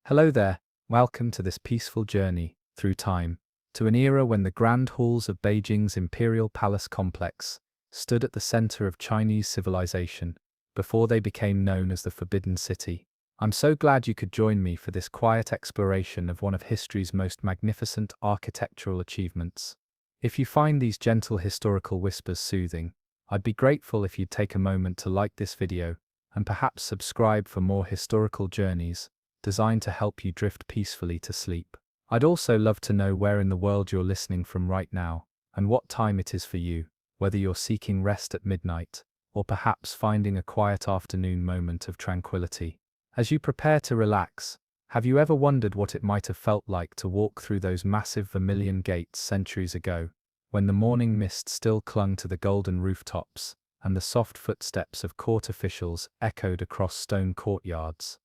Hello there, welcome to this peaceful journey through time to an era when the grand halls of Beijing's Imperial Palace complex stood at the center of Chinese civilization before they became known as the Forbidden City. I'm so glad you could join me for this quiet exploration of one of history's most magnificent architectural achievements. If you find these gentle historical whispers soothing, I'd be grateful if you'd take a moment to like this video and perhaps subscribe for more historical journeys designed to help you drift peacefully to sleep. I'd also love to know where in the world you're listening from right now, and what time it is for you, whether you're seeking rest at midnight, or perhaps finding a quiet afternoon moment of tranquility. As you prepare to relax, have you ever wondered what it might have felt like to walk through those massive vermilion gates centuries ago, when the morning mist still clung to the golden rooftops, and the soft footsteps of court officials echoed across stone courtyards?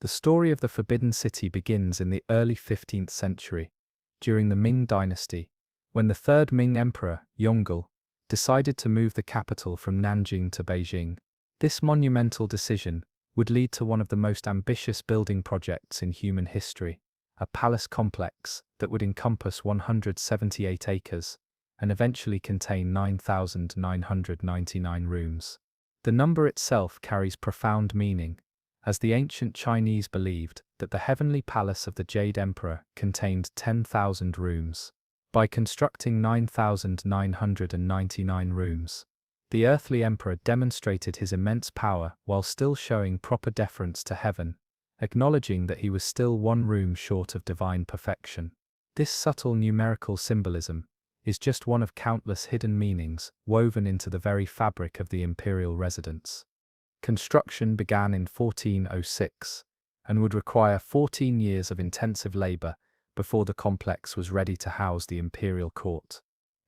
The story of the Forbidden City begins in the early 15th century, during the Ming Dynasty, when the third Ming Emperor, Yongle, decided to move the capital from Nanjing to Beijing. This monumental decision would lead to one of the most ambitious building projects in human history, a palace complex that would encompass 178 acres and eventually contain 9,999 rooms. The number itself carries profound meaning, as the ancient Chinese believed that the heavenly palace of the Jade Emperor contained 10,000 rooms. By constructing 9,999 rooms, the earthly emperor demonstrated his immense power while still showing proper deference to heaven, acknowledging that he was still one room short of divine perfection. This subtle numerical symbolism is just one of countless hidden meanings woven into the very fabric of the imperial residence. Construction began in 1406 and would require 14 years of intensive labor before the complex was ready to house the imperial court.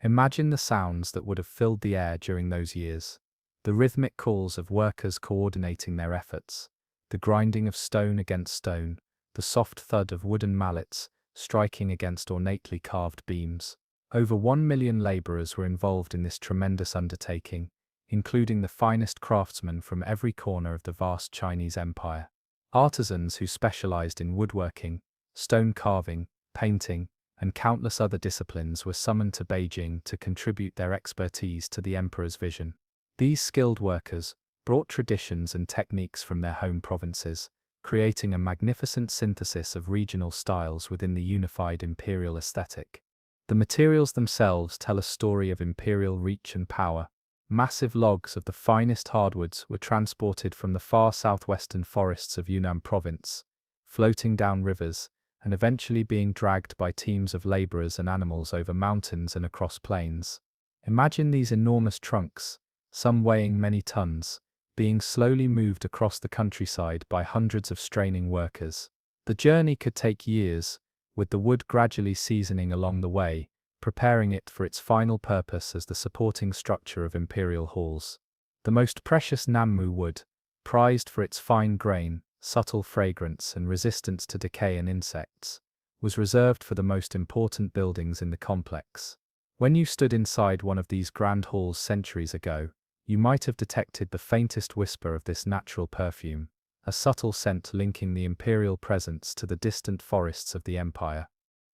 Imagine the sounds that would have filled the air during those years. The rhythmic calls of workers coordinating their efforts, the grinding of stone against stone, the soft thud of wooden mallets striking against ornately carved beams. Over 1 million laborers were involved in this tremendous undertaking, including the finest craftsmen from every corner of the vast Chinese empire. Artisans who specialized in woodworking, stone carving, painting, and countless other disciplines were summoned to Beijing to contribute their expertise to the emperor's vision. These skilled workers brought traditions and techniques from their home provinces, creating a magnificent synthesis of regional styles within the unified imperial aesthetic. The materials themselves tell a story of imperial reach and power. Massive logs of the finest hardwoods were transported from the far southwestern forests of Yunnan province, floating down rivers, and eventually being dragged by teams of laborers and animals over mountains and across plains. Imagine these enormous trunks, some weighing many tons, being slowly moved across the countryside by hundreds of straining workers. The journey could take years, with the wood gradually seasoning along the way, preparing it for its final purpose as the supporting structure of imperial halls. The most precious Nammu wood, prized for its fine grain, subtle fragrance and resistance to decay and insects, was reserved for the most important buildings in the complex. When you stood inside one of these grand halls centuries ago, you might have detected the faintest whisper of this natural perfume, a subtle scent linking the imperial presence to the distant forests of the empire.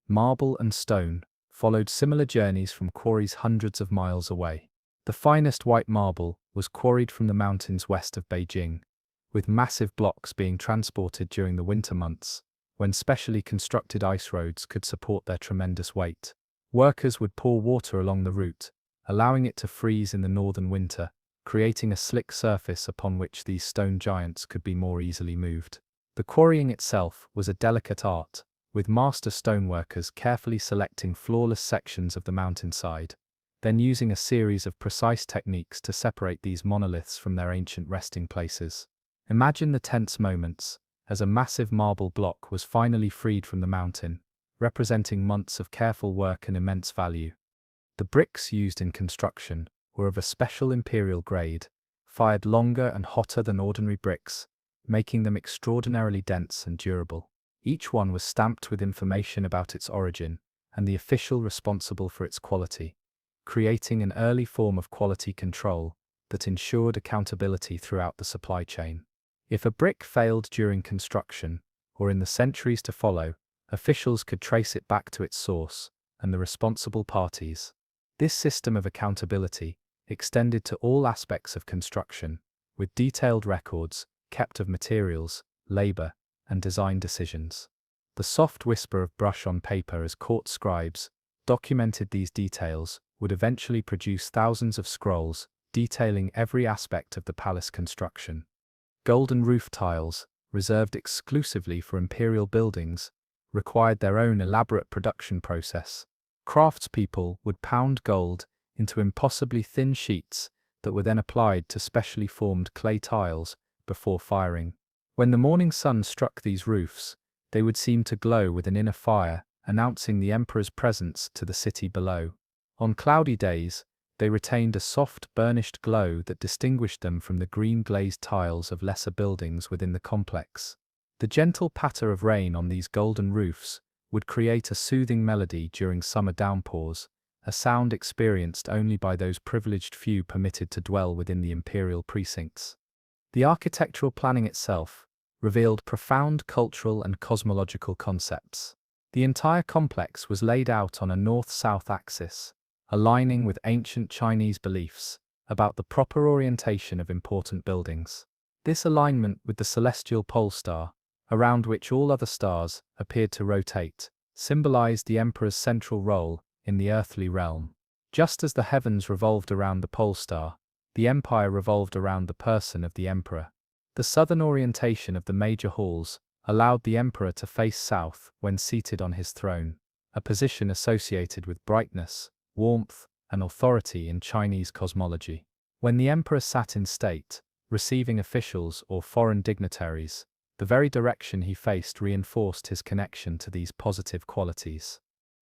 Marble and stone followed similar journeys from quarries hundreds of miles away. The finest white marble was quarried from the mountains west of Beijing, with massive blocks being transported during the winter months, when specially constructed ice roads could support their tremendous weight. Workers would pour water along the route, allowing it to freeze in the northern winter, creating a slick surface upon which these stone giants could be more easily moved. The quarrying itself was a delicate art, with master stoneworkers carefully selecting flawless sections of the mountainside, then using a series of precise techniques to separate these monoliths from their ancient resting places. Imagine the tense moments, as a massive marble block was finally freed from the mountain, representing months of careful work and immense value. The bricks used in construction were of a special imperial grade, fired longer and hotter than ordinary bricks, making them extraordinarily dense and durable. Each one was stamped with information about its origin and the official responsible for its quality, creating an early form of quality control that ensured accountability throughout the supply chain. If a brick failed during construction, or in the centuries to follow, officials could trace it back to its source and the responsible parties. This system of accountability extended to all aspects of construction, with detailed records kept of materials, labor, and design decisions. The soft whisper of brush on paper as court scribes documented these details would eventually produce thousands of scrolls detailing every aspect of the palace construction. Golden roof tiles, reserved exclusively for imperial buildings, required their own elaborate production process. Craftspeople would pound gold into impossibly thin sheets that were then applied to specially formed clay tiles before firing. When the morning sun struck these roofs, they would seem to glow with an inner fire, announcing the emperor's presence to the city below. On cloudy days, they retained a soft, burnished glow that distinguished them from the green glazed tiles of lesser buildings within the complex. The gentle patter of rain on these golden roofs would create a soothing melody during summer downpours, a sound experienced only by those privileged few permitted to dwell within the imperial precincts. The architectural planning itself revealed profound cultural and cosmological concepts. The entire complex was laid out on a north-south axis, aligning with ancient Chinese beliefs about the proper orientation of important buildings. This alignment with the celestial pole star, around which all other stars appeared to rotate, symbolized the emperor's central role in the earthly realm. Just as the heavens revolved around the pole star, the empire revolved around the person of the emperor. The southern orientation of the major halls allowed the emperor to face south when seated on his throne, a position associated with brightness, warmth, and authority in Chinese cosmology. When the emperor sat in state, receiving officials or foreign dignitaries, the very direction he faced reinforced his connection to these positive qualities.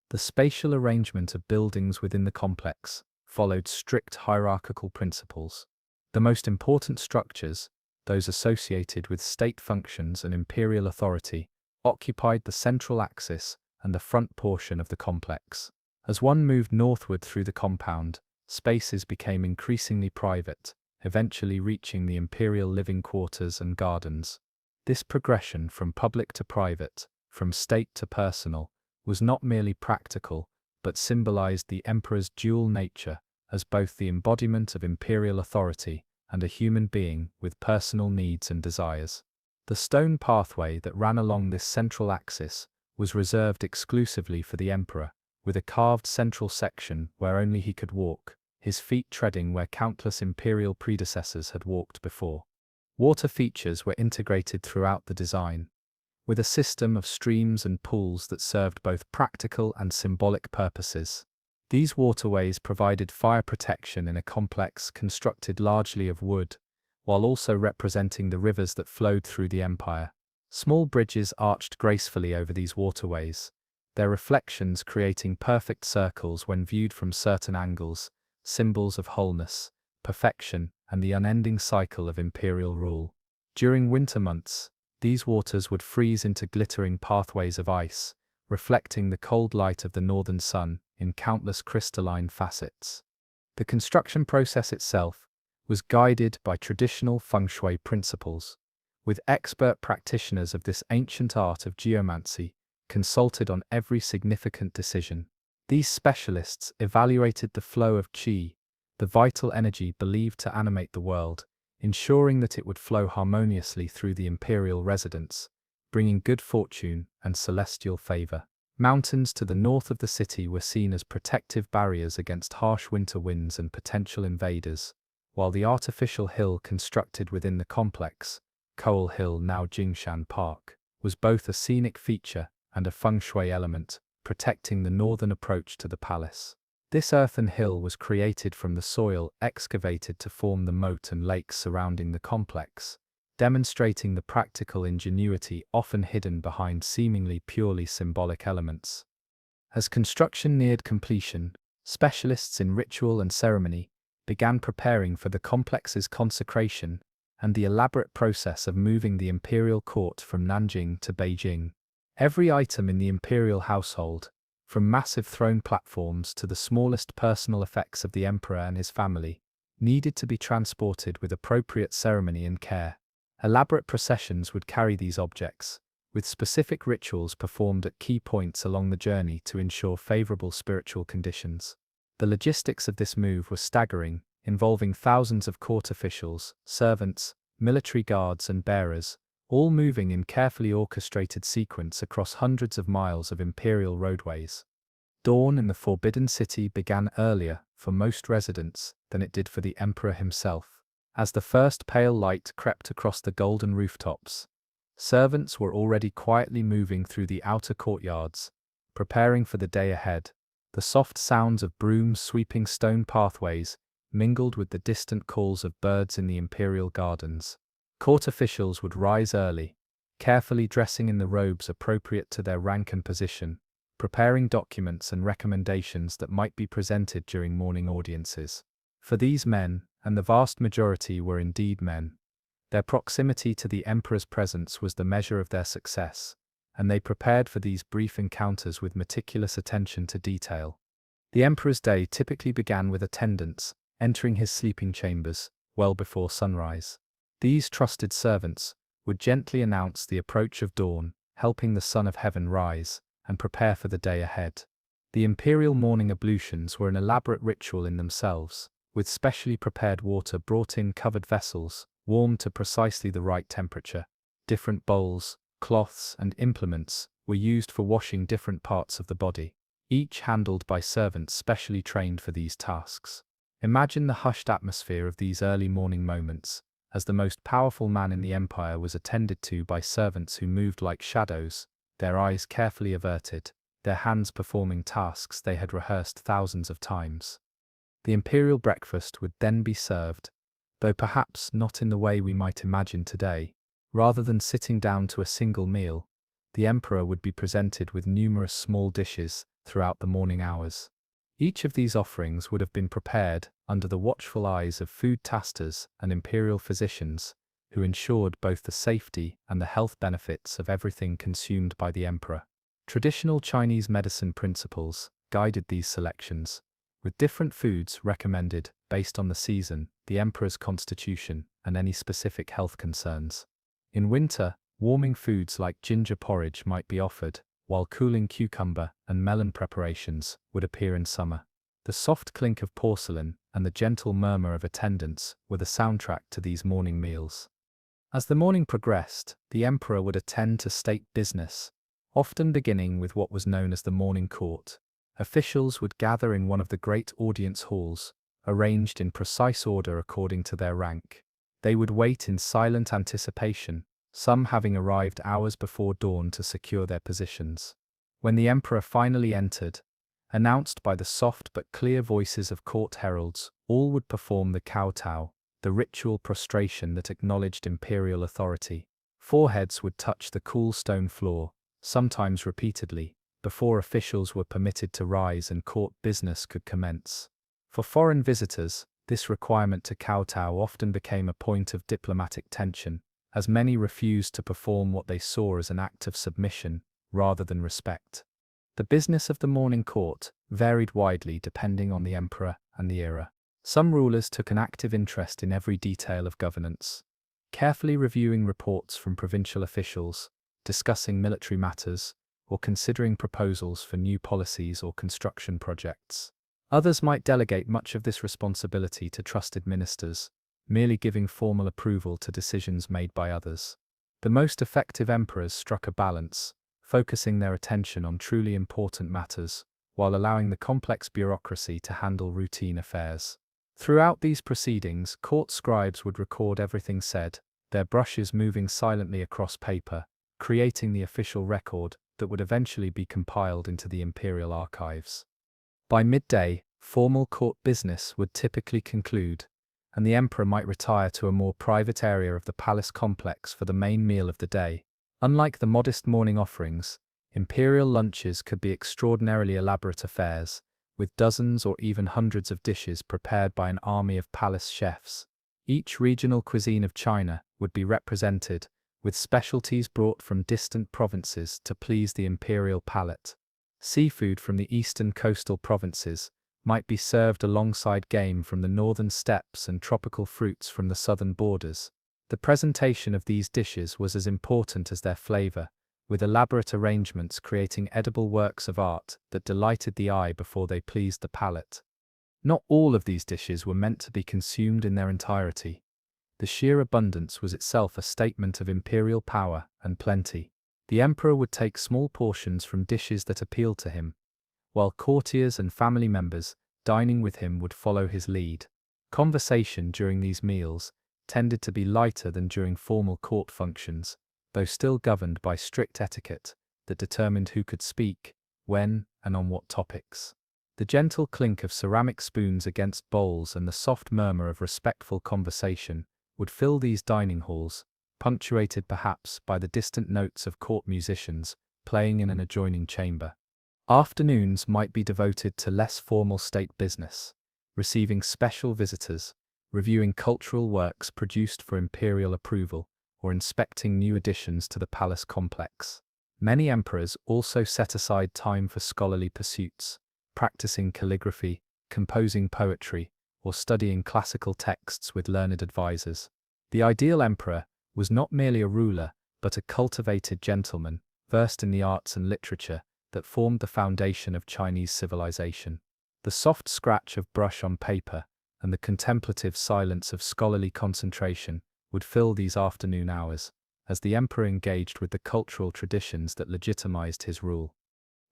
The spatial arrangement of buildings within the complex followed strict hierarchical principles. The most important structures, those associated with state functions and imperial authority, occupied the central axis and the front portion of the complex. As one moved northward through the compound, spaces became increasingly private, eventually reaching the imperial living quarters and gardens. This progression from public to private, from state to personal, was not merely practical, but symbolized the emperor's dual nature as both the embodiment of imperial authority and a human being with personal needs and desires. The stone pathway that ran along this central axis was reserved exclusively for the emperor, with a carved central section where only he could walk, his feet treading where countless imperial predecessors had walked before. Water features were integrated throughout the design, with a system of streams and pools that served both practical and symbolic purposes. These waterways provided fire protection in a complex constructed largely of wood, while also representing the rivers that flowed through the empire. Small bridges arched gracefully over these waterways, their reflections creating perfect circles when viewed from certain angles, symbols of wholeness, perfection, and the unending cycle of imperial rule. During winter months, these waters would freeze into glittering pathways of ice, reflecting the cold light of the northern sun in countless crystalline facets. The construction process itself was guided by traditional feng shui principles, with expert practitioners of this ancient art of geomancy consulted on every significant decision. These specialists evaluated the flow of qi, the vital energy believed to animate the world, ensuring that it would flow harmoniously through the imperial residence, bringing good fortune and celestial favor. Mountains to the north of the city were seen as protective barriers against harsh winter winds and potential invaders, while the artificial hill constructed within the complex, Coal Hill now Jingshan Park, was both a scenic feature and a feng shui element, protecting the northern approach to the palace. This earthen hill was created from the soil excavated to form the moat and lakes surrounding the complex, demonstrating the practical ingenuity often hidden behind seemingly purely symbolic elements. As construction neared completion, specialists in ritual and ceremony began preparing for the complex's consecration and the elaborate process of moving the imperial court from Nanjing to Beijing. Every item in the imperial household, from massive throne platforms to the smallest personal effects of the emperor and his family, needed to be transported with appropriate ceremony and care. Elaborate processions would carry these objects, with specific rituals performed at key points along the journey to ensure favorable spiritual conditions. The logistics of this move were staggering, involving thousands of court officials, servants, military guards and bearers, all moving in carefully orchestrated sequence across hundreds of miles of imperial roadways. Dawn in the Forbidden City began earlier, for most residents, than it did for the emperor himself. As the first pale light crept across the golden rooftops, servants were already quietly moving through the outer courtyards, preparing for the day ahead. The soft sounds of brooms sweeping stone pathways mingled with the distant calls of birds in the imperial gardens. Court officials would rise early, carefully dressing in the robes appropriate to their rank and position, preparing documents and recommendations that might be presented during morning audiences. For these men, and the vast majority were indeed men, their proximity to the emperor's presence was the measure of their success, and they prepared for these brief encounters with meticulous attention to detail. The emperor's day typically began with attendants entering his sleeping chambers well before sunrise. These trusted servants would gently announce the approach of dawn, helping the Son of Heaven rise and prepare for the day ahead. The imperial morning ablutions were an elaborate ritual in themselves, with specially prepared water brought in covered vessels, warmed to precisely the right temperature. Different bowls, cloths, and implements were used for washing different parts of the body, each handled by servants specially trained for these tasks. Imagine the hushed atmosphere of these early morning moments, as the most powerful man in the empire was attended to by servants who moved like shadows, their eyes carefully averted, their hands performing tasks they had rehearsed thousands of times. The imperial breakfast would then be served, though perhaps not in the way we might imagine today. Rather than sitting down to a single meal, the emperor would be presented with numerous small dishes throughout the morning hours. Each of these offerings would have been prepared under the watchful eyes of food tasters and imperial physicians, who ensured both the safety and the health benefits of everything consumed by the emperor. Traditional Chinese medicine principles guided these selections, with different foods recommended based on the season, the emperor's constitution, and any specific health concerns. In winter, warming foods like ginger porridge might be offered, while cooling cucumber and melon preparations would appear in summer. The soft clink of porcelain and the gentle murmur of attendants were the soundtrack to these morning meals. As the morning progressed, the emperor would attend to state business, often beginning with what was known as the morning court. Officials would gather in one of the great audience halls, arranged in precise order according to their rank. They would wait in silent anticipation, some having arrived hours before dawn to secure their positions. When the emperor finally entered, announced by the soft but clear voices of court heralds, all would perform the kowtow, the ritual prostration that acknowledged imperial authority. Foreheads would touch the cool stone floor, sometimes repeatedly, before officials were permitted to rise and court business could commence. For foreign visitors, this requirement to kowtow often became a point of diplomatic tension, as many refused to perform what they saw as an act of submission rather than respect. The business of the morning court varied widely depending on the emperor and the era. Some rulers took an active interest in every detail of governance, carefully reviewing reports from provincial officials, discussing military matters, or considering proposals for new policies or construction projects. Others might delegate much of this responsibility to trusted ministers, merely giving formal approval to decisions made by others. The most effective emperors struck a balance, focusing their attention on truly important matters, while allowing the complex bureaucracy to handle routine affairs. Throughout these proceedings, court scribes would record everything said, their brushes moving silently across paper, creating the official record that would eventually be compiled into the imperial archives. By midday, formal court business would typically conclude, and the emperor might retire to a more private area of the palace complex for the main meal of the day. Unlike the modest morning offerings, imperial lunches could be extraordinarily elaborate affairs, with dozens or even hundreds of dishes prepared by an army of palace chefs. Each regional cuisine of China would be represented, with specialties brought from distant provinces to please the imperial palate. Seafood from the eastern coastal provinces might be served alongside game from the northern steppes and tropical fruits from the southern borders. The presentation of these dishes was as important as their flavor, with elaborate arrangements creating edible works of art that delighted the eye before they pleased the palate. Not all of these dishes were meant to be consumed in their entirety. The sheer abundance was itself a statement of imperial power and plenty. The emperor would take small portions from dishes that appealed to him, while courtiers and family members dining with him would follow his lead. Conversation during these meals tended to be lighter than during formal court functions, though still governed by strict etiquette that determined who could speak, when, and on what topics. The gentle clink of ceramic spoons against bowls and the soft murmur of respectful conversation would fill these dining halls, punctuated perhaps by the distant notes of court musicians playing in an adjoining chamber. Afternoons might be devoted to less formal state business, receiving special visitors, reviewing cultural works produced for imperial approval, or inspecting new additions to the palace complex. Many emperors also set aside time for scholarly pursuits, practicing calligraphy, composing poetry, or studying classical texts with learned advisors. The ideal emperor was not merely a ruler, but a cultivated gentleman, versed in the arts and literature that formed the foundation of Chinese civilization. The soft scratch of brush on paper and the contemplative silence of scholarly concentration would fill these afternoon hours, as the emperor engaged with the cultural traditions that legitimized his rule.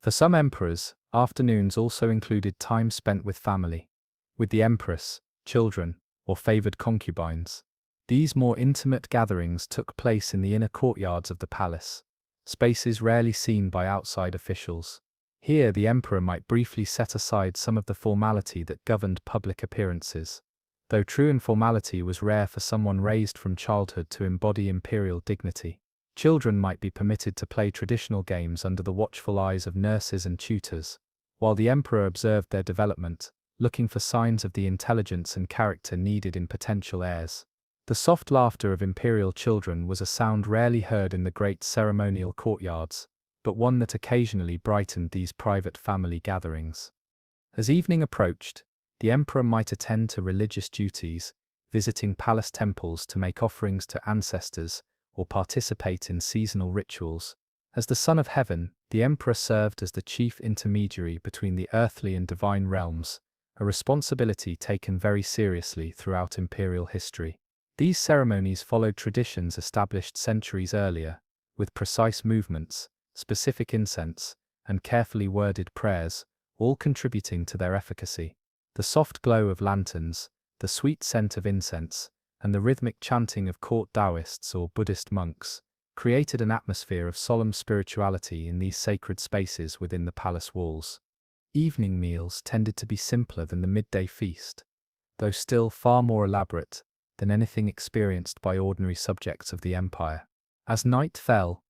For some emperors, afternoons also included time spent with family, with the empress, children, or favored concubines. These more intimate gatherings took place in the inner courtyards of the palace, spaces rarely seen by outside officials. Here the emperor might briefly set aside some of the formality that governed public appearances, though true informality was rare for someone raised from childhood to embody imperial dignity. Children might be permitted to play traditional games under the watchful eyes of nurses and tutors, while the emperor observed their development, looking for signs of the intelligence and character needed in potential heirs. The soft laughter of imperial children was a sound rarely heard in the great ceremonial courtyards, but one that occasionally brightened these private family gatherings. As evening approached, the emperor might attend to religious duties, visiting palace temples to make offerings to ancestors or participate in seasonal rituals. As the Son of Heaven, the emperor served as the chief intermediary between the earthly and divine realms, a responsibility taken very seriously throughout imperial history. These ceremonies followed traditions established centuries earlier, with precise movements, specific incense, and carefully worded prayers, all contributing to their efficacy. The soft glow of lanterns, the sweet scent of incense, and the rhythmic chanting of court Taoists or Buddhist monks created an atmosphere of solemn spirituality in these sacred spaces within the palace walls. Evening meals tended to be simpler than the midday feast, though still far more elaborate than anything experienced by ordinary subjects of the empire. As night fell,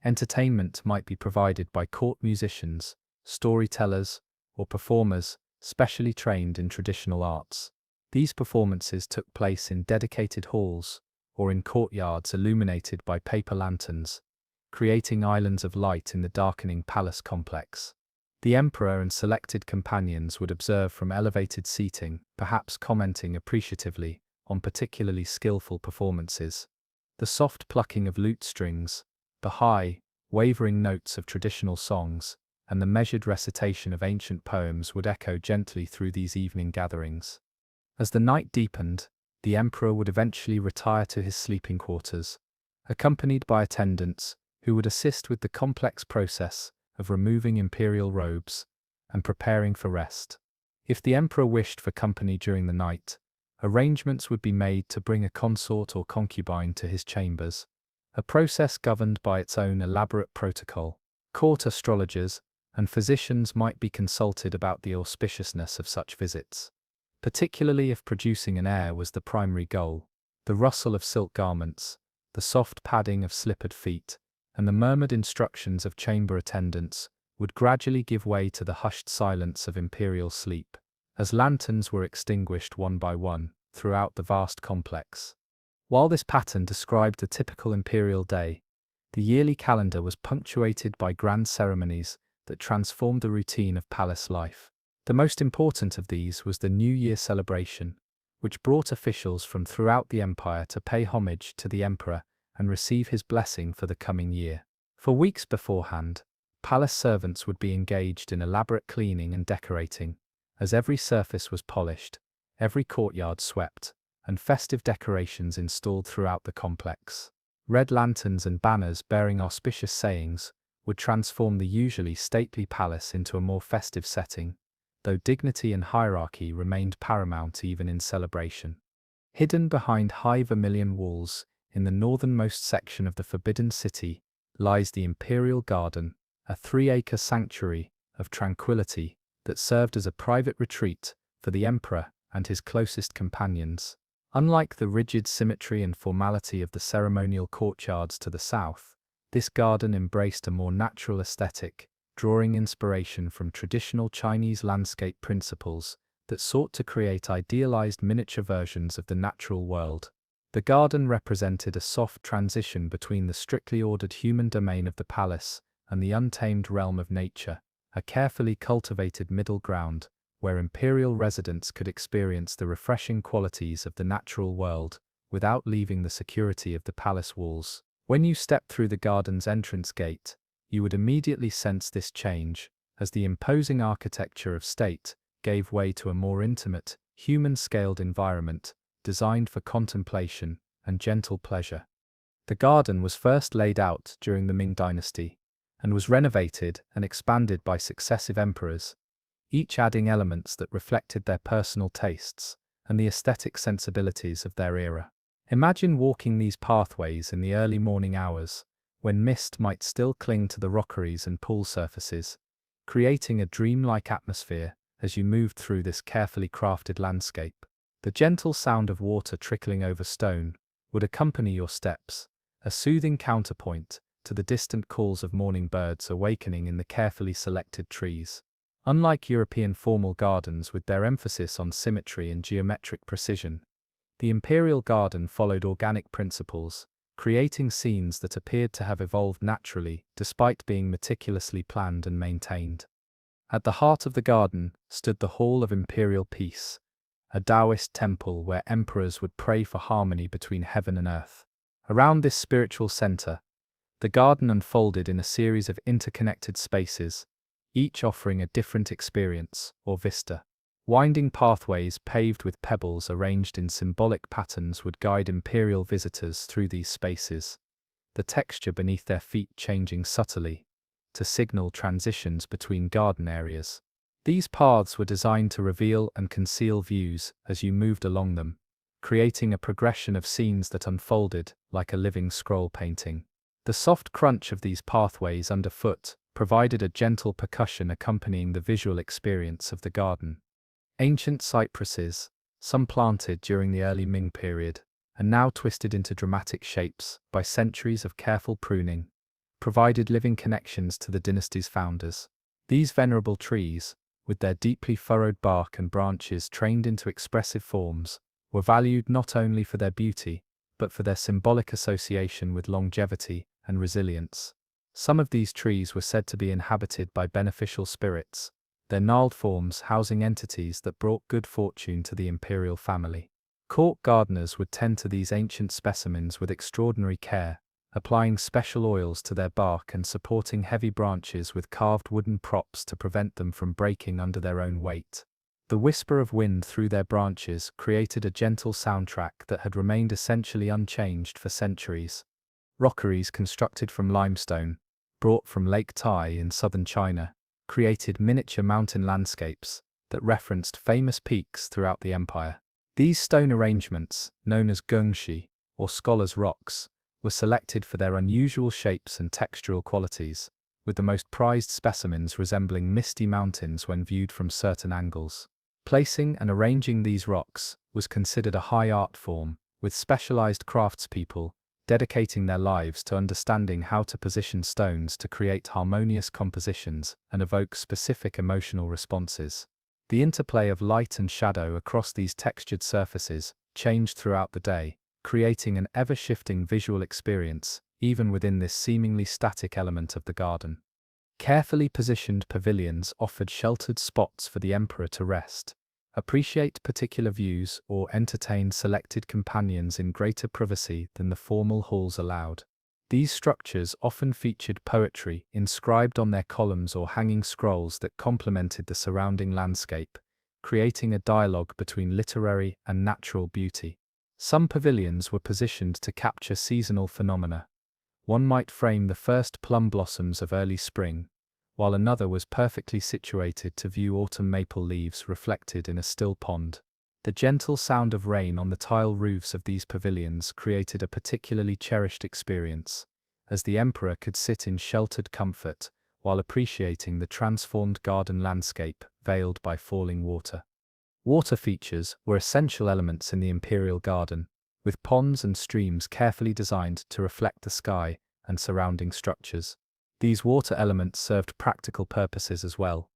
entertainment might be provided by court musicians, storytellers, or performers specially trained in traditional arts. These performances took place in dedicated halls or in courtyards illuminated by paper lanterns, creating islands of light in the darkening palace complex. The emperor and selected companions would observe from elevated seating, perhaps commenting appreciatively on particularly skillful performances. The soft plucking of lute strings, the high, wavering notes of traditional songs, and the measured recitation of ancient poems would echo gently through these evening gatherings. As the night deepened, the emperor would eventually retire to his sleeping quarters, accompanied by attendants who would assist with the complex process of removing imperial robes and preparing for rest. If the emperor wished for company during the night, arrangements would be made to bring a consort or concubine to his chambers, a process governed by its own elaborate protocol. Court astrologers and physicians might be consulted about the auspiciousness of such visits, particularly if producing an heir was the primary goal. The rustle of silk garments, the soft padding of slippered feet, and the murmured instructions of chamber attendants would gradually give way to the hushed silence of imperial sleep, as lanterns were extinguished one by one throughout the vast complex. While this pattern described a typical imperial day, the yearly calendar was punctuated by grand ceremonies that transformed the routine of palace life. The most important of these was the New Year celebration, which brought officials from throughout the empire to pay homage to the emperor and receive his blessing for the coming year. For weeks beforehand, palace servants would be engaged in elaborate cleaning and decorating, as every surface was polished, every courtyard swept, and festive decorations installed throughout the complex. Red lanterns and banners bearing auspicious sayings would transform the usually stately palace into a more festive setting, though dignity and hierarchy remained paramount even in celebration. Hidden behind high vermilion walls, in the northernmost section of the Forbidden City, lies the Imperial Garden, a 3-acre sanctuary of tranquility that served as a private retreat for the emperor and his closest companions. Unlike the rigid symmetry and formality of the ceremonial courtyards to the south, this garden embraced a more natural aesthetic, drawing inspiration from traditional Chinese landscape principles that sought to create idealized miniature versions of the natural world. The garden represented a soft transition between the strictly ordered human domain of the palace and the untamed realm of nature, a carefully cultivated middle ground where imperial residents could experience the refreshing qualities of the natural world without leaving the security of the palace walls. When you stepped through the garden's entrance gate, you would immediately sense this change, as the imposing architecture of state gave way to a more intimate, human-scaled environment designed for contemplation and gentle pleasure. The garden was first laid out during the Ming Dynasty, and was renovated and expanded by successive emperors, each adding elements that reflected their personal tastes and the aesthetic sensibilities of their era. Imagine walking these pathways in the early morning hours, when mist might still cling to the rockeries and pool surfaces, creating a dreamlike atmosphere as you moved through this carefully crafted landscape. The gentle sound of water trickling over stone would accompany your steps, a soothing counterpoint to the distant calls of morning birds awakening in the carefully selected trees. Unlike European formal gardens with their emphasis on symmetry and geometric precision, the Imperial Garden followed organic principles, creating scenes that appeared to have evolved naturally despite being meticulously planned and maintained. At the heart of the garden stood the Hall of Imperial Peace, a Taoist temple where emperors would pray for harmony between heaven and earth. Around this spiritual center, the garden unfolded in a series of interconnected spaces, each offering a different experience or vista. Winding pathways paved with pebbles arranged in symbolic patterns would guide imperial visitors through these spaces, the texture beneath their feet changing subtly to signal transitions between garden areas. These paths were designed to reveal and conceal views as you moved along them, creating a progression of scenes that unfolded like a living scroll painting. The soft crunch of these pathways underfoot provided a gentle percussion accompanying the visual experience of the garden. Ancient cypresses, some planted during the early Ming period, and now twisted into dramatic shapes by centuries of careful pruning, provided living connections to the dynasty's founders. These venerable trees, with their deeply furrowed bark and branches trained into expressive forms, were valued not only for their beauty, but for their symbolic association with longevity and resilience. Some of these trees were said to be inhabited by beneficial spirits, their gnarled forms housing entities that brought good fortune to the imperial family. Court gardeners would tend to these ancient specimens with extraordinary care, applying special oils to their bark and supporting heavy branches with carved wooden props to prevent them from breaking under their own weight. The whisper of wind through their branches created a gentle soundtrack that had remained essentially unchanged for centuries. Rockeries constructed from limestone, brought from Lake Tai in southern China, created miniature mountain landscapes that referenced famous peaks throughout the empire. These stone arrangements, known as gongshi, or scholars' rocks, were selected for their unusual shapes and textural qualities, with the most prized specimens resembling misty mountains when viewed from certain angles. Placing and arranging these rocks was considered a high art form, with specialized craftspeople dedicating their lives to understanding how to position stones to create harmonious compositions and evoke specific emotional responses. The interplay of light and shadow across these textured surfaces changed throughout the day, creating an ever-shifting visual experience, even within this seemingly static element of the garden. Carefully positioned pavilions offered sheltered spots for the emperor to rest, appreciate particular views, or entertain selected companions in greater privacy than the formal halls allowed. These structures often featured poetry inscribed on their columns or hanging scrolls that complemented the surrounding landscape, creating a dialogue between literary and natural beauty. Some pavilions were positioned to capture seasonal phenomena. One might frame the first plum blossoms of early spring, while another was perfectly situated to view autumn maple leaves reflected in a still pond. The gentle sound of rain on the tile roofs of these pavilions created a particularly cherished experience, as the emperor could sit in sheltered comfort while appreciating the transformed garden landscape veiled by falling water. Water features were essential elements in the imperial garden, with ponds and streams carefully designed to reflect the sky and surrounding structures. These water elements served practical purposes as well,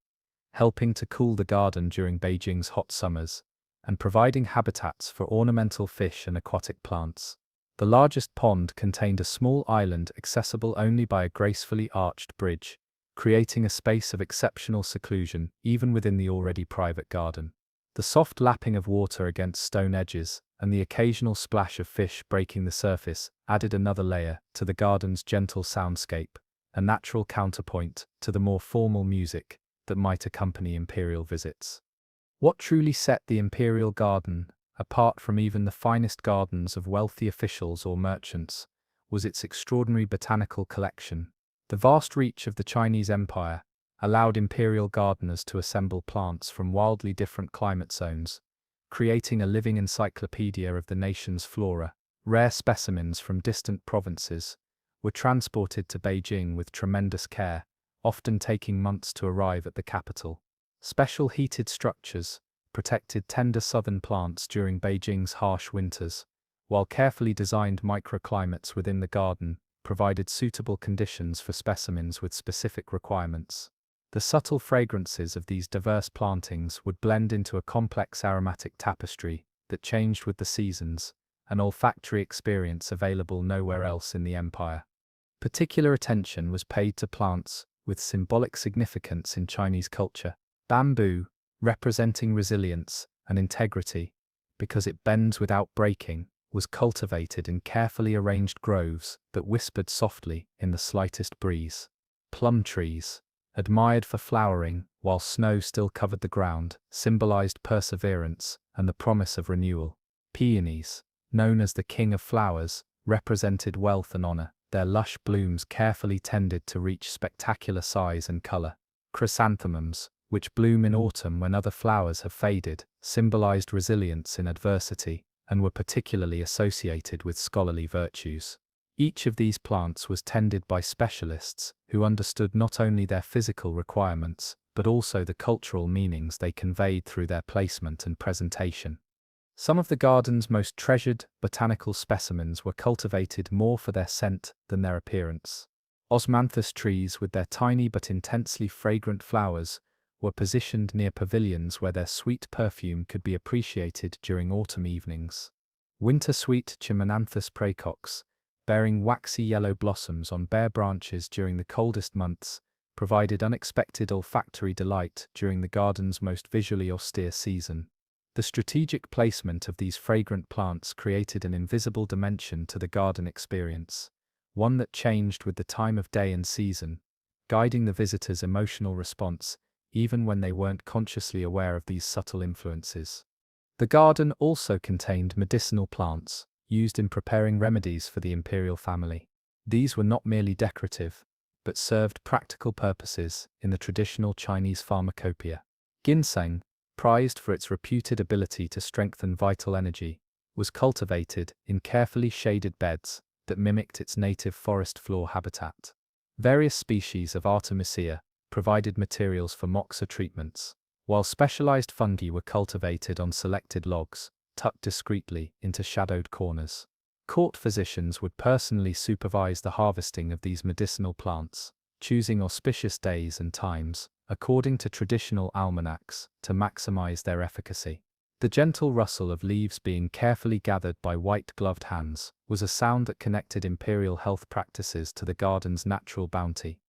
helping to cool the garden during Beijing's hot summers, and providing habitats for ornamental fish and aquatic plants. The largest pond contained a small island accessible only by a gracefully arched bridge, creating a space of exceptional seclusion even within the already private garden. The soft lapping of water against stone edges and the occasional splash of fish breaking the surface added another layer to the garden's gentle soundscape, a natural counterpoint to the more formal music that might accompany imperial visits. What truly set the imperial garden apart from even the finest gardens of wealthy officials or merchants was its extraordinary botanical collection. The vast reach of the Chinese Empire allowed imperial gardeners to assemble plants from wildly different climate zones, creating a living encyclopedia of the nation's flora. Rare specimens from distant provinces were transported to Beijing with tremendous care, often taking months to arrive at the capital. Special heated structures protected tender southern plants during Beijing's harsh winters, while carefully designed microclimates within the garden provided suitable conditions for specimens with specific requirements. The subtle fragrances of these diverse plantings would blend into a complex aromatic tapestry that changed with the seasons, an olfactory experience available nowhere else in the empire. Particular attention was paid to plants with symbolic significance in Chinese culture. Bamboo, representing resilience and integrity, because it bends without breaking, was cultivated in carefully arranged groves that whispered softly in the slightest breeze. Plum trees, admired for flowering while snow still covered the ground, symbolized perseverance and the promise of renewal. Peonies, known as the king of flowers, represented wealth and honor, their lush blooms carefully tended to reach spectacular size and color. Chrysanthemums, which bloom in autumn when other flowers have faded, symbolized resilience in adversity and were particularly associated with scholarly virtues. Each of these plants was tended by specialists who understood not only their physical requirements, but also the cultural meanings they conveyed through their placement and presentation. Some of the garden's most treasured botanical specimens were cultivated more for their scent than their appearance. Osmanthus trees, with their tiny but intensely fragrant flowers, were positioned near pavilions where their sweet perfume could be appreciated during autumn evenings. Winter sweet Chimonanthus praecox, bearing waxy yellow blossoms on bare branches during the coldest months, provided unexpected olfactory delight during the garden's most visually austere season. The strategic placement of these fragrant plants created an invisible dimension to the garden experience, one that changed with the time of day and season, guiding the visitor's emotional response even when they weren't consciously aware of these subtle influences. The garden also contained medicinal plants, used in preparing remedies for the imperial family. These were not merely decorative, but served practical purposes in the traditional Chinese pharmacopoeia. Ginseng, prized for its reputed ability to strengthen vital energy, was cultivated in carefully shaded beds that mimicked its native forest floor habitat. Various species of Artemisia provided materials for moxa treatments, while specialized fungi were cultivated on selected logs, tucked discreetly into shadowed corners. Court physicians would personally supervise the harvesting of these medicinal plants, choosing auspicious days and times, according to traditional almanacs, to maximize their efficacy. The gentle rustle of leaves being carefully gathered by white-gloved hands was a sound that connected imperial health practices to the garden's natural bounty.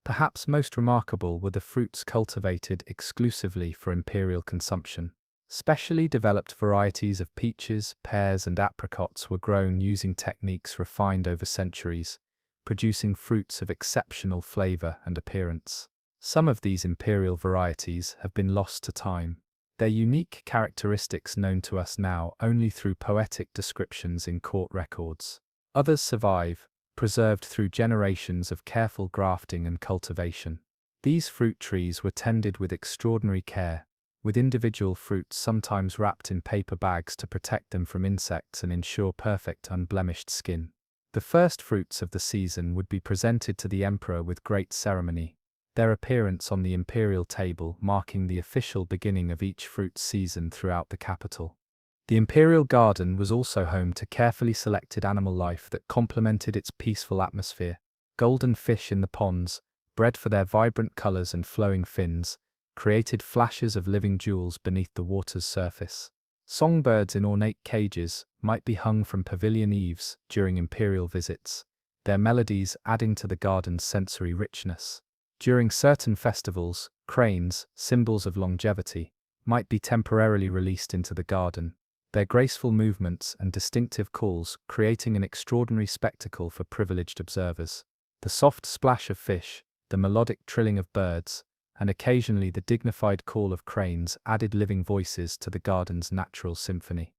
Perhaps most remarkable were the fruits cultivated exclusively for imperial consumption. Specially developed varieties of peaches, pears, and apricots were grown using techniques refined over centuries, producing fruits of exceptional flavor and appearance. Some of these imperial varieties have been lost to time, their unique characteristics known to us now only through poetic descriptions in court records. Others survive, preserved through generations of careful grafting and cultivation. These fruit trees were tended with extraordinary care, with individual fruits sometimes wrapped in paper bags to protect them from insects and ensure perfect unblemished skin. The first fruits of the season would be presented to the emperor with great ceremony, their appearance on the imperial table marking the official beginning of each fruit season throughout the capital. The imperial garden was also home to carefully selected animal life that complemented its peaceful atmosphere. Golden fish in the ponds, bred for their vibrant colors and flowing fins, created flashes of living jewels beneath the water's surface. Songbirds in ornate cages might be hung from pavilion eaves during imperial visits, their melodies adding to the garden's sensory richness. During certain festivals, cranes, symbols of longevity, might be temporarily released into the garden, their graceful movements and distinctive calls creating an extraordinary spectacle for privileged observers. The soft splash of fish, the melodic trilling of birds, and occasionally the dignified call of cranes added living voices to the garden's natural symphony.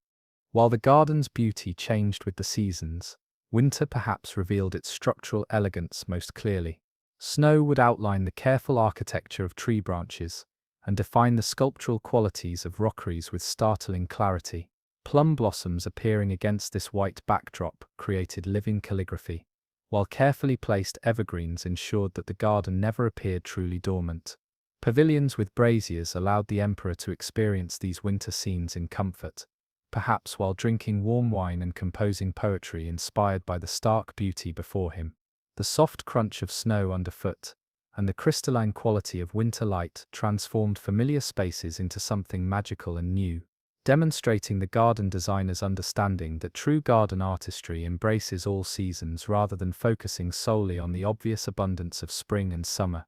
While the garden's beauty changed with the seasons, winter perhaps revealed its structural elegance most clearly. Snow would outline the careful architecture of tree branches and define the sculptural qualities of rockeries with startling clarity. Plum blossoms appearing against this white backdrop created living calligraphy, while carefully placed evergreens ensured that the garden never appeared truly dormant. Pavilions with braziers allowed the emperor to experience these winter scenes in comfort, perhaps while drinking warm wine and composing poetry inspired by the stark beauty before him. The soft crunch of snow underfoot and the crystalline quality of winter light transformed familiar spaces into something magical and new, demonstrating the garden designer's understanding that true garden artistry embraces all seasons rather than focusing solely on the obvious abundance of spring and summer.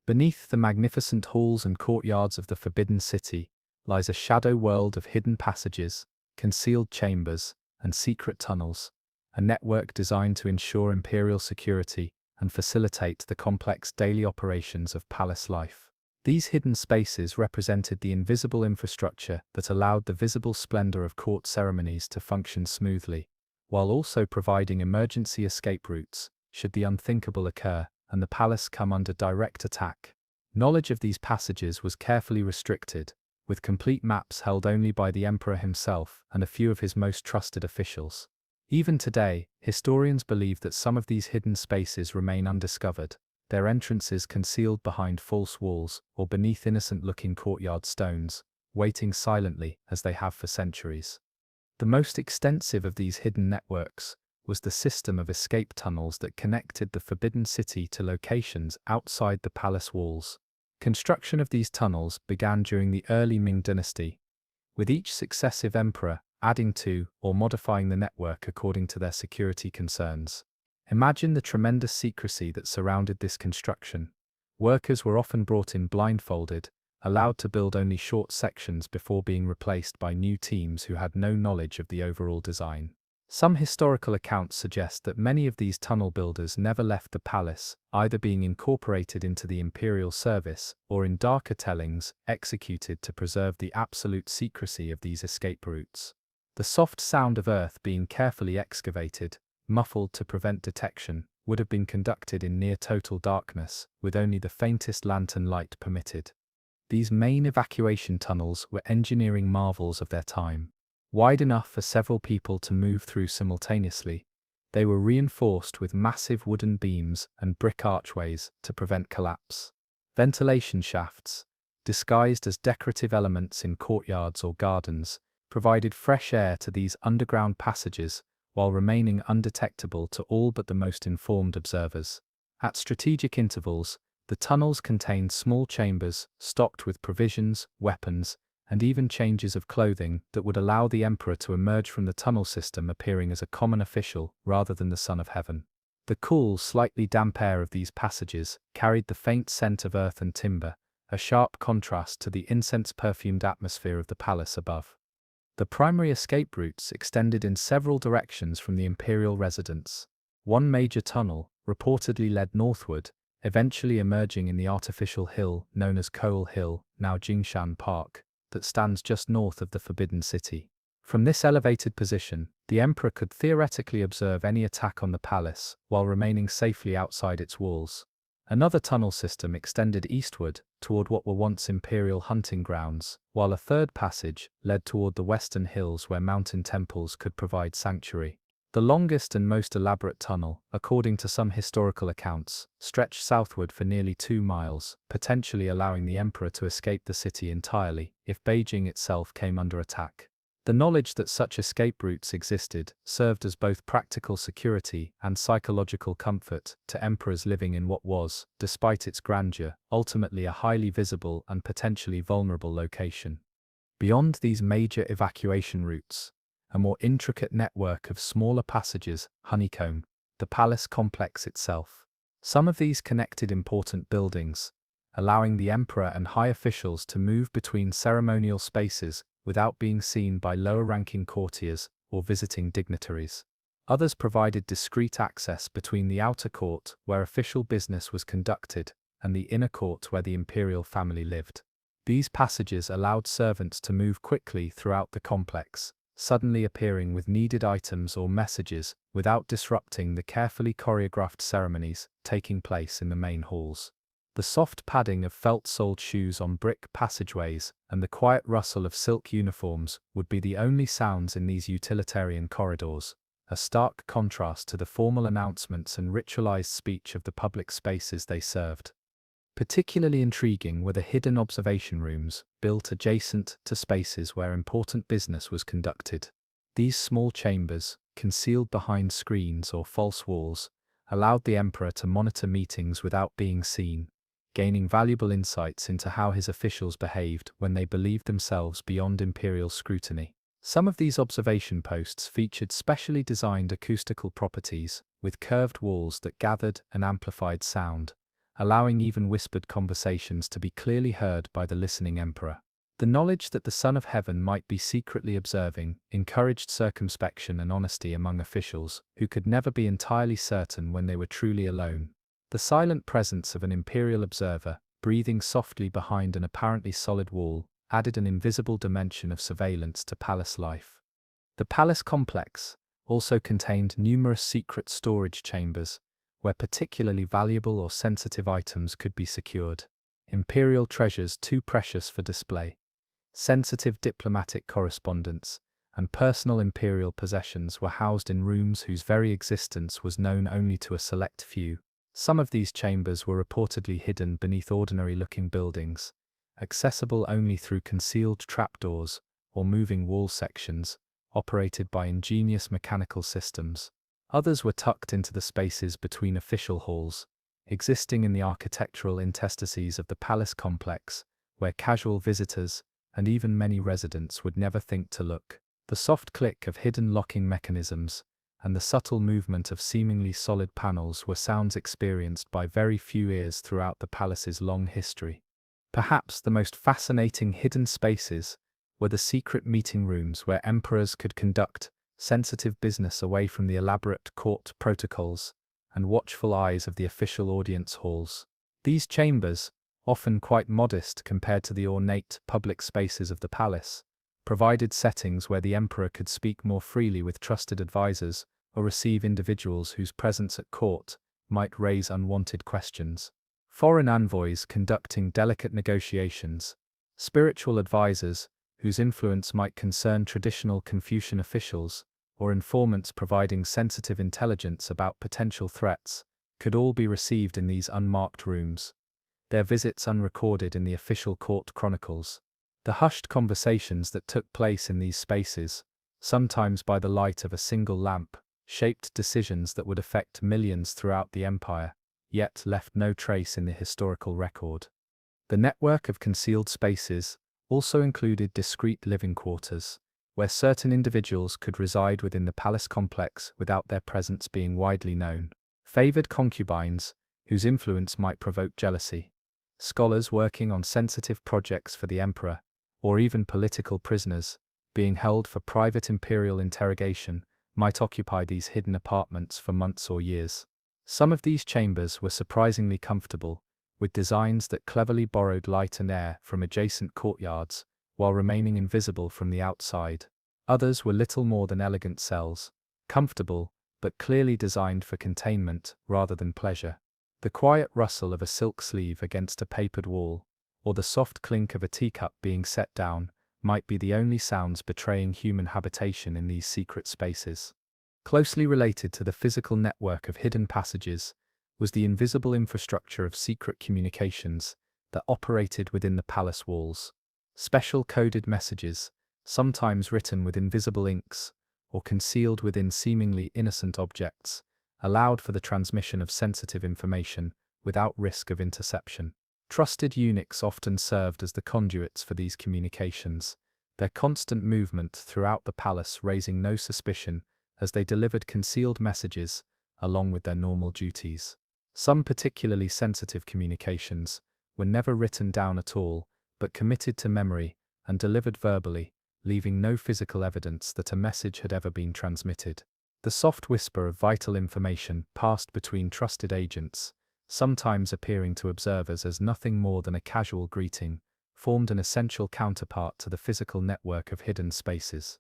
Beneath the magnificent halls and courtyards of the Forbidden City lies a shadow world of hidden passages, concealed chambers, and secret tunnels, a network designed to ensure imperial security and facilitate the complex daily operations of palace life. These hidden spaces represented the invisible infrastructure that allowed the visible splendor of court ceremonies to function smoothly, while also providing emergency escape routes should the unthinkable occur and the palace come under direct attack. Knowledge of these passages was carefully restricted, with complete maps held only by the emperor himself and a few of his most trusted officials. Even today, historians believe that some of these hidden spaces remain undiscovered, their entrances concealed behind false walls or beneath innocent-looking courtyard stones, waiting silently as they have for centuries. The most extensive of these hidden networks was the system of escape tunnels that connected the Forbidden City to locations outside the palace walls. Construction of these tunnels began during the early Ming Dynasty, with each successive emperor adding to or modifying the network according to their security concerns. Imagine the tremendous secrecy that surrounded this construction. Workers were often brought in blindfolded, allowed to build only short sections before being replaced by new teams who had no knowledge of the overall design. Some historical accounts suggest that many of these tunnel builders never left the palace, either being incorporated into the imperial service or in darker tellings executed to preserve the absolute secrecy of these escape routes. The soft sound of earth being carefully excavated, muffled to prevent detection, would have been conducted in near total darkness, with only the faintest lantern light permitted. These main evacuation tunnels were engineering marvels of their time. Wide enough for several people to move through simultaneously, they were reinforced with massive wooden beams and brick archways to prevent collapse. Ventilation shafts, disguised as decorative elements in courtyards or gardens, provided fresh air to these underground passages while remaining undetectable to all but the most informed observers. At strategic intervals, the tunnels contained small chambers stocked with provisions, weapons, and even changes of clothing that would allow the emperor to emerge from the tunnel system appearing as a common official rather than the son of heaven. The cool, slightly damp air of these passages carried the faint scent of earth and timber, a sharp contrast to the incense-perfumed atmosphere of the palace above. The primary escape routes extended in several directions from the imperial residence. One major tunnel, reportedly led northward, eventually emerging in the artificial hill known as Coal Hill, now Jingshan Park, that stands just north of the Forbidden City. From this elevated position, the emperor could theoretically observe any attack on the palace while remaining safely outside its walls. Another tunnel system extended eastward toward what were once imperial hunting grounds, while a third passage led toward the western hills where mountain temples could provide sanctuary. The longest and most elaborate tunnel, according to some historical accounts, stretched southward for nearly 2 miles, potentially allowing the emperor to escape the city entirely if Beijing itself came under attack. The knowledge that such escape routes existed served as both practical security and psychological comfort to emperors living in what was, despite its grandeur, ultimately a highly visible and potentially vulnerable location. Beyond these major evacuation routes, a more intricate network of smaller passages honeycomb the palace complex itself. Some of these connected important buildings, allowing the emperor and high officials to move between ceremonial spaces without being seen by lower-ranking courtiers or visiting dignitaries. Others provided discreet access between the outer court, where official business was conducted, and the inner court where the imperial family lived. These passages allowed servants to move quickly throughout the complex, suddenly appearing with needed items or messages without disrupting the carefully choreographed ceremonies taking place in the main halls. The soft padding of felt-soled shoes on brick passageways and the quiet rustle of silk uniforms would be the only sounds in these utilitarian corridors, a stark contrast to the formal announcements and ritualized speech of the public spaces they served. Particularly intriguing were the hidden observation rooms, built adjacent to spaces where important business was conducted. These small chambers, concealed behind screens or false walls, allowed the emperor to monitor meetings without being seen, gaining valuable insights into how his officials behaved when they believed themselves beyond imperial scrutiny. Some of these observation posts featured specially designed acoustical properties, with curved walls that gathered and amplified sound, allowing even whispered conversations to be clearly heard by the listening emperor. The knowledge that the Son of Heaven might be secretly observing encouraged circumspection and honesty among officials who could never be entirely certain when they were truly alone. The silent presence of an imperial observer, breathing softly behind an apparently solid wall, added an invisible dimension of surveillance to palace life. The palace complex also contained numerous secret storage chambers, where particularly valuable or sensitive items could be secured. Imperial treasures too precious for display, sensitive diplomatic correspondence, and personal imperial possessions were housed in rooms whose very existence was known only to a select few. Some of these chambers were reportedly hidden beneath ordinary-looking buildings, accessible only through concealed trapdoors or moving wall sections, operated by ingenious mechanical systems. Others were tucked into the spaces between official halls, existing in the architectural interstices of the palace complex, where casual visitors, and even many residents, would never think to look. The soft click of hidden locking mechanisms and the subtle movement of seemingly solid panels were sounds experienced by very few ears throughout the palace's long history. Perhaps the most fascinating hidden spaces were the secret meeting rooms where emperors could conduct sensitive business away from the elaborate court protocols and watchful eyes of the official audience halls. These chambers, often quite modest compared to the ornate public spaces of the palace, provided settings where the emperor could speak more freely with trusted advisors or receive individuals whose presence at court might raise unwanted questions. Foreign envoys conducting delicate negotiations, spiritual advisors whose influence might concern traditional Confucian officials, or informants providing sensitive intelligence about potential threats, could all be received in these unmarked rooms, their visits unrecorded in the official court chronicles. The hushed conversations that took place in these spaces, sometimes by the light of a single lamp, shaped decisions that would affect millions throughout the empire, yet left no trace in the historical record. The network of concealed spaces also included discreet living quarters, where certain individuals could reside within the palace complex without their presence being widely known. Favored concubines, whose influence might provoke jealousy, scholars working on sensitive projects for the emperor, or even political prisoners, being held for private imperial interrogation, might occupy these hidden apartments for months or years. Some of these chambers were surprisingly comfortable, with designs that cleverly borrowed light and air from adjacent courtyards, while remaining invisible from the outside. Others were little more than elegant cells, comfortable, but clearly designed for containment rather than pleasure. The quiet rustle of a silk sleeve against a papered wall, or the soft clink of a teacup being set down, might be the only sounds betraying human habitation in these secret spaces. Closely related to the physical network of hidden passages was the invisible infrastructure of secret communications that operated within the palace walls. Special coded messages, sometimes written with invisible inks or concealed within seemingly innocent objects, allowed for the transmission of sensitive information without risk of interception. Trusted eunuchs often served as the conduits for these communications, their constant movement throughout the palace raising no suspicion as they delivered concealed messages along with their normal duties. Some particularly sensitive communications were never written down at all, but committed to memory and delivered verbally, leaving no physical evidence that a message had ever been transmitted. The soft whisper of vital information passed between trusted agents, sometimes appearing to observers as nothing more than a casual greeting, formed an essential counterpart to the physical network of hidden spaces.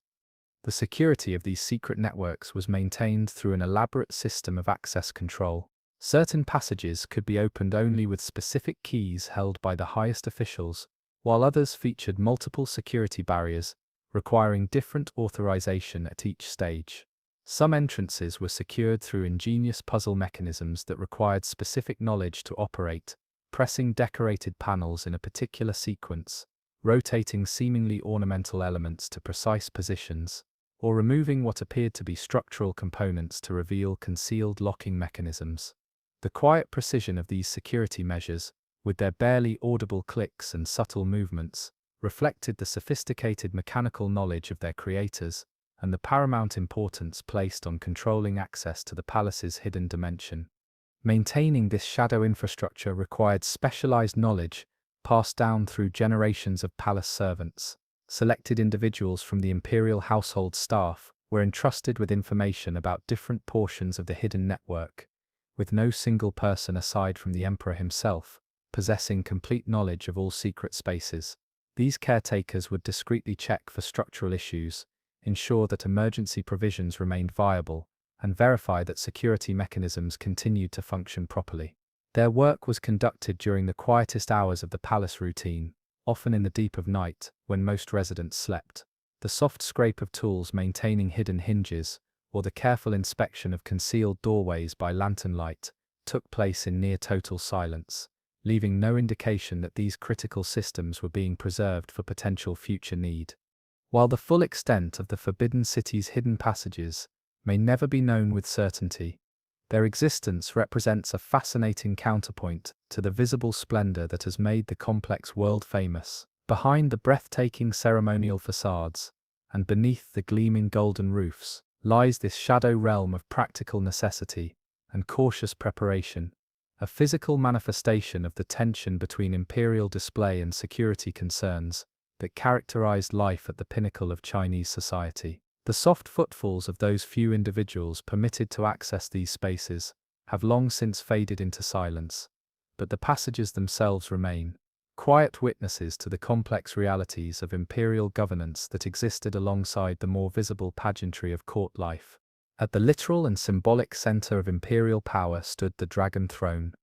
The security of these secret networks was maintained through an elaborate system of access control. Certain passages could be opened only with specific keys held by the highest officials, while others featured multiple security barriers, requiring different authorization at each stage. Some entrances were secured through ingenious puzzle mechanisms that required specific knowledge to operate, pressing decorated panels in a particular sequence, rotating seemingly ornamental elements to precise positions, or removing what appeared to be structural components to reveal concealed locking mechanisms. The quiet precision of these security measures, with their barely audible clicks and subtle movements, reflected the sophisticated mechanical knowledge of their creators and the paramount importance placed on controlling access to the palace's hidden dimension. Maintaining this shadow infrastructure required specialized knowledge passed down through generations of palace servants. Selected individuals from the imperial household staff were entrusted with information about different portions of the hidden network, with no single person aside from the emperor himself possessing complete knowledge of all secret spaces. These caretakers would discreetly check for structural issues, ensure that emergency provisions remained viable, and verify that security mechanisms continued to function properly. Their work was conducted during the quietest hours of the palace routine, often in the deep of night, when most residents slept. The soft scrape of tools maintaining hidden hinges, or the careful inspection of concealed doorways by lantern light, took place in near total silence, leaving no indication that these critical systems were being preserved for potential future need. While the full extent of the Forbidden City's hidden passages may never be known with certainty, their existence represents a fascinating counterpoint to the visible splendor that has made the complex world famous. Behind the breathtaking ceremonial facades, and beneath the gleaming golden roofs, lies this shadow realm of practical necessity and cautious preparation, a physical manifestation of the tension between imperial display and security concerns that characterized life at the pinnacle of Chinese society. The soft footfalls of those few individuals permitted to access these spaces have long since faded into silence, but the passages themselves remain, quiet witnesses to the complex realities of imperial governance that existed alongside the more visible pageantry of court life. At the literal and symbolic center of imperial power stood the Dragon Throne,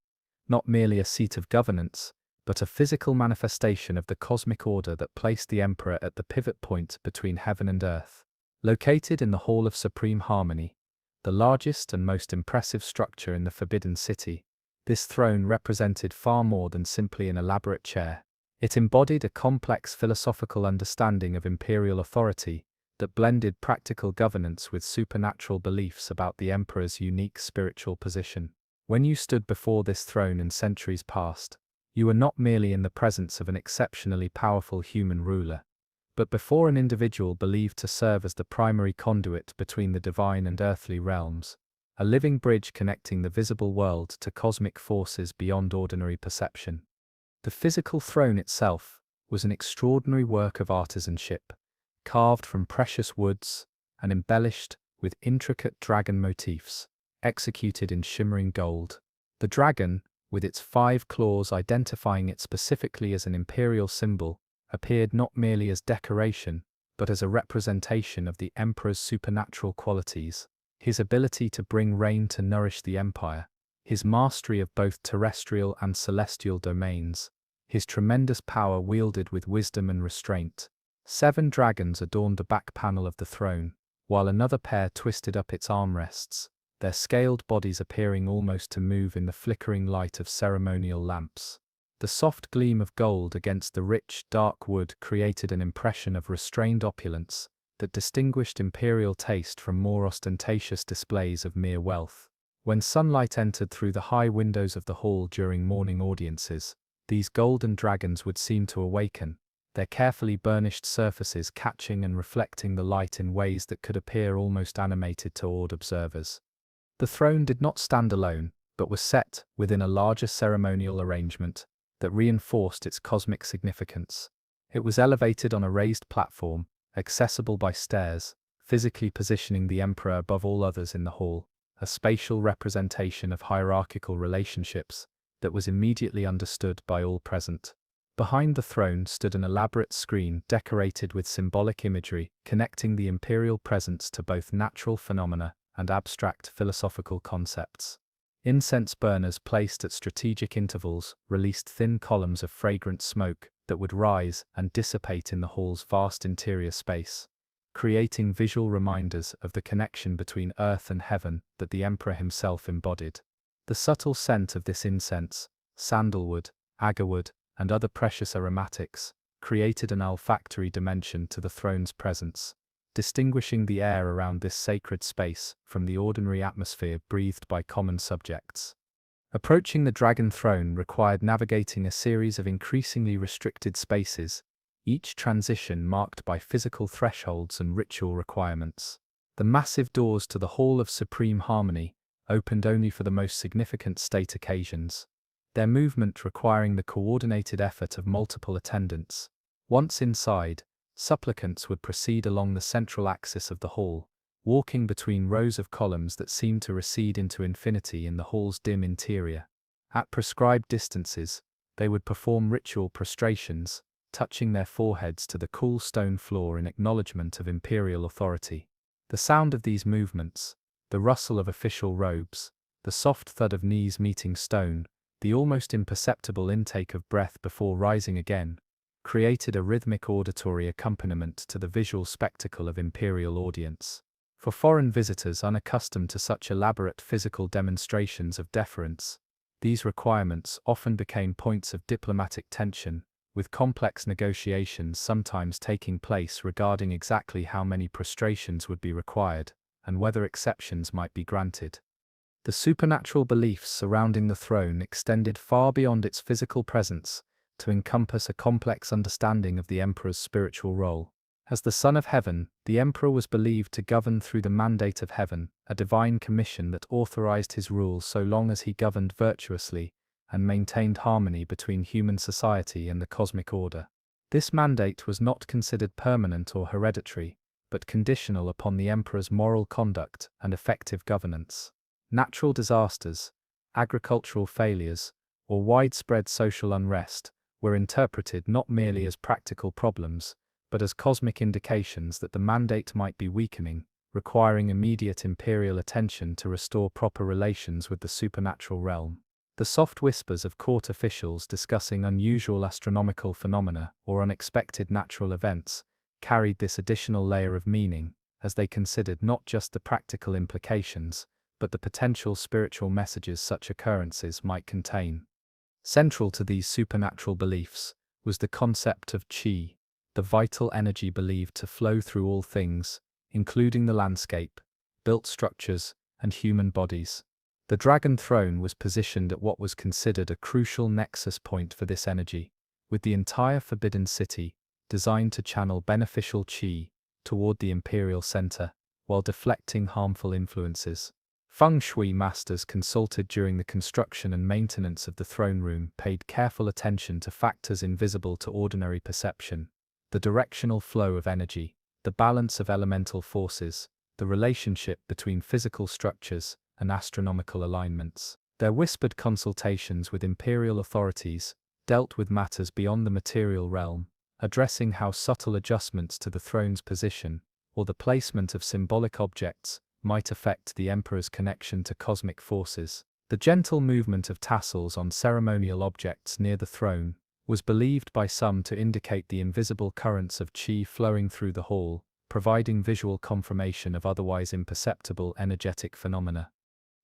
not merely a seat of governance, but a physical manifestation of the cosmic order that placed the emperor at the pivot point between heaven and earth. Located in the Hall of Supreme Harmony, the largest and most impressive structure in the Forbidden City, this throne represented far more than simply an elaborate chair. It embodied a complex philosophical understanding of imperial authority that blended practical governance with supernatural beliefs about the emperor's unique spiritual position. When you stood before this throne in centuries past, you were not merely in the presence of an exceptionally powerful human ruler, but before an individual believed to serve as the primary conduit between the divine and earthly realms, a living bridge connecting the visible world to cosmic forces beyond ordinary perception. The physical throne itself was an extraordinary work of artisanship, carved from precious woods and embellished with intricate dragon motifs. executed in shimmering gold. The dragon, with its 5 claws identifying it specifically as an imperial symbol, appeared not merely as decoration, but as a representation of the emperor's supernatural qualities, his ability to bring rain to nourish the empire, his mastery of both terrestrial and celestial domains, his tremendous power wielded with wisdom and restraint. 7 dragons adorned the back panel of the throne, while another pair twisted up its armrests, their scaled bodies appearing almost to move in the flickering light of ceremonial lamps. The soft gleam of gold against the rich, dark wood created an impression of restrained opulence that distinguished imperial taste from more ostentatious displays of mere wealth. When sunlight entered through the high windows of the hall during morning audiences, these golden dragons would seem to awaken, their carefully burnished surfaces catching and reflecting the light in ways that could appear almost animated to awed observers. The throne did not stand alone, but was set within a larger ceremonial arrangement that reinforced its cosmic significance. It was elevated on a raised platform, accessible by stairs, physically positioning the emperor above all others in the hall, a spatial representation of hierarchical relationships that was immediately understood by all present. Behind the throne stood an elaborate screen decorated with symbolic imagery connecting the imperial presence to both natural phenomena and abstract philosophical concepts. Incense burners placed at strategic intervals released thin columns of fragrant smoke that would rise and dissipate in the hall's vast interior space, creating visual reminders of the connection between earth and heaven that the emperor himself embodied. The subtle scent of this incense, sandalwood, agarwood, and other precious aromatics, created an olfactory dimension to the throne's presence, distinguishing the air around this sacred space from the ordinary atmosphere breathed by common subjects. Approaching the dragon throne required navigating a series of increasingly restricted spaces, each transition marked by physical thresholds and ritual requirements. The massive doors to the Hall of Supreme Harmony opened only for the most significant state occasions, their movement requiring the coordinated effort of multiple attendants. Once inside, supplicants would proceed along the central axis of the hall, walking between rows of columns that seemed to recede into infinity in the hall's dim interior. At prescribed distances, they would perform ritual prostrations, touching their foreheads to the cool stone floor in acknowledgement of imperial authority. The sound of these movements, the rustle of official robes, the soft thud of knees meeting stone, the almost imperceptible intake of breath before rising again, created a rhythmic auditory accompaniment to the visual spectacle of imperial audience. For foreign visitors unaccustomed to such elaborate physical demonstrations of deference, these requirements often became points of diplomatic tension, with complex negotiations sometimes taking place regarding exactly how many prostrations would be required, and whether exceptions might be granted. The supernatural beliefs surrounding the throne extended far beyond its physical presence, to encompass a complex understanding of the emperor's spiritual role. As the Son of Heaven, the emperor was believed to govern through the mandate of heaven, a divine commission that authorized his rule so long as he governed virtuously and maintained harmony between human society and the cosmic order. This mandate was not considered permanent or hereditary, but conditional upon the emperor's moral conduct and effective governance. Natural disasters, agricultural failures, or widespread social unrest were interpreted not merely as practical problems, but as cosmic indications that the mandate might be weakening, requiring immediate imperial attention to restore proper relations with the supernatural realm. The soft whispers of court officials discussing unusual astronomical phenomena or unexpected natural events carried this additional layer of meaning, as they considered not just the practical implications, but the potential spiritual messages such occurrences might contain. Central to these supernatural beliefs was the concept of qi, the vital energy believed to flow through all things, including the landscape, built structures, and human bodies. The dragon throne was positioned at what was considered a crucial nexus point for this energy, with the entire Forbidden City designed to channel beneficial qi toward the imperial center, while deflecting harmful influences. Feng Shui masters consulted during the construction and maintenance of the throne room paid careful attention to factors invisible to ordinary perception: the directional flow of energy, the balance of elemental forces, the relationship between physical structures, and astronomical alignments. Their whispered consultations with imperial authorities dealt with matters beyond the material realm, addressing how subtle adjustments to the throne's position or the placement of symbolic objects might affect the emperor's connection to cosmic forces. The gentle movement of tassels on ceremonial objects near the throne was believed by some to indicate the invisible currents of qi flowing through the hall, providing visual confirmation of otherwise imperceptible energetic phenomena.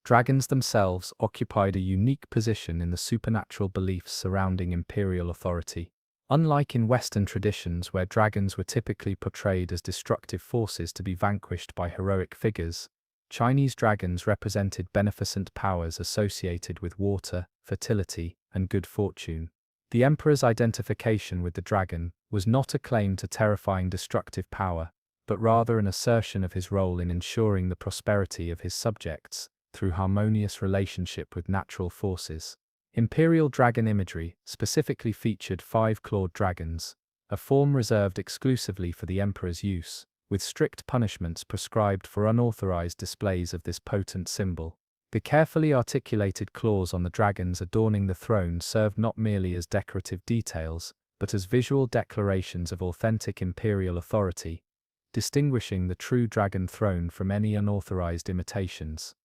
Dragons themselves occupied a unique position in the supernatural beliefs surrounding imperial authority. Unlike in Western traditions where dragons were typically portrayed as destructive forces to be vanquished by heroic figures, Chinese dragons represented beneficent powers associated with water, fertility, and good fortune. The emperor's identification with the dragon was not a claim to terrifying destructive power, but rather an assertion of his role in ensuring the prosperity of his subjects through harmonious relationship with natural forces. Imperial dragon imagery specifically featured 5-clawed dragons, a form reserved exclusively for the emperor's use, with strict punishments prescribed for unauthorized displays of this potent symbol. The carefully articulated claws on the dragons adorning the throne served not merely as decorative details, but as visual declarations of authentic imperial authority, distinguishing the true dragon throne from any unauthorized imitations.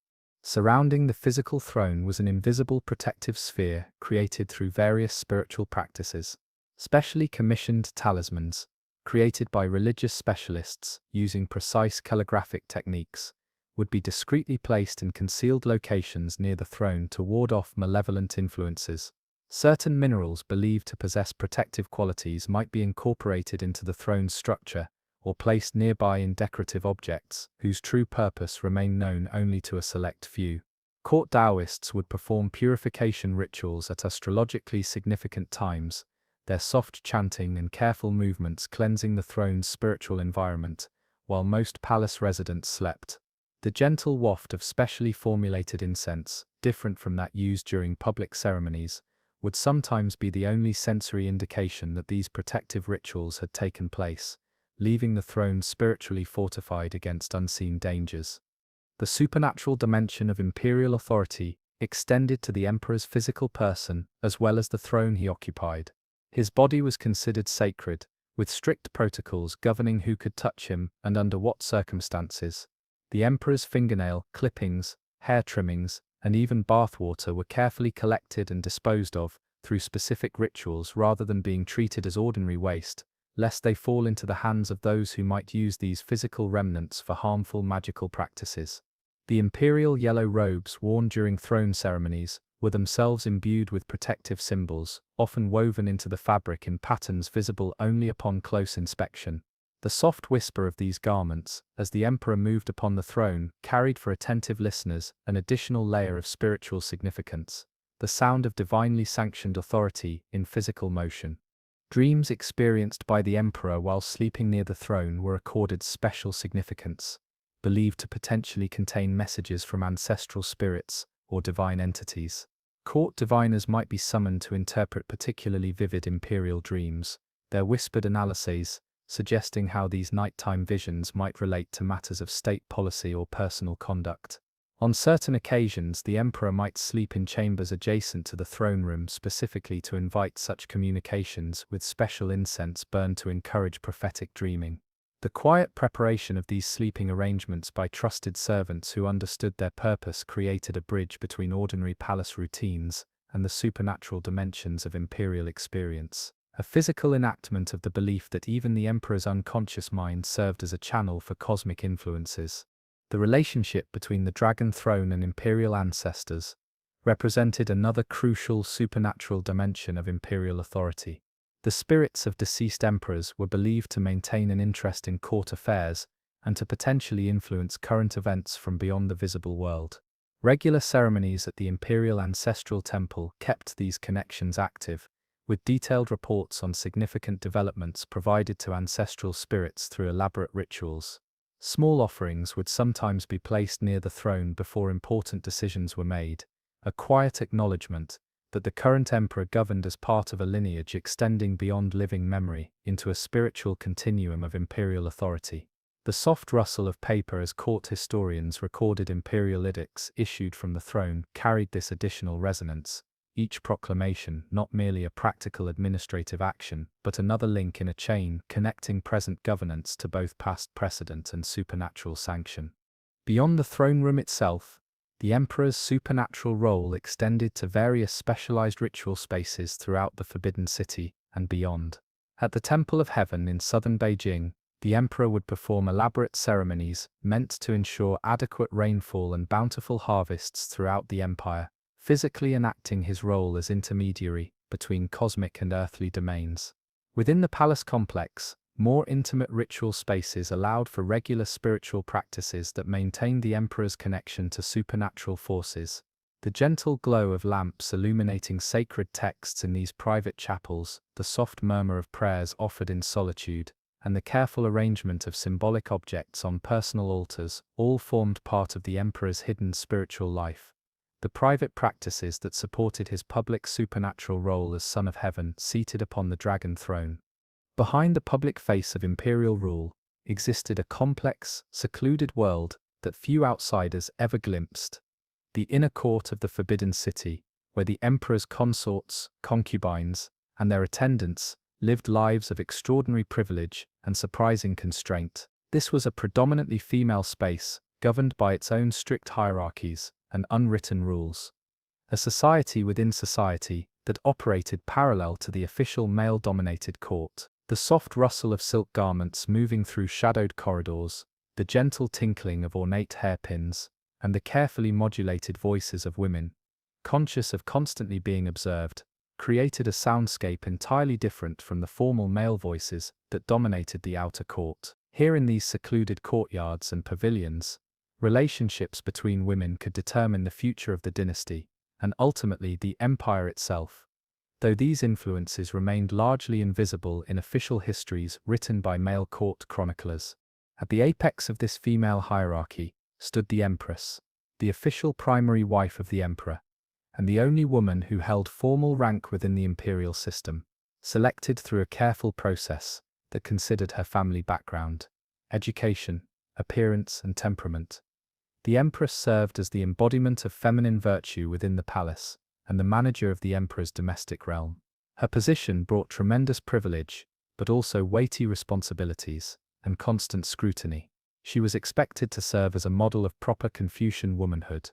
Surrounding the physical throne was an invisible protective sphere created through various spiritual practices. Specially commissioned talismans, created by religious specialists using precise calligraphic techniques, would be discreetly placed in concealed locations near the throne to ward off malevolent influences. Certain minerals believed to possess protective qualities might be incorporated into the throne's structure, or placed nearby in decorative objects, whose true purpose remained known only to a select few. Court Taoists would perform purification rituals at astrologically significant times, their soft chanting and careful movements cleansing the throne's spiritual environment, while most palace residents slept. The gentle waft of specially formulated incense, different from that used during public ceremonies, would sometimes be the only sensory indication that these protective rituals had taken place, leaving the throne spiritually fortified against unseen dangers. The supernatural dimension of imperial authority extended to the emperor's physical person as well as the throne he occupied. His body was considered sacred, with strict protocols governing who could touch him and under what circumstances. The emperor's fingernail clippings, hair trimmings, and even bathwater were carefully collected and disposed of through specific rituals rather than being treated as ordinary waste, lest they fall into the hands of those who might use these physical remnants for harmful magical practices. The imperial yellow robes worn during throne ceremonies were themselves imbued with protective symbols, often woven into the fabric in patterns visible only upon close inspection. The soft whisper of these garments, as the emperor moved upon the throne, carried for attentive listeners an additional layer of spiritual significance, the sound of divinely sanctioned authority in physical motion. Dreams experienced by the emperor while sleeping near the throne were accorded special significance, believed to potentially contain messages from ancestral spirits or divine entities. Court diviners might be summoned to interpret particularly vivid imperial dreams, their whispered analyses suggesting how these nighttime visions might relate to matters of state policy or personal conduct. On certain occasions, the emperor might sleep in chambers adjacent to the throne room specifically to invite such communications, with special incense burned to encourage prophetic dreaming. The quiet preparation of these sleeping arrangements by trusted servants who understood their purpose created a bridge between ordinary palace routines and the supernatural dimensions of imperial experience, a physical enactment of the belief that even the emperor's unconscious mind served as a channel for cosmic influences. The relationship between the dragon throne and imperial ancestors represented another crucial supernatural dimension of imperial authority. The spirits of deceased emperors were believed to maintain an interest in court affairs and to potentially influence current events from beyond the visible world. Regular ceremonies at the Imperial Ancestral Temple kept these connections active, with detailed reports on significant developments provided to ancestral spirits through elaborate rituals. Small offerings would sometimes be placed near the throne before important decisions were made, a quiet acknowledgement that the current emperor governed as part of a lineage extending beyond living memory into a spiritual continuum of imperial authority. The soft rustle of paper as court historians recorded imperial edicts issued from the throne carried this additional resonance, each proclamation not merely a practical administrative action, but another link in a chain connecting present governance to both past precedent and supernatural sanction. Beyond the throne room itself, the emperor's supernatural role extended to various specialized ritual spaces throughout the Forbidden City and beyond. At the Temple of Heaven in southern Beijing, the emperor would perform elaborate ceremonies meant to ensure adequate rainfall and bountiful harvests throughout the empire, physically enacting his role as intermediary between cosmic and earthly domains. Within the palace complex, more intimate ritual spaces allowed for regular spiritual practices that maintained the emperor's connection to supernatural forces. The gentle glow of lamps illuminating sacred texts in these private chapels, the soft murmur of prayers offered in solitude, and the careful arrangement of symbolic objects on personal altars all formed part of the emperor's hidden spiritual life. The private practices that supported his public supernatural role as Son of Heaven seated upon the dragon throne. Behind the public face of imperial rule existed a complex, secluded world that few outsiders ever glimpsed. The inner court of the Forbidden City, where the emperor's consorts, concubines, and their attendants lived lives of extraordinary privilege and surprising constraint. This was a predominantly female space, governed by its own strict hierarchies and unwritten rules. A society within society that operated parallel to the official male-dominated court. The soft rustle of silk garments moving through shadowed corridors, the gentle tinkling of ornate hairpins, and the carefully modulated voices of women, conscious of constantly being observed, created a soundscape entirely different from the formal male voices that dominated the outer court. Here in these secluded courtyards and pavilions, relationships between women could determine the future of the dynasty, and ultimately the empire itself. Though these influences remained largely invisible in official histories written by male court chroniclers. At the apex of this female hierarchy stood the empress, the official primary wife of the emperor, and the only woman who held formal rank within the imperial system, selected through a careful process that considered her family background, education, appearance, and temperament. The empress served as the embodiment of feminine virtue within the palace, and the manager of the emperor's domestic realm. Her position brought tremendous privilege, but also weighty responsibilities and constant scrutiny. She was expected to serve as a model of proper Confucian womanhood,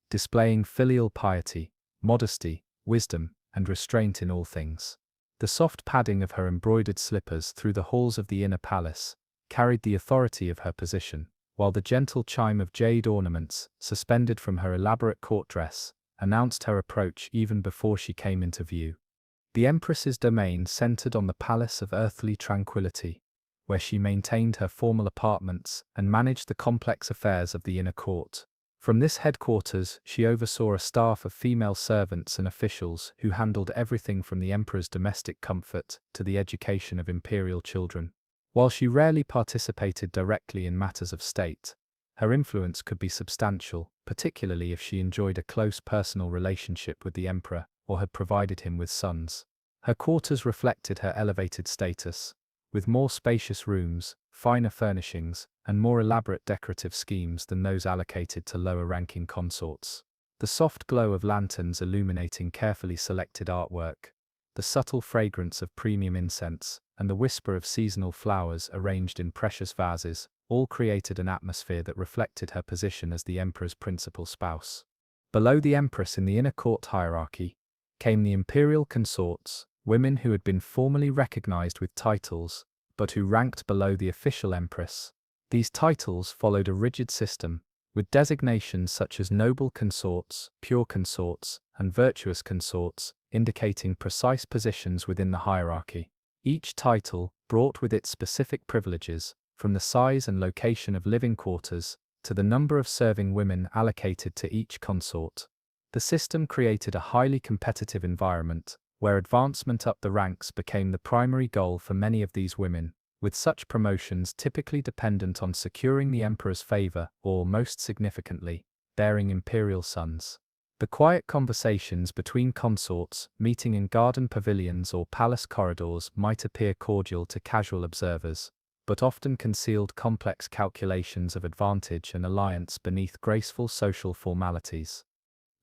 displaying filial piety, modesty, wisdom, and restraint in all things. The soft padding of her embroidered slippers through the halls of the inner palace carried the authority of her position, while the gentle chime of jade ornaments, suspended from her elaborate court dress, announced her approach even before she came into view. The empress's domain centered on the Palace of Earthly Tranquility, where she maintained her formal apartments and managed the complex affairs of the inner court. From this headquarters, she oversaw a staff of female servants and officials who handled everything from the emperor's domestic comfort to the education of imperial children. While she rarely participated directly in matters of state, her influence could be substantial, particularly if she enjoyed a close personal relationship with the emperor or had provided him with sons. Her quarters reflected her elevated status, with more spacious rooms, finer furnishings, and more elaborate decorative schemes than those allocated to lower-ranking consorts. The soft glow of lanterns illuminating carefully selected artwork, the subtle fragrance of premium incense, and the whisper of seasonal flowers arranged in precious vases, all created an atmosphere that reflected her position as the emperor's principal spouse. Below the empress in the inner court hierarchy came the imperial consorts, women who had been formally recognized with titles, but who ranked below the official empress. These titles followed a rigid system, with designations such as noble consorts, pure consorts, and virtuous consorts, indicating precise positions within the hierarchy. Each title brought with it specific privileges, from the size and location of living quarters to the number of serving women allocated to each consort. The system created a highly competitive environment, where advancement up the ranks became the primary goal for many of these women, with such promotions typically dependent on securing the emperor's favor or, most significantly, bearing imperial sons. The quiet conversations between consorts, meeting in garden pavilions or palace corridors, might appear cordial to casual observers, but often concealed complex calculations of advantage and alliance beneath graceful social formalities.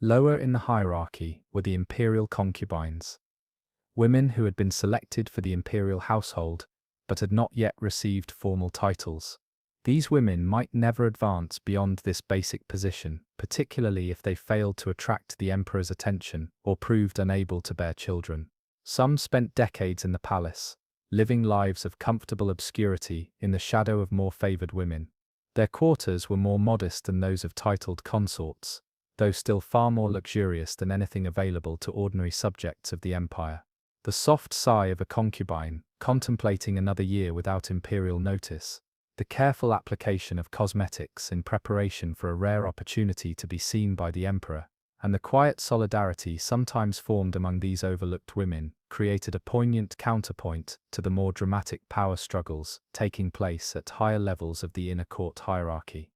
Lower in the hierarchy were the imperial concubines, women who had been selected for the imperial household, but had not yet received formal titles. These women might never advance beyond this basic position, particularly if they failed to attract the emperor's attention or proved unable to bear children. Some spent decades in the palace, living lives of comfortable obscurity in the shadow of more favored women. Their quarters were more modest than those of titled consorts, though still far more luxurious than anything available to ordinary subjects of the empire. The soft sigh of a concubine, contemplating another year without imperial notice, the careful application of cosmetics in preparation for a rare opportunity to be seen by the emperor, and the quiet solidarity sometimes formed among these overlooked women, created a poignant counterpoint to the more dramatic power struggles taking place at higher levels of the inner court hierarchy.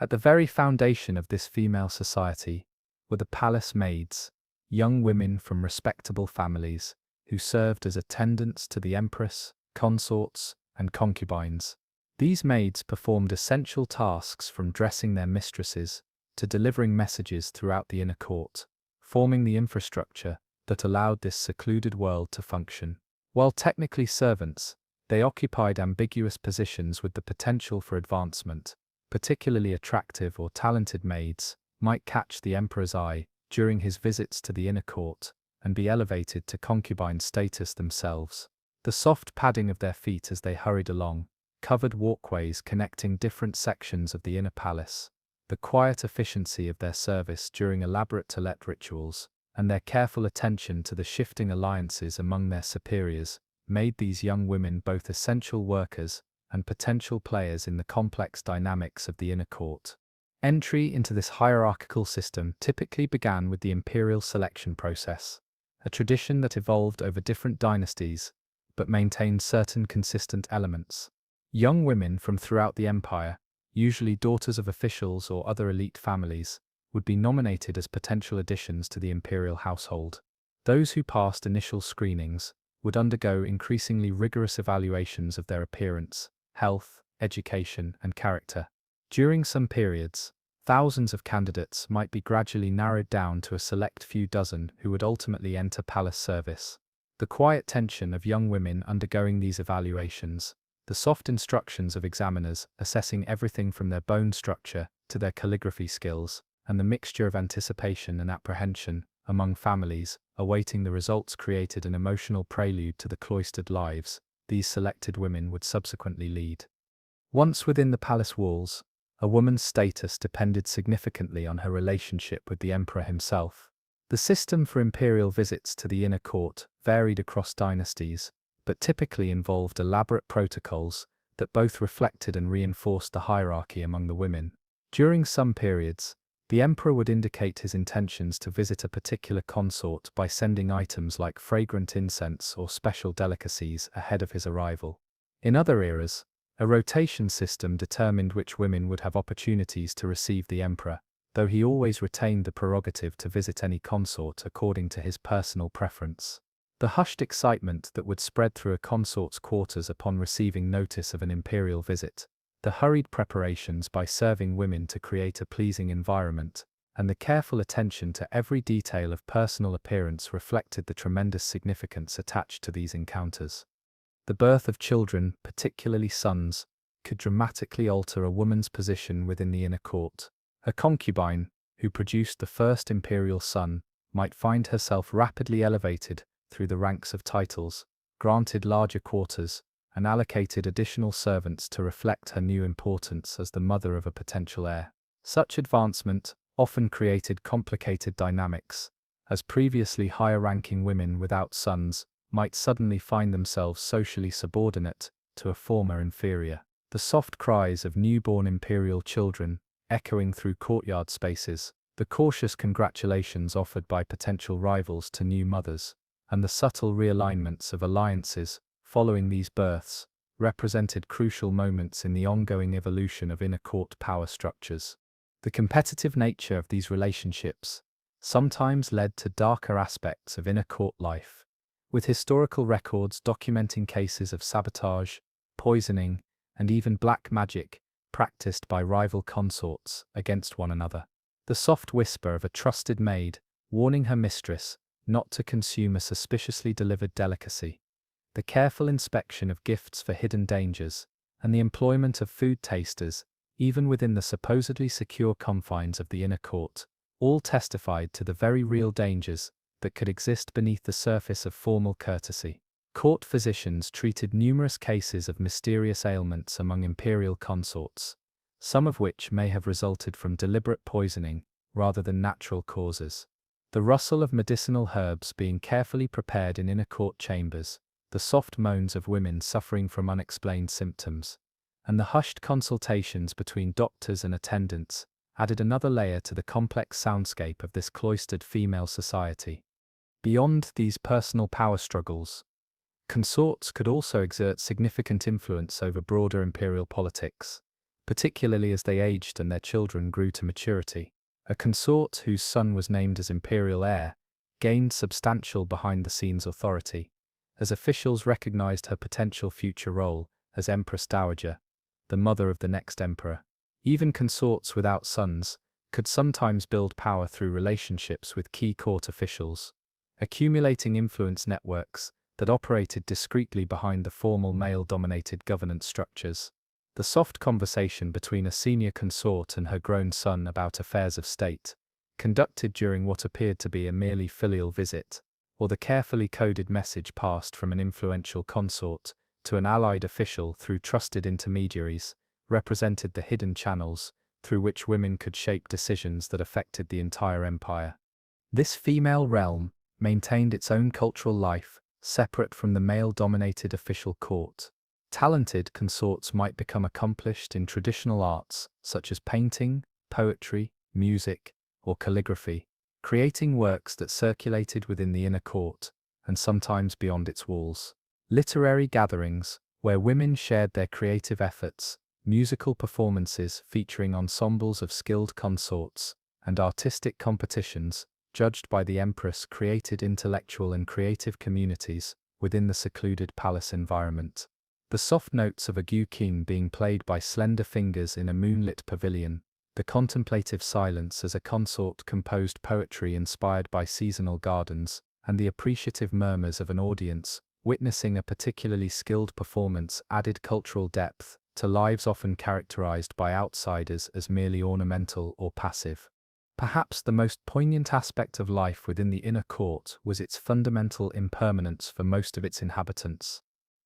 At the very foundation of this female society were the palace maids, young women from respectable families, who served as attendants to the empress, consorts, and concubines. These maids performed essential tasks from dressing their mistresses to delivering messages throughout the inner court, forming the infrastructure that allowed this secluded world to function. While technically servants, they occupied ambiguous positions with the potential for advancement. Particularly attractive or talented maids might catch the emperor's eye during his visits to the inner court and be elevated to concubine status themselves. The soft padding of their feet as they hurried along, covered walkways connecting different sections of the inner palace, the quiet efficiency of their service during elaborate toilette rituals, and their careful attention to the shifting alliances among their superiors, made these young women both essential workers and potential players in the complex dynamics of the inner court. Entry into this hierarchical system typically began with the imperial selection process, a tradition that evolved over different dynasties, but maintained certain consistent elements. Young women from throughout the empire, usually daughters of officials or other elite families, would be nominated as potential additions to the imperial household. Those who passed initial screenings would undergo increasingly rigorous evaluations of their appearance, health, education, and character. During some periods, thousands of candidates might be gradually narrowed down to a select few dozen who would ultimately enter palace service. The quiet tension of young women undergoing these evaluations, the soft instructions of examiners assessing everything from their bone structure to their calligraphy skills, and the mixture of anticipation and apprehension among families awaiting the results created an emotional prelude to the cloistered lives these selected women would subsequently lead. Once within the palace walls, a woman's status depended significantly on her relationship with the emperor himself. The system for imperial visits to the inner court varied across dynasties, but typically involved elaborate protocols that both reflected and reinforced the hierarchy among the women. During some periods, the emperor would indicate his intentions to visit a particular consort by sending items like fragrant incense or special delicacies ahead of his arrival. In other eras, a rotation system determined which women would have opportunities to receive the emperor, though he always retained the prerogative to visit any consort according to his personal preference. The hushed excitement that would spread through a consort's quarters upon receiving notice of an imperial visit, the hurried preparations by serving women to create a pleasing environment, and the careful attention to every detail of personal appearance reflected the tremendous significance attached to these encounters. The birth of children, particularly sons, could dramatically alter a woman's position within the inner court. A concubine, who produced the first imperial son, might find herself rapidly elevated through the ranks of titles, granted larger quarters, and allocated additional servants to reflect her new importance as the mother of a potential heir. Such advancement often created complicated dynamics, as previously higher-ranking women without sons might suddenly find themselves socially subordinate to a former inferior. The soft cries of newborn imperial children echoing through courtyard spaces, the cautious congratulations offered by potential rivals to new mothers, and the subtle realignments of alliances following these births represented crucial moments in the ongoing evolution of inner court power structures. The competitive nature of these relationships sometimes led to darker aspects of inner court life, with historical records documenting cases of sabotage, poisoning, and even black magic, practiced by rival consorts against one another. The soft whisper of a trusted maid, warning her mistress not to consume a suspiciously delivered delicacy. The careful inspection of gifts for hidden dangers, and the employment of food tasters, even within the supposedly secure confines of the inner court, all testified to the very real dangers that could exist beneath the surface of formal courtesy. Court physicians treated numerous cases of mysterious ailments among imperial consorts, some of which may have resulted from deliberate poisoning rather than natural causes. The rustle of medicinal herbs being carefully prepared in inner court chambers, the soft moans of women suffering from unexplained symptoms, and the hushed consultations between doctors and attendants added another layer to the complex soundscape of this cloistered female society. Beyond these personal power struggles, consorts could also exert significant influence over broader imperial politics, particularly as they aged and their children grew to maturity. A consort whose son was named as imperial heir gained substantial behind-the-scenes authority, as officials recognized her potential future role as Empress Dowager, the mother of the next emperor. Even consorts without sons could sometimes build power through relationships with key court officials, accumulating influence networks that operated discreetly behind the formal male-dominated governance structures. The soft conversation between a senior consort and her grown son about affairs of state, conducted during what appeared to be a merely filial visit, or the carefully coded message passed from an influential consort to an allied official through trusted intermediaries, represented the hidden channels through which women could shape decisions that affected the entire empire. This female realm maintained its own cultural life, separate from the male-dominated official court. Talented consorts might become accomplished in traditional arts such as painting, poetry, music, or calligraphy, creating works that circulated within the inner court and sometimes beyond its walls. Literary gatherings, where women shared their creative efforts, musical performances featuring ensembles of skilled consorts, and artistic competitions, judged by the empress, created intellectual and creative communities within the secluded palace environment. The soft notes of a guqin being played by slender fingers in a moonlit pavilion, the contemplative silence as a consort composed poetry inspired by seasonal gardens, and the appreciative murmurs of an audience witnessing a particularly skilled performance added cultural depth to lives often characterized by outsiders as merely ornamental or passive. Perhaps the most poignant aspect of life within the inner court was its fundamental impermanence for most of its inhabitants.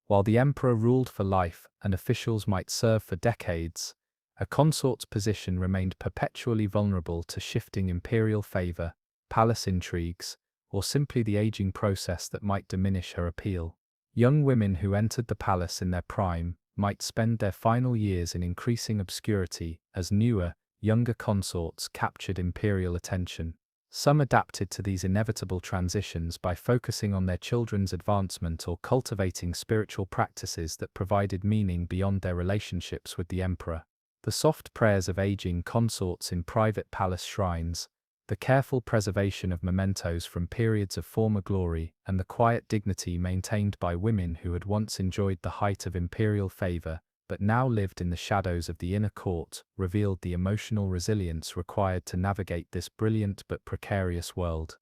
While the emperor ruled for life and officials might serve for decades, a consort's position remained perpetually vulnerable to shifting imperial favor, palace intrigues, or simply the aging process that might diminish her appeal. Young women who entered the palace in their prime might spend their final years in increasing obscurity as newer, younger consorts captured imperial attention. Some adapted to these inevitable transitions by focusing on their children's advancement or cultivating spiritual practices that provided meaning beyond their relationships with the emperor. The soft prayers of aging consorts in private palace shrines, the careful preservation of mementos from periods of former glory, and the quiet dignity maintained by women who had once enjoyed the height of imperial favor but now lived in the shadows of the inner court, revealed the emotional resilience required to navigate this brilliant but precarious world.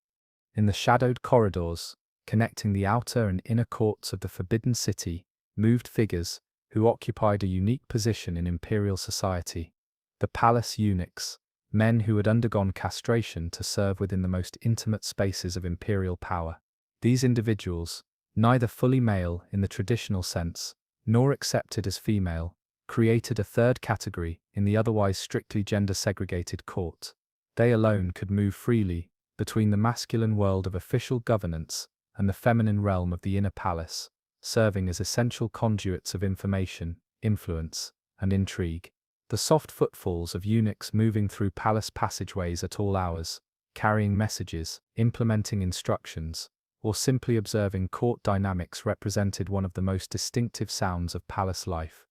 In the shadowed corridors, connecting the outer and inner courts of the Forbidden City, moved figures who occupied a unique position in imperial society. The palace eunuchs, men who had undergone castration to serve within the most intimate spaces of imperial power. These individuals, neither fully male in the traditional sense, nor accepted as female, created a third category in the otherwise strictly gender-segregated court. They alone could move freely between the masculine world of official governance and the feminine realm of the inner palace, serving as essential conduits of information, influence, and intrigue. The soft footfalls of eunuchs moving through palace passageways at all hours, carrying messages, implementing instructions, or simply observing court dynamics represented one of the most distinctive sounds of palace life.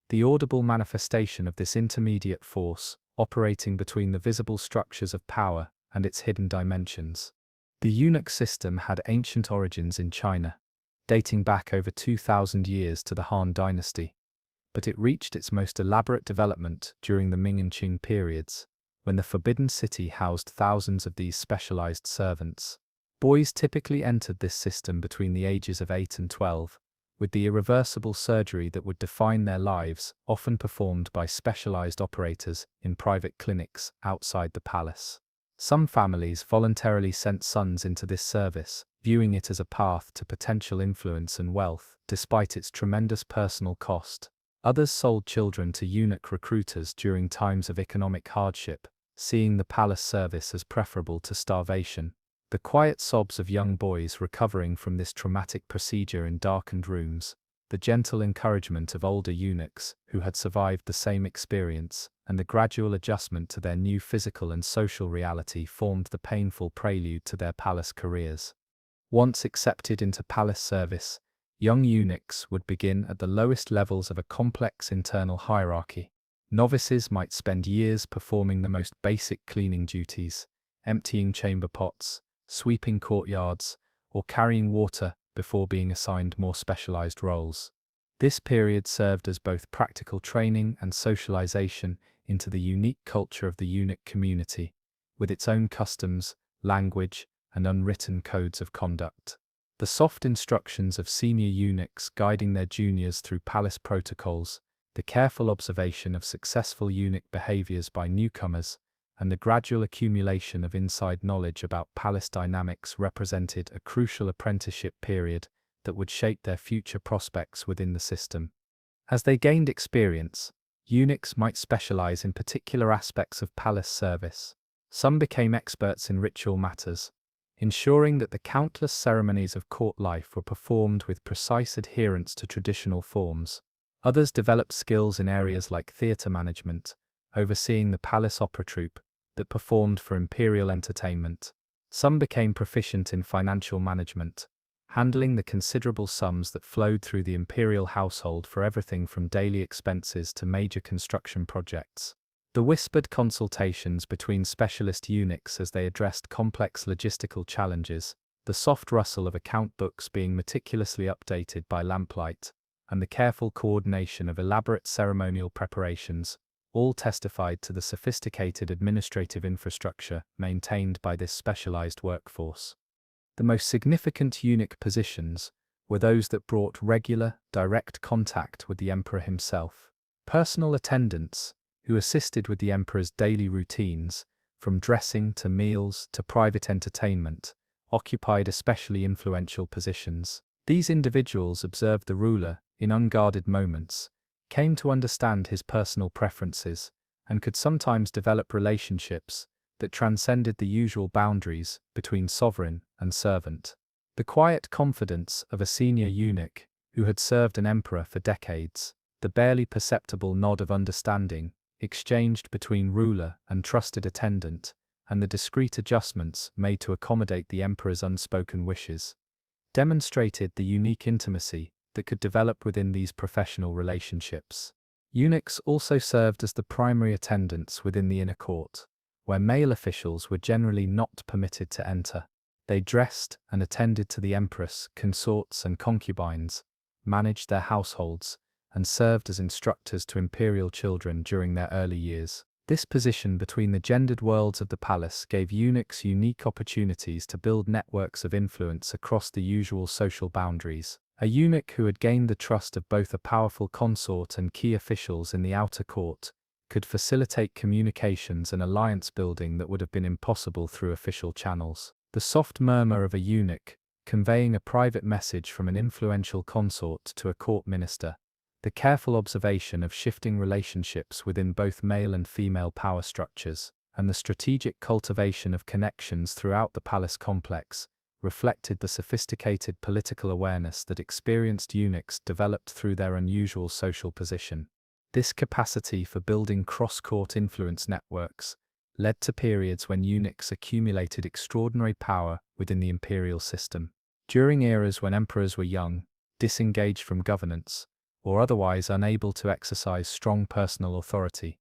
The audible manifestation of this intermediate force, operating between the visible structures of power and its hidden dimensions. The eunuch system had ancient origins in China, dating back over 2,000 years to the Han Dynasty. but it reached its most elaborate development during the Ming and Qing periods, when the Forbidden City housed thousands of these specialized servants. Boys typically entered this system between the ages of 8 and 12, with the irreversible surgery that would define their lives often performed by specialized operators in private clinics outside the palace. Some families voluntarily sent sons into this service, viewing it as a path to potential influence and wealth, despite its tremendous personal cost. Others sold children to eunuch recruiters during times of economic hardship, seeing the palace service as preferable to starvation. The quiet sobs of young boys recovering from this traumatic procedure in darkened rooms, the gentle encouragement of older eunuchs who had survived the same experience, and the gradual adjustment to their new physical and social reality formed the painful prelude to their palace careers. Once accepted into palace service, young eunuchs would begin at the lowest levels of a complex internal hierarchy. Novices might spend years performing the most basic cleaning duties, emptying chamber pots, sweeping courtyards, or carrying water before being assigned more specialized roles. This period served as both practical training and socialization into the unique culture of the eunuch community, with its own customs, language, and unwritten codes of conduct. The soft instructions of senior eunuchs guiding their juniors through palace protocols, the careful observation of successful eunuch behaviors by newcomers, and the gradual accumulation of inside knowledge about palace dynamics represented a crucial apprenticeship period that would shape their future prospects within the system. As they gained experience, eunuchs might specialize in particular aspects of palace service. Some became experts in ritual matters, ensuring that the countless ceremonies of court life were performed with precise adherence to traditional forms. Others developed skills in areas like theatre management, overseeing the palace opera troupe that performed for imperial entertainment. Some became proficient in financial management, handling the considerable sums that flowed through the imperial household for everything from daily expenses to major construction projects. The whispered consultations between specialist eunuchs as they addressed complex logistical challenges, the soft rustle of account books being meticulously updated by lamplight, and the careful coordination of elaborate ceremonial preparations, all testified to the sophisticated administrative infrastructure maintained by this specialized workforce. The most significant eunuch positions were those that brought regular, direct contact with the emperor himself. Personal attendants, who assisted with the emperor's daily routines, from dressing to meals to private entertainment, occupied especially influential positions. These individuals observed the ruler in unguarded moments, came to understand his personal preferences, and could sometimes develop relationships that transcended the usual boundaries between sovereign and servant. The quiet confidence of a senior eunuch who had served an emperor for decades, the barely perceptible nod of understanding exchanged between ruler and trusted attendant, and the discreet adjustments made to accommodate the emperor's unspoken wishes, demonstrated the unique intimacy that could develop within these professional relationships. Eunuchs also served as the primary attendants within the inner court, where male officials were generally not permitted to enter. They dressed and attended to the empress, consorts, and concubines, managed their households, and served as instructors to imperial children during their early years. This position between the gendered worlds of the palace gave eunuchs unique opportunities to build networks of influence across the usual social boundaries. A eunuch who had gained the trust of both a powerful consort and key officials in the outer court could facilitate communications and alliance building that would have been impossible through official channels. The soft murmur of a eunuch, conveying a private message from an influential consort to a court minister, the careful observation of shifting relationships within both male and female power structures, and the strategic cultivation of connections throughout the palace complex, reflected the sophisticated political awareness that experienced eunuchs developed through their unusual social position. This capacity for building cross-court influence networks led to periods when eunuchs accumulated extraordinary power within the imperial system. During eras when emperors were young, disengaged from governance, or otherwise unable to exercise strong personal authority,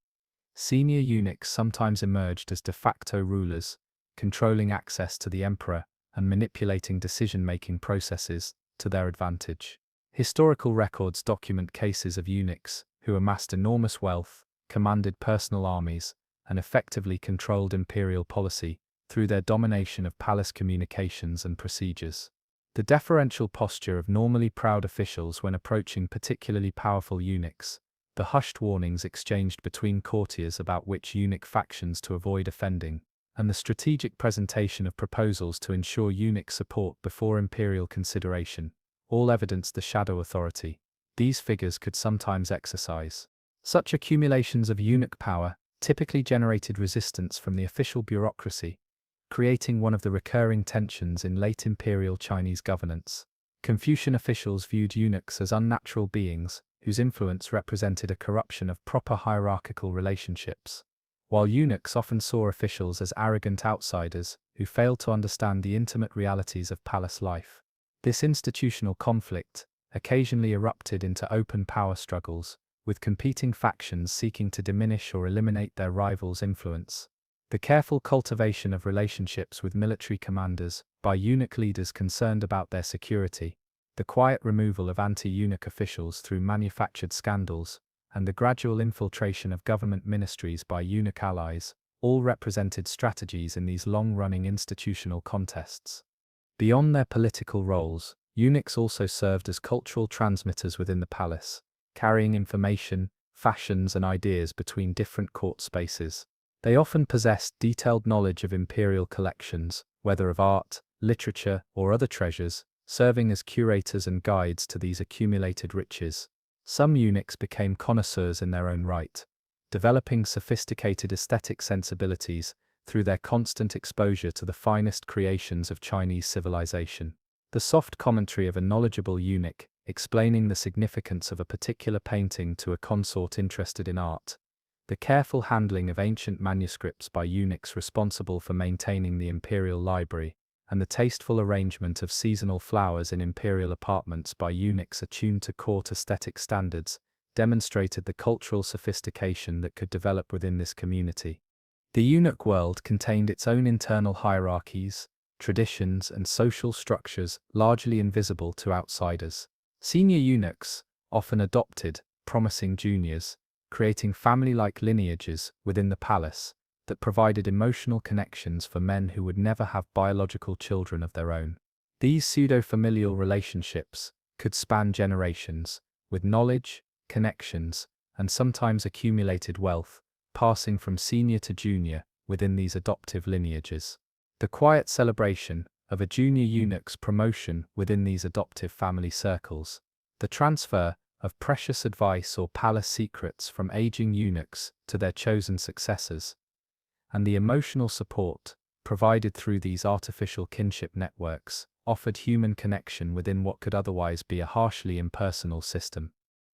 senior eunuchs sometimes emerged as de facto rulers, controlling access to the emperor and manipulating decision-making processes to their advantage. Historical records document cases of eunuchs who amassed enormous wealth, commanded personal armies, and effectively controlled imperial policy through their domination of palace communications and procedures. The deferential posture of normally proud officials when approaching particularly powerful eunuchs, the hushed warnings exchanged between courtiers about which eunuch factions to avoid offending, and the strategic presentation of proposals to ensure eunuch support before imperial consideration, all evidenced the shadow authority these figures could sometimes exercise. Such accumulations of eunuch power typically generated resistance from the official bureaucracy, creating one of the recurring tensions in late imperial Chinese governance. Confucian officials viewed eunuchs as unnatural beings whose influence represented a corruption of proper hierarchical relationships, while eunuchs often saw officials as arrogant outsiders who failed to understand the intimate realities of palace life. This institutional conflict occasionally erupted into open power struggles, with competing factions seeking to diminish or eliminate their rivals' influence. The careful cultivation of relationships with military commanders by eunuch leaders concerned about their security, the quiet removal of anti-eunuch officials through manufactured scandals, and the gradual infiltration of government ministries by eunuch allies, all represented strategies in these long-running institutional contests. Beyond their political roles, eunuchs also served as cultural transmitters within the palace, carrying information, fashions, and ideas between different court spaces. They often possessed detailed knowledge of imperial collections, whether of art, literature, or other treasures, serving as curators and guides to these accumulated riches. Some eunuchs became connoisseurs in their own right, developing sophisticated aesthetic sensibilities through their constant exposure to the finest creations of Chinese civilization. The soft commentary of a knowledgeable eunuch, explaining the significance of a particular painting to a consort interested in art, the careful handling of ancient manuscripts by eunuchs responsible for maintaining the imperial library, and the tasteful arrangement of seasonal flowers in imperial apartments by eunuchs attuned to court aesthetic standards, demonstrated the cultural sophistication that could develop within this community. The eunuch world contained its own internal hierarchies, traditions, and social structures largely invisible to outsiders. Senior eunuchs often adopted promising juniors, creating family-like lineages within the palace that provided emotional connections for men who would never have biological children of their own. These pseudo-familial relationships could span generations, with knowledge, connections, and sometimes accumulated wealth passing from senior to junior within these adoptive lineages. The quiet celebration of a junior eunuch's promotion within these adoptive family circles, the transfer of precious advice or palace secrets from aging eunuchs to their chosen successors, and the emotional support provided through these artificial kinship networks offered human connection within what could otherwise be a harshly impersonal system.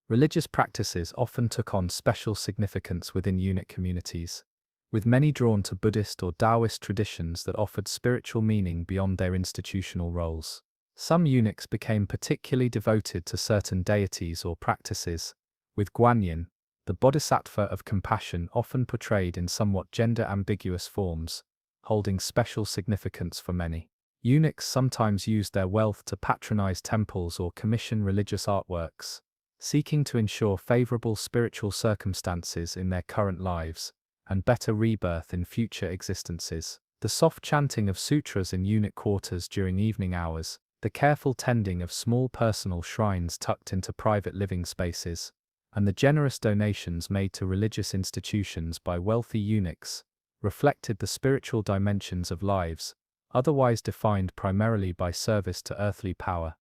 Religious practices often took on special significance within eunuch communities, with many drawn to Buddhist or Taoist traditions that offered spiritual meaning beyond their institutional roles. Some eunuchs became particularly devoted to certain deities or practices, with Guanyin, the bodhisattva of compassion, often portrayed in somewhat gender-ambiguous forms, holding special significance for many. Eunuchs sometimes used their wealth to patronize temples or commission religious artworks, seeking to ensure favorable spiritual circumstances in their current lives, and better rebirth in future existences. The soft chanting of sutras in eunuch quarters during evening hours, the careful tending of small personal shrines tucked into private living spaces, and the generous donations made to religious institutions by wealthy eunuchs, reflected the spiritual dimensions of lives, otherwise defined primarily by service to earthly power.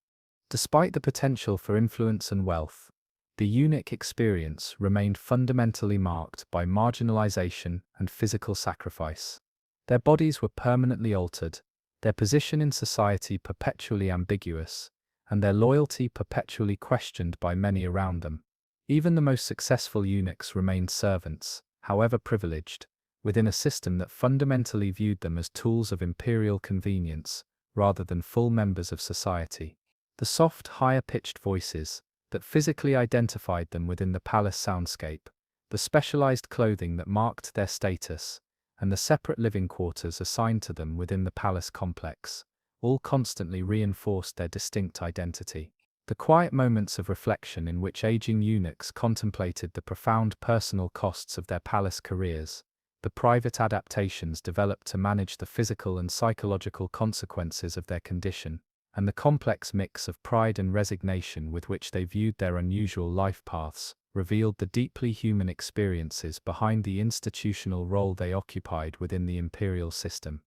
Despite the potential for influence and wealth, the eunuch experience remained fundamentally marked by marginalization and physical sacrifice. Their bodies were permanently altered, their position in society perpetually ambiguous, and their loyalty perpetually questioned by many around them. Even the most successful eunuchs remained servants, however privileged, within a system that fundamentally viewed them as tools of imperial convenience, rather than full members of society. The soft, higher-pitched voices that physically identified them within the palace soundscape, the specialized clothing that marked their status, and the separate living quarters assigned to them within the palace complex, all constantly reinforced their distinct identity. The quiet moments of reflection in which aging eunuchs contemplated the profound personal costs of their palace careers, the private adaptations developed to manage the physical and psychological consequences of their condition, and the complex mix of pride and resignation with which they viewed their unusual life paths, revealed the deeply human experiences behind the institutional role they occupied within the imperial system.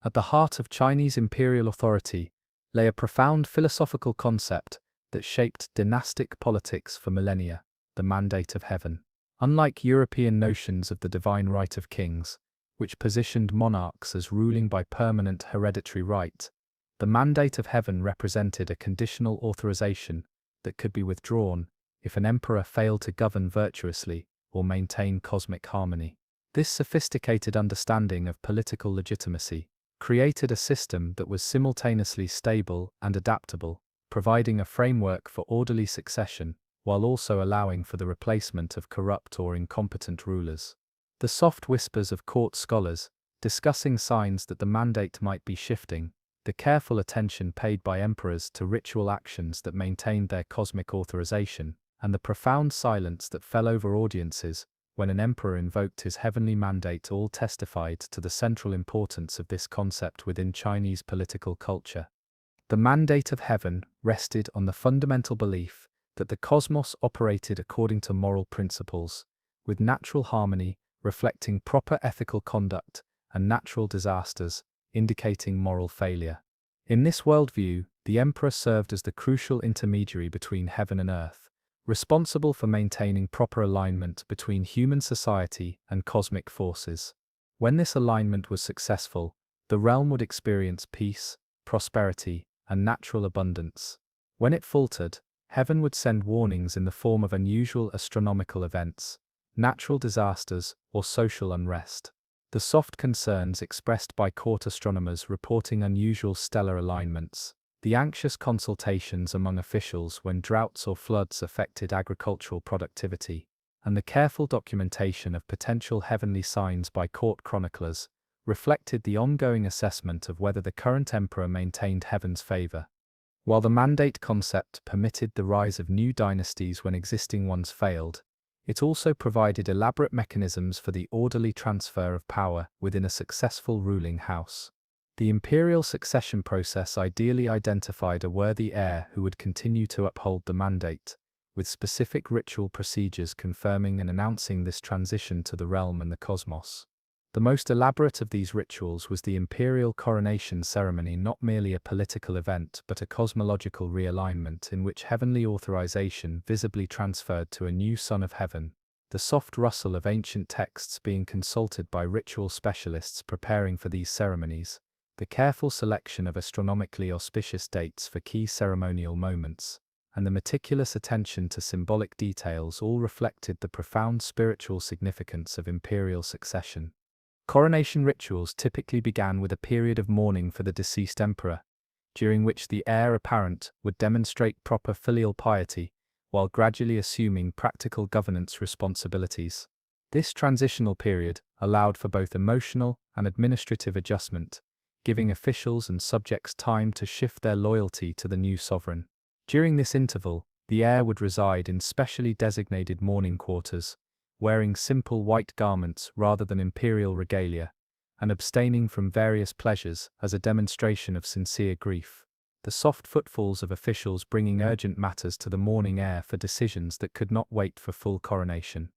At the heart of Chinese imperial authority lay a profound philosophical concept that shaped dynastic politics for millennia: the mandate of heaven. Unlike European notions of the divine right of kings, which positioned monarchs as ruling by permanent hereditary right, the mandate of heaven represented a conditional authorization that could be withdrawn if an emperor failed to govern virtuously or maintain cosmic harmony. This sophisticated understanding of political legitimacy created a system that was simultaneously stable and adaptable, providing a framework for orderly succession while also allowing for the replacement of corrupt or incompetent rulers. The soft whispers of court scholars, discussing signs that the mandate might be shifting, the careful attention paid by emperors to ritual actions that maintained their cosmic authorization, and the profound silence that fell over audiences when an emperor invoked his heavenly mandate all testified to the central importance of this concept within Chinese political culture. The mandate of heaven rested on the fundamental belief that the cosmos operated according to moral principles, with natural harmony reflecting proper ethical conduct and natural disasters indicating moral failure. In this worldview, the emperor served as the crucial intermediary between heaven and earth, responsible for maintaining proper alignment between human society and cosmic forces. When this alignment was successful, the realm would experience peace, prosperity, and natural abundance. When it faltered, heaven would send warnings in the form of unusual astronomical events, natural disasters, or social unrest. The soft concerns expressed by court astronomers reporting unusual stellar alignments, the anxious consultations among officials when droughts or floods affected agricultural productivity, and the careful documentation of potential heavenly signs by court chroniclers reflected the ongoing assessment of whether the current emperor maintained heaven's favor. While the mandate concept permitted the rise of new dynasties when existing ones failed, it also provided elaborate mechanisms for the orderly transfer of power within a successful ruling house. The imperial succession process ideally identified a worthy heir who would continue to uphold the mandate, with specific ritual procedures confirming and announcing this transition to the realm and the cosmos. The most elaborate of these rituals was the imperial coronation ceremony, not merely a political event but a cosmological realignment in which heavenly authorization visibly transferred to a new son of heaven, the soft rustle of ancient texts being consulted by ritual specialists preparing for these ceremonies, the careful selection of astronomically auspicious dates for key ceremonial moments, and the meticulous attention to symbolic details all reflected the profound spiritual significance of imperial succession. Coronation rituals typically began with a period of mourning for the deceased emperor, during which the heir apparent would demonstrate proper filial piety, while gradually assuming practical governance responsibilities. This transitional period allowed for both emotional and administrative adjustment, giving officials and subjects time to shift their loyalty to the new sovereign. During this interval, the heir would reside in specially designated mourning quarters, wearing simple white garments rather than imperial regalia, and abstaining from various pleasures as a demonstration of sincere grief. The soft footfalls of officials bringing urgent matters to the mourning heir for decisions that could not wait for full coronation,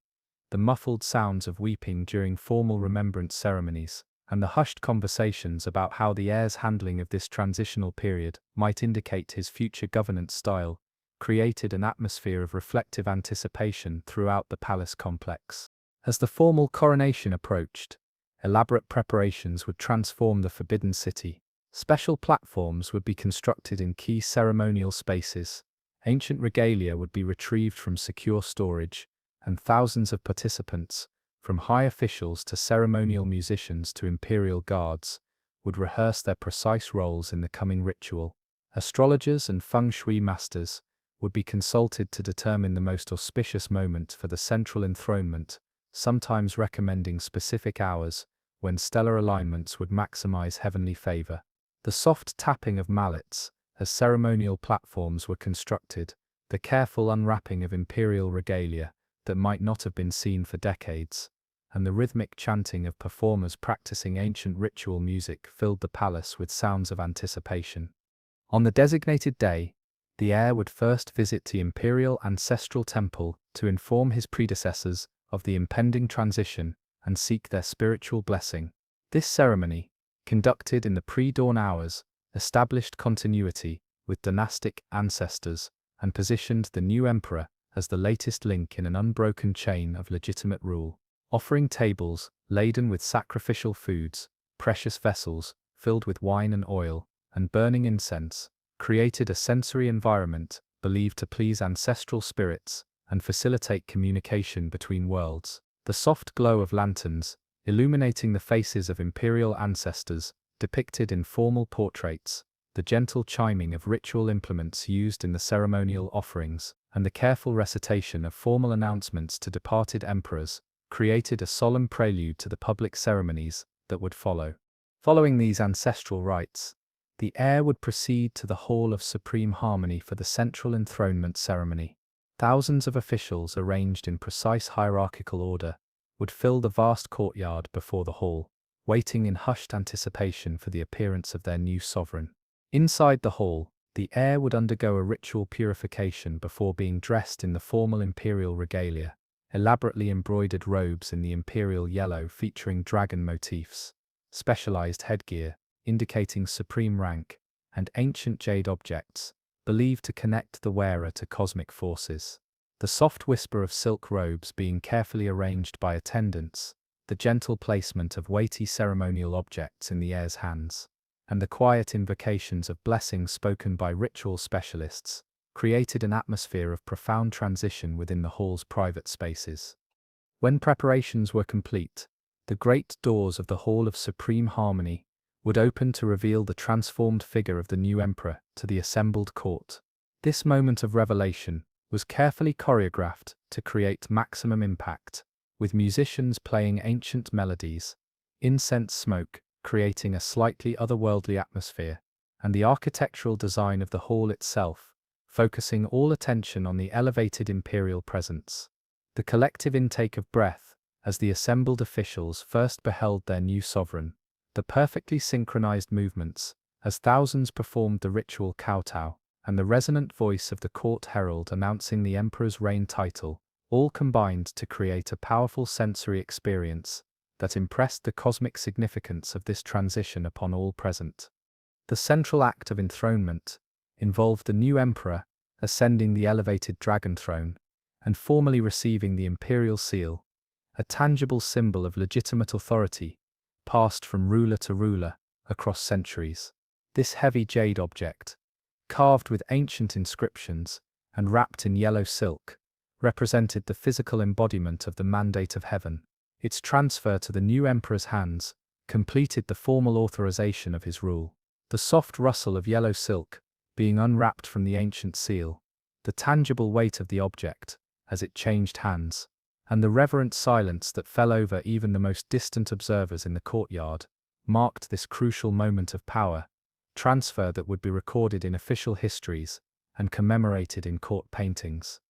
the muffled sounds of weeping during formal remembrance ceremonies, and the hushed conversations about how the heir's handling of this transitional period might indicate his future governance style, created an atmosphere of reflective anticipation throughout the palace complex. As the formal coronation approached, elaborate preparations would transform the Forbidden City. Special platforms would be constructed in key ceremonial spaces, ancient regalia would be retrieved from secure storage, and thousands of participants, from high officials to ceremonial musicians to imperial guards, would rehearse their precise roles in the coming ritual. Astrologers and feng shui masters would be consulted to determine the most auspicious moment for the central enthronement, sometimes recommending specific hours when stellar alignments would maximize heavenly favor. The soft tapping of mallets, as ceremonial platforms were constructed, the careful unwrapping of imperial regalia that might not have been seen for decades, and the rhythmic chanting of performers practicing ancient ritual music filled the palace with sounds of anticipation. On the designated day, the heir would first visit the imperial ancestral temple to inform his predecessors of the impending transition and seek their spiritual blessing. This ceremony, conducted in the pre-dawn hours, established continuity with dynastic ancestors and positioned the new emperor as the latest link in an unbroken chain of legitimate rule. Offering tables laden with sacrificial foods, precious vessels filled with wine and oil, and burning incense, created a sensory environment believed to please ancestral spirits and facilitate communication between worlds. The soft glow of lanterns, illuminating the faces of imperial ancestors, depicted in formal portraits, the gentle chiming of ritual implements used in the ceremonial offerings, and the careful recitation of formal announcements to departed emperors, created a solemn prelude to the public ceremonies that would follow. Following these ancestral rites, the heir would proceed to the Hall of Supreme Harmony for the central enthronement ceremony. Thousands of officials arranged in precise hierarchical order would fill the vast courtyard before the hall, waiting in hushed anticipation for the appearance of their new sovereign. Inside the hall, the heir would undergo a ritual purification before being dressed in the formal imperial regalia, elaborately embroidered robes in the imperial yellow featuring dragon motifs, specialized headgear indicating supreme rank, and ancient jade objects believed to connect the wearer to cosmic forces. The soft whisper of silk robes being carefully arranged by attendants, the gentle placement of weighty ceremonial objects in the heir's hands, and the quiet invocations of blessings spoken by ritual specialists, created an atmosphere of profound transition within the hall's private spaces. When preparations were complete, the great doors of the Hall of Supreme Harmony would open to reveal the transformed figure of the new emperor to the assembled court. This moment of revelation was carefully choreographed to create maximum impact, with musicians playing ancient melodies, incense smoke creating a slightly otherworldly atmosphere, and the architectural design of the hall itself focusing all attention on the elevated imperial presence. The collective intake of breath, as the assembled officials first beheld their new sovereign, the perfectly synchronized movements, as thousands performed the ritual kowtow, and the resonant voice of the court herald announcing the emperor's reign title, all combined to create a powerful sensory experience that impressed the cosmic significance of this transition upon all present. The central act of enthronement involved the new emperor ascending the elevated dragon throne and formally receiving the imperial seal, a tangible symbol of legitimate authority passed from ruler to ruler across centuries. This heavy jade object, carved with ancient inscriptions and wrapped in yellow silk, represented the physical embodiment of the mandate of heaven. Its transfer to the new emperor's hands completed the formal authorization of his rule. The soft rustle of yellow silk being unwrapped from the ancient seal, the tangible weight of the object as it changed hands, and the reverent silence that fell over even the most distant observers in the courtyard, marked this crucial moment of power transfer that would be recorded in official histories and commemorated in court paintings.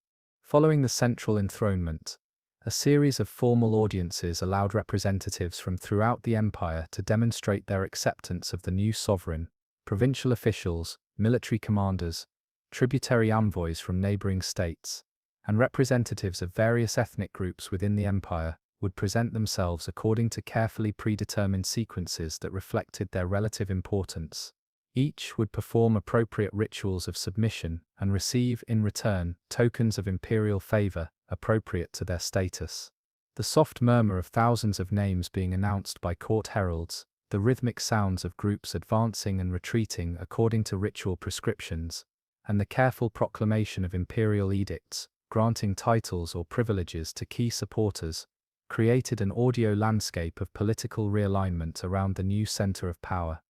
Following the central enthronement, a series of formal audiences allowed representatives from throughout the empire to demonstrate their acceptance of the new sovereign. Provincial officials, military commanders, tributary envoys from neighboring states, and representatives of various ethnic groups within the empire would present themselves according to carefully predetermined sequences that reflected their relative importance. Each would perform appropriate rituals of submission and receive, in return, tokens of imperial favor appropriate to their status. The soft murmur of thousands of names being announced by court heralds, the rhythmic sounds of groups advancing and retreating according to ritual prescriptions, and the careful proclamation of imperial edicts granting titles or privileges to key supporters, created an audio landscape of political realignment around the new center of power.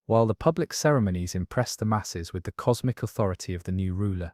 While the public ceremonies impressed the masses with the cosmic authority of the new ruler,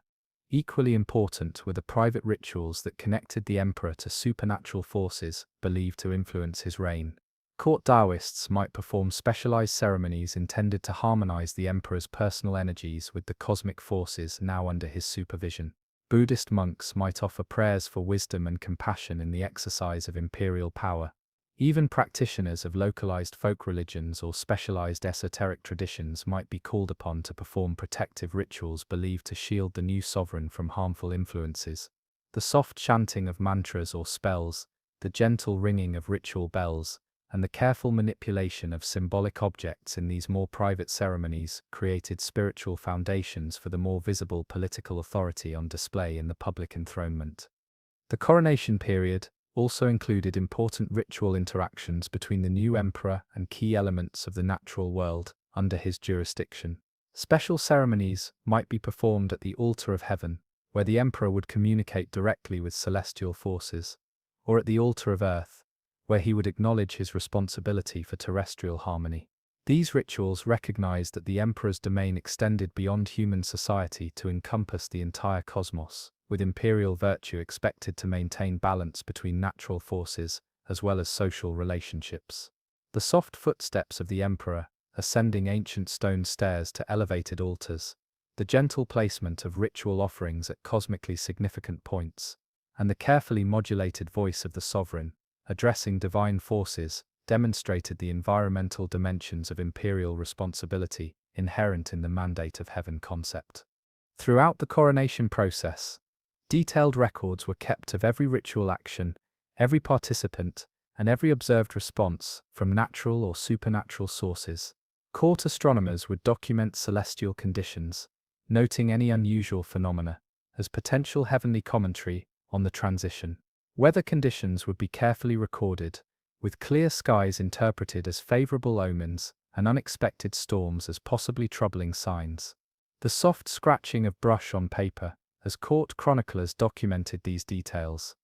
equally important were the private rituals that connected the emperor to supernatural forces believed to influence his reign. Court Taoists might perform specialized ceremonies intended to harmonize the emperor's personal energies with the cosmic forces now under his supervision. Buddhist monks might offer prayers for wisdom and compassion in the exercise of imperial power. Even practitioners of localized folk religions or specialized esoteric traditions might be called upon to perform protective rituals believed to shield the new sovereign from harmful influences. The soft chanting of mantras or spells, the gentle ringing of ritual bells, and the careful manipulation of symbolic objects in these more private ceremonies created spiritual foundations for the more visible political authority on display in the public enthronement. The coronation period also included important ritual interactions between the new emperor and key elements of the natural world under his jurisdiction. Special ceremonies might be performed at the altar of heaven, where the emperor would communicate directly with celestial forces, or at the altar of earth, where he would acknowledge his responsibility for terrestrial harmony. These rituals recognized that the emperor's domain extended beyond human society to encompass the entire cosmos, with imperial virtue expected to maintain balance between natural forces as well as social relationships. The soft footsteps of the emperor, ascending ancient stone stairs to elevated altars, the gentle placement of ritual offerings at cosmically significant points, and the carefully modulated voice of the sovereign, addressing divine forces, demonstrated the environmental dimensions of imperial responsibility inherent in the mandate of heaven concept. Throughout the coronation process, detailed records were kept of every ritual action, every participant, and every observed response from natural or supernatural sources. Court astronomers would document celestial conditions, noting any unusual phenomena as potential heavenly commentary on the transition. Weather conditions would be carefully recorded, with clear skies interpreted as favorable omens and unexpected storms as possibly troubling signs. The soft scratching of brush on paper, as court chroniclers documented these details.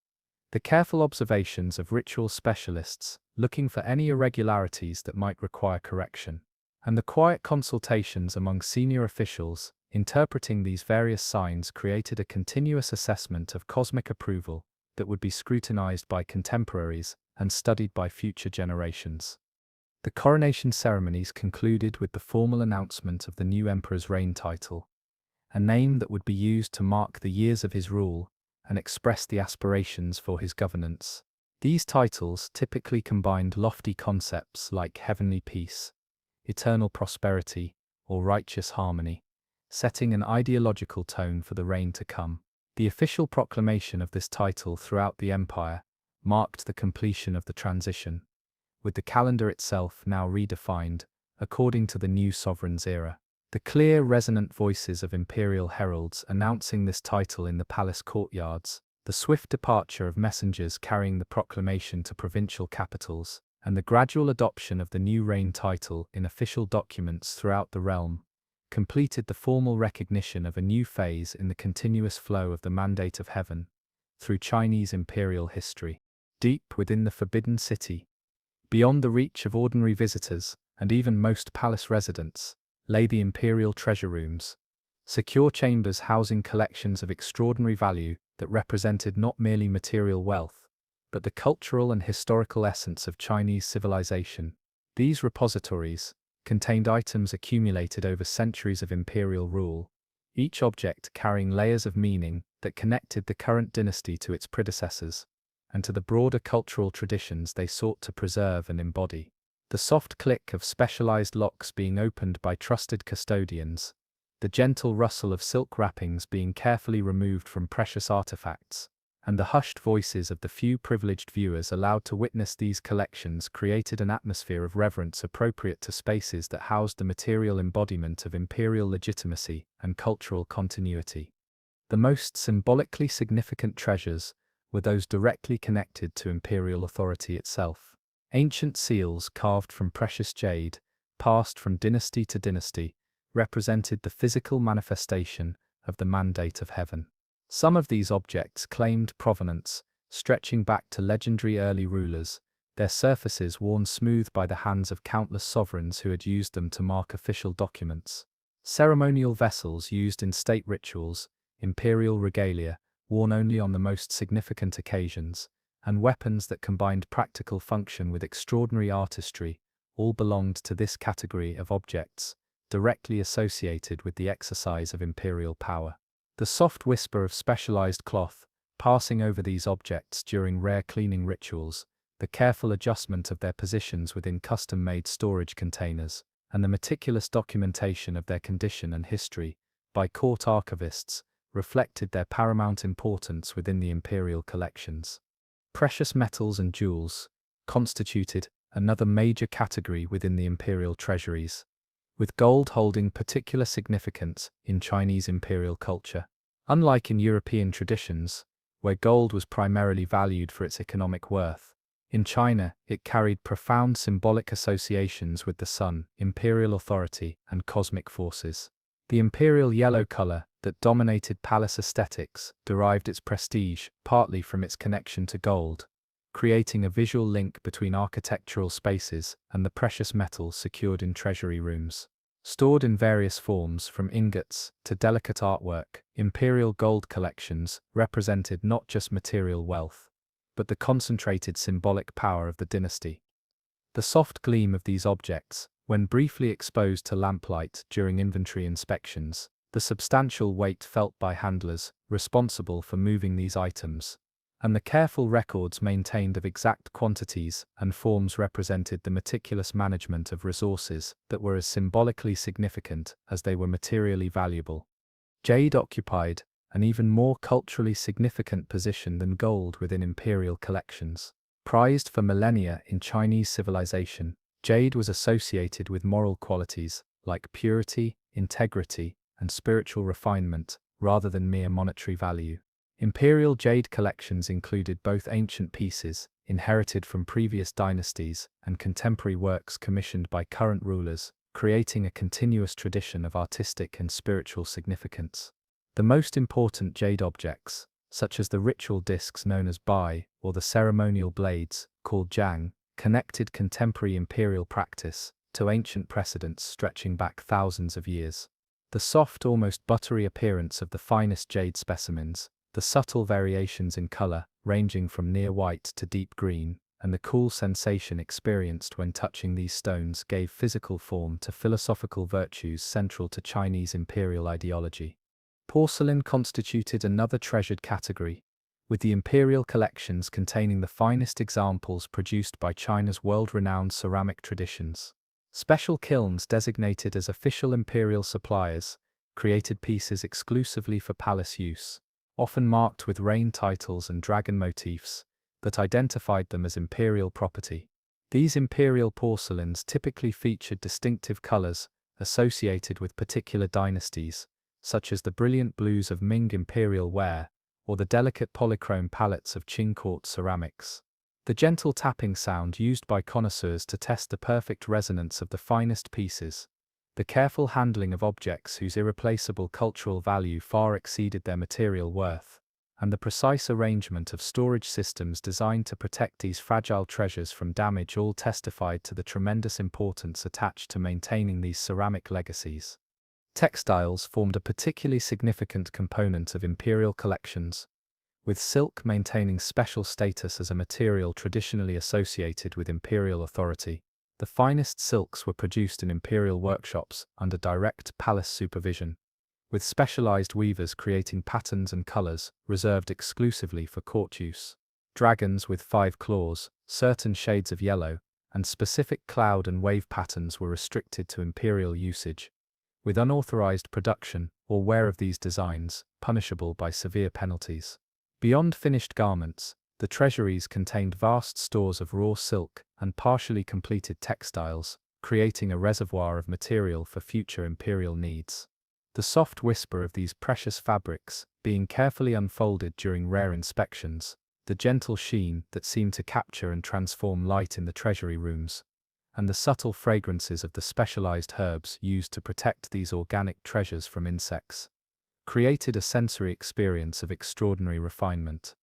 The careful observations of ritual specialists, looking for any irregularities that might require correction. And the quiet consultations among senior officials, interpreting these various signs, created a continuous assessment of cosmic approval that would be scrutinized by contemporaries and studied by future generations. The coronation ceremonies concluded with the formal announcement of the new emperor's reign title, a name that would be used to mark the years of his rule and express the aspirations for his governance. These titles typically combined lofty concepts like heavenly peace, eternal prosperity, or righteous harmony, setting an ideological tone for the reign to come. The official proclamation of this title throughout the empire marked the completion of the transition, with the calendar itself now redefined according to the new sovereign's era. The clear, resonant voices of imperial heralds announcing this title in the palace courtyards, the swift departure of messengers carrying the proclamation to provincial capitals, and the gradual adoption of the new reign title in official documents throughout the realm, completed the formal recognition of a new phase in the continuous flow of the mandate of heaven through Chinese imperial history. Deep within the Forbidden City, beyond the reach of ordinary visitors and even most palace residents, lay the imperial treasure rooms, secure chambers housing collections of extraordinary value that represented not merely material wealth, but the cultural and historical essence of Chinese civilization. These repositories contained items accumulated over centuries of imperial rule, each object carrying layers of meaning that connected the current dynasty to its predecessors, and to the broader cultural traditions they sought to preserve and embody. The soft click of specialized locks being opened by trusted custodians, the gentle rustle of silk wrappings being carefully removed from precious artifacts, and the hushed voices of the few privileged viewers allowed to witness these collections created an atmosphere of reverence appropriate to spaces that housed the material embodiment of imperial legitimacy and cultural continuity. The most symbolically significant treasures were those directly connected to imperial authority itself. Ancient seals carved from precious jade, passed from dynasty to dynasty, represented the physical manifestation of the mandate of heaven. Some of these objects claimed provenance, stretching back to legendary early rulers, their surfaces worn smooth by the hands of countless sovereigns who had used them to mark official documents. Ceremonial vessels used in state rituals, imperial regalia, worn only on the most significant occasions, and weapons that combined practical function with extraordinary artistry, all belonged to this category of objects, directly associated with the exercise of imperial power. The soft whisper of specialized cloth, passing over these objects during rare cleaning rituals, the careful adjustment of their positions within custom-made storage containers, and the meticulous documentation of their condition and history by court archivists reflected their paramount importance within the imperial collections. Precious metals and jewels constituted another major category within the imperial treasuries, with gold holding particular significance in Chinese imperial culture. Unlike in European traditions, where gold was primarily valued for its economic worth, in China it carried profound symbolic associations with the sun, imperial authority, and cosmic forces. The imperial yellow color that dominated palace aesthetics derived its prestige partly from its connection to gold, creating a visual link between architectural spaces and the precious metals secured in treasury rooms. Stored in various forms from ingots to delicate artwork, imperial gold collections represented not just material wealth, but the concentrated symbolic power of the dynasty. The soft gleam of these objects, when briefly exposed to lamplight during inventory inspections, the substantial weight felt by handlers responsible for moving these items, and the careful records maintained of exact quantities and forms represented the meticulous management of resources that were as symbolically significant as they were materially valuable. Jade occupied an even more culturally significant position than gold within imperial collections. Prized for millennia in Chinese civilization, jade was associated with moral qualities like purity, integrity, and spiritual refinement, rather than mere monetary value. Imperial jade collections included both ancient pieces, inherited from previous dynasties, and contemporary works commissioned by current rulers, creating a continuous tradition of artistic and spiritual significance. The most important jade objects, such as the ritual discs known as bai, or the ceremonial blades, called jiang, connected contemporary imperial practice to ancient precedents stretching back thousands of years. The soft, almost buttery appearance of the finest jade specimens, the subtle variations in color, ranging from near white to deep green, and the cool sensation experienced when touching these stones gave physical form to philosophical virtues central to Chinese imperial ideology. Porcelain constituted another treasured category, with the imperial collections containing the finest examples produced by China's world-renowned ceramic traditions. Special kilns designated as official imperial suppliers created pieces exclusively for palace use, often marked with reign titles and dragon motifs that identified them as imperial property. These imperial porcelains typically featured distinctive colors associated with particular dynasties, such as the brilliant blues of Ming imperial ware or the delicate polychrome palettes of Qing court ceramics. The gentle tapping sound used by connoisseurs to test the perfect resonance of the finest pieces, the careful handling of objects whose irreplaceable cultural value far exceeded their material worth, and the precise arrangement of storage systems designed to protect these fragile treasures from damage all testified to the tremendous importance attached to maintaining these ceramic legacies. Textiles formed a particularly significant component of imperial collections, with silk maintaining special status as a material traditionally associated with imperial authority. The finest silks were produced in imperial workshops under direct palace supervision, with specialized weavers creating patterns and colors reserved exclusively for court use. Dragons with 5 claws, certain shades of yellow, and specific cloud and wave patterns were restricted to imperial usage, with unauthorized production or wear of these designs punishable by severe penalties. Beyond finished garments, the treasuries contained vast stores of raw silk and partially completed textiles, creating a reservoir of material for future imperial needs. The soft whisper of these precious fabrics being carefully unfolded during rare inspections, the gentle sheen that seemed to capture and transform light in the treasury rooms, and the subtle fragrances of the specialized herbs used to protect these organic treasures from insects, created a sensory experience of extraordinary refinement.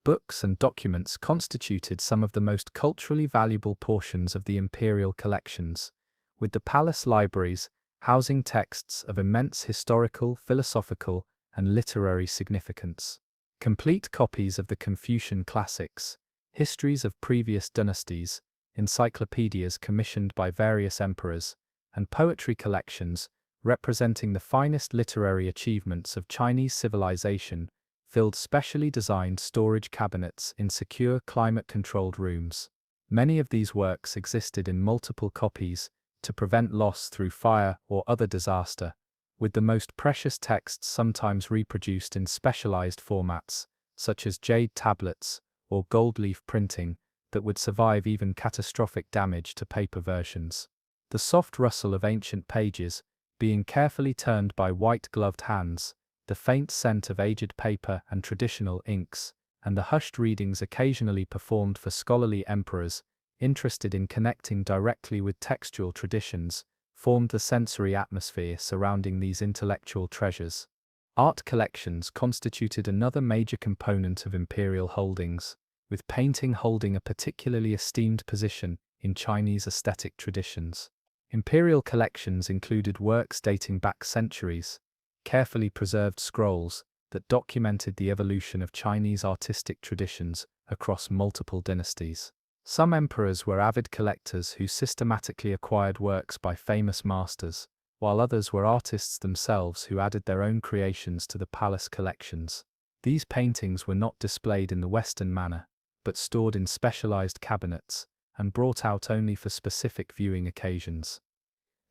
Books and documents constituted some of the most culturally valuable portions of the imperial collections, with the palace libraries housing texts of immense historical, philosophical, and literary significance. Complete copies of the Confucian classics, histories of previous dynasties, encyclopedias commissioned by various emperors, and poetry collections representing the finest literary achievements of Chinese civilization filled specially designed storage cabinets in secure climate-controlled rooms. Many of these works existed in multiple copies to prevent loss through fire or other disaster, with the most precious texts sometimes reproduced in specialized formats, such as jade tablets or gold leaf printing, that would survive even catastrophic damage to paper versions. The soft rustle of ancient pages, being carefully turned by white-gloved hands, the faint scent of aged paper and traditional inks, and the hushed readings occasionally performed for scholarly emperors interested in connecting directly with textual traditions, formed the sensory atmosphere surrounding these intellectual treasures. Art collections constituted another major component of imperial holdings, with painting holding a particularly esteemed position in Chinese aesthetic traditions. Imperial collections included works dating back centuries, carefully preserved scrolls that documented the evolution of Chinese artistic traditions across multiple dynasties. Some emperors were avid collectors who systematically acquired works by famous masters, while others were artists themselves who added their own creations to the palace collections. These paintings were not displayed in the Western manner, but stored in specialized cabinets and brought out only for specific viewing occasions.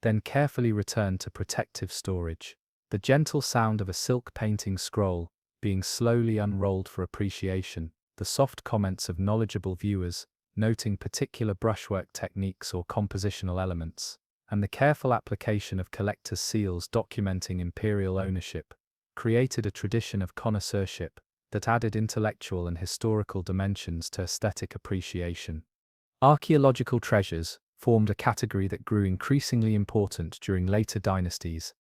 Then carefully returned to protective storage. The gentle sound of a silk painting scroll being slowly unrolled for appreciation, the soft comments of knowledgeable viewers noting particular brushwork techniques or compositional elements, and the careful application of collectors' seals documenting imperial ownership, created a tradition of connoisseurship that added intellectual and historical dimensions to aesthetic appreciation. Archaeological treasures formed a category that grew increasingly important during later dynasties,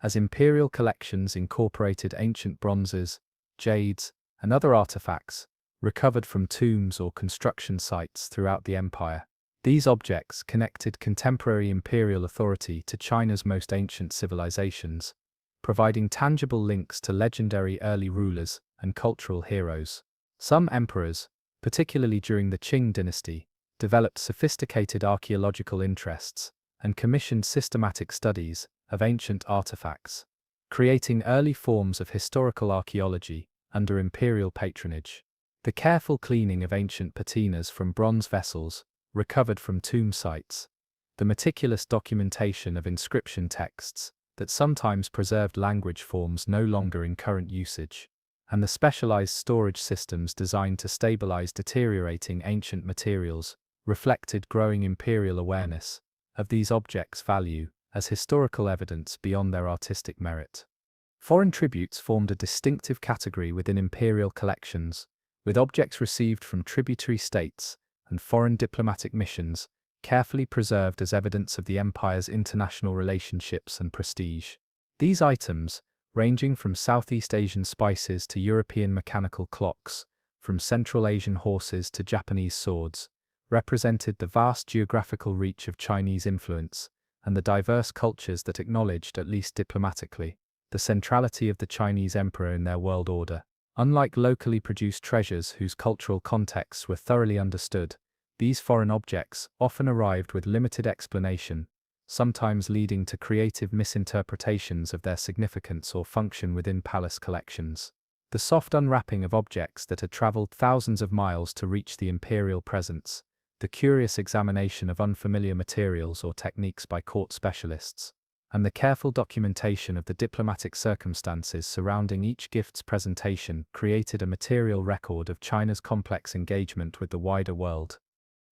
as imperial collections incorporated ancient bronzes, jades, and other artifacts recovered from tombs or construction sites throughout the empire. These objects connected contemporary imperial authority to China's most ancient civilizations, providing tangible links to legendary early rulers and cultural heroes. Some emperors, particularly during the Qing dynasty, developed sophisticated archaeological interests and commissioned systematic studies of ancient artifacts, creating early forms of historical archaeology under imperial patronage. The careful cleaning of ancient patinas from bronze vessels recovered from tomb sites, the meticulous documentation of inscription texts that sometimes preserved language forms no longer in current usage, and the specialized storage systems designed to stabilize deteriorating ancient materials reflected growing imperial awareness of these objects' value as historical evidence beyond their artistic merit. Foreign tributes formed a distinctive category within imperial collections, with objects received from tributary states and foreign diplomatic missions carefully preserved as evidence of the empire's international relationships and prestige. These items, ranging from Southeast Asian spices to European mechanical clocks, from Central Asian horses to Japanese swords, represented the vast geographical reach of Chinese influence and the diverse cultures that acknowledged, at least diplomatically, the centrality of the Chinese emperor in their world order. Unlike locally produced treasures whose cultural contexts were thoroughly understood, these foreign objects often arrived with limited explanation, sometimes leading to creative misinterpretations of their significance or function within palace collections. The soft unwrapping of objects that had traveled thousands of miles to reach the imperial presence, the curious examination of unfamiliar materials or techniques by court specialists, and the careful documentation of the diplomatic circumstances surrounding each gift's presentation created a material record of China's complex engagement with the wider world.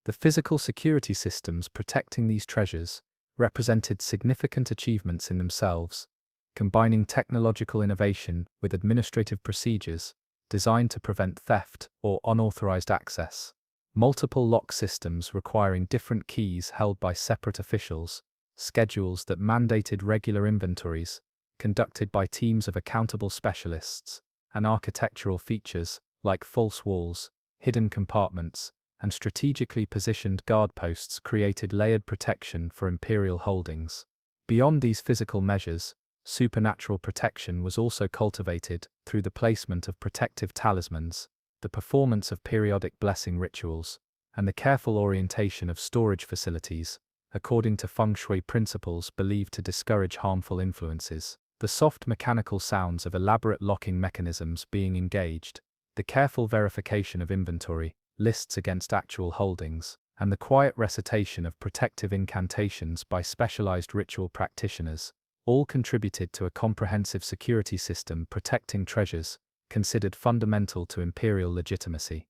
The physical security systems protecting these treasures represented significant achievements in themselves, combining technological innovation with administrative procedures designed to prevent theft or unauthorized access. Multiple lock systems requiring different keys held by separate officials, schedules that mandated regular inventories, conducted by teams of accountable specialists, and architectural features like false walls, hidden compartments, and strategically positioned guard posts created layered protection for imperial holdings. Beyond these physical measures, supernatural protection was also cultivated through the placement of protective talismans, the performance of periodic blessing rituals, and the careful orientation of storage facilities, according to feng shui principles believed to discourage harmful influences. The soft mechanical sounds of elaborate locking mechanisms being engaged, the careful verification of inventory, lists against actual holdings, and the quiet recitation of protective incantations by specialized ritual practitioners, all contributed to a comprehensive security system protecting treasures, considered fundamental to imperial legitimacy.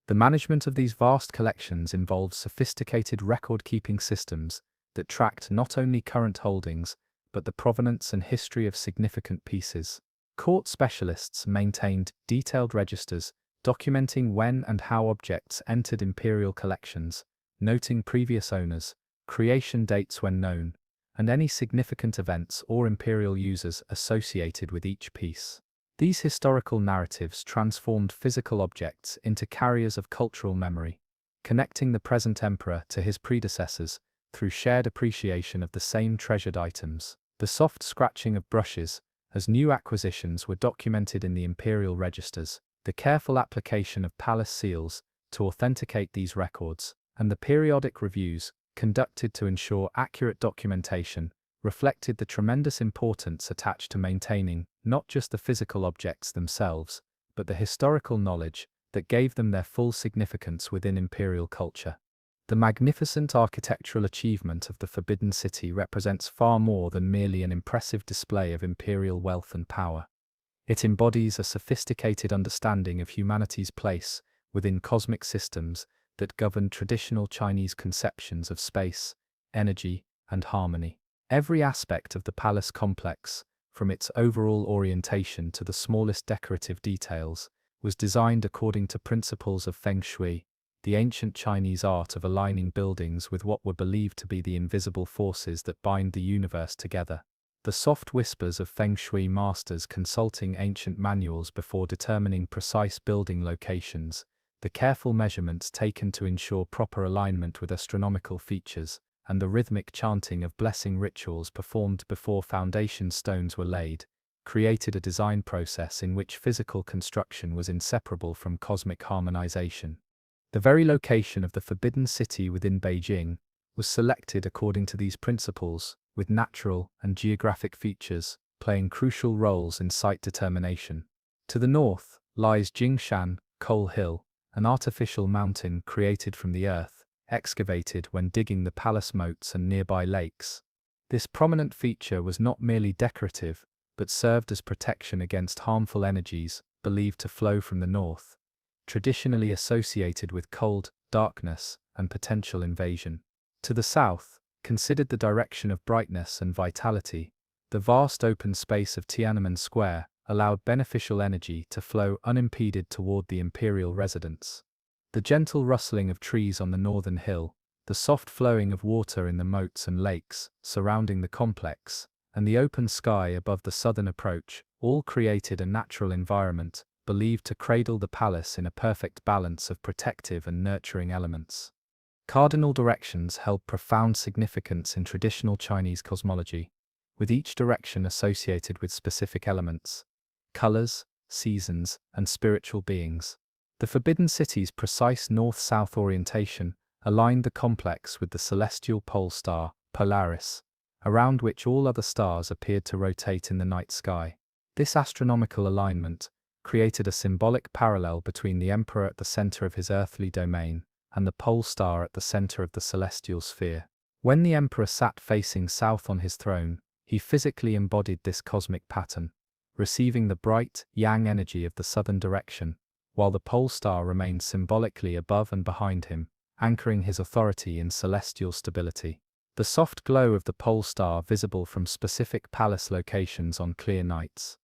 The management of these vast collections involved sophisticated record-keeping systems that tracked not only current holdings, but the provenance and history of significant pieces. Court specialists maintained detailed registers documenting when and how objects entered imperial collections, noting previous owners, creation dates when known, and any significant events or imperial users associated with each piece. These historical narratives transformed physical objects into carriers of cultural memory, connecting the present emperor to his predecessors through shared appreciation of the same treasured items. The soft scratching of brushes, as new acquisitions were documented in the imperial registers, the careful application of palace seals to authenticate these records, and the periodic reviews conducted to ensure accurate documentation, reflected the tremendous importance attached to maintaining not just the physical objects themselves, but the historical knowledge that gave them their full significance within imperial culture. The magnificent architectural achievement of the Forbidden City represents far more than merely an impressive display of imperial wealth and power. It embodies a sophisticated understanding of humanity's place within cosmic systems that govern traditional Chinese conceptions of space, energy, and harmony. Every aspect of the palace complex, from its overall orientation to the smallest decorative details, was designed according to principles of feng shui, the ancient Chinese art of aligning buildings with what were believed to be the invisible forces that bind the universe together. The soft whispers of feng shui masters consulting ancient manuals before determining precise building locations, the careful measurements taken to ensure proper alignment with astronomical features, and the rhythmic chanting of blessing rituals performed before foundation stones were laid, created a design process in which physical construction was inseparable from cosmic harmonization. The very location of the Forbidden City within Beijing was selected according to these principles, with natural and geographic features playing crucial roles in site determination. To the north lies Jingshan, Coal Hill, an artificial mountain created from the earth, excavated when digging the palace moats and nearby lakes. This prominent feature was not merely decorative, but served as protection against harmful energies believed to flow from the north, traditionally associated with cold, darkness, and potential invasion. To the south, considered the direction of brightness and vitality, the vast open space of Tiananmen Square allowed beneficial energy to flow unimpeded toward the imperial residence. The gentle rustling of trees on the northern hill, the soft flowing of water in the moats and lakes surrounding the complex, and the open sky above the southern approach all created a natural environment believed to cradle the palace in a perfect balance of protective and nurturing elements. Cardinal directions held profound significance in traditional Chinese cosmology, with each direction associated with specific elements, colors, seasons, and spiritual beings. The Forbidden City's precise north-south orientation aligned the complex with the celestial pole star, Polaris, around which all other stars appeared to rotate in the night sky. This astronomical alignment created a symbolic parallel between the emperor at the center of his earthly domain and the pole star at the center of the celestial sphere. When the emperor sat facing south on his throne, he physically embodied this cosmic pattern, receiving the bright, yang energy of the southern direction, while the pole star remained symbolically above and behind him, anchoring his authority in celestial stability. The soft glow of the pole star visible from specific palace locations on clear nights.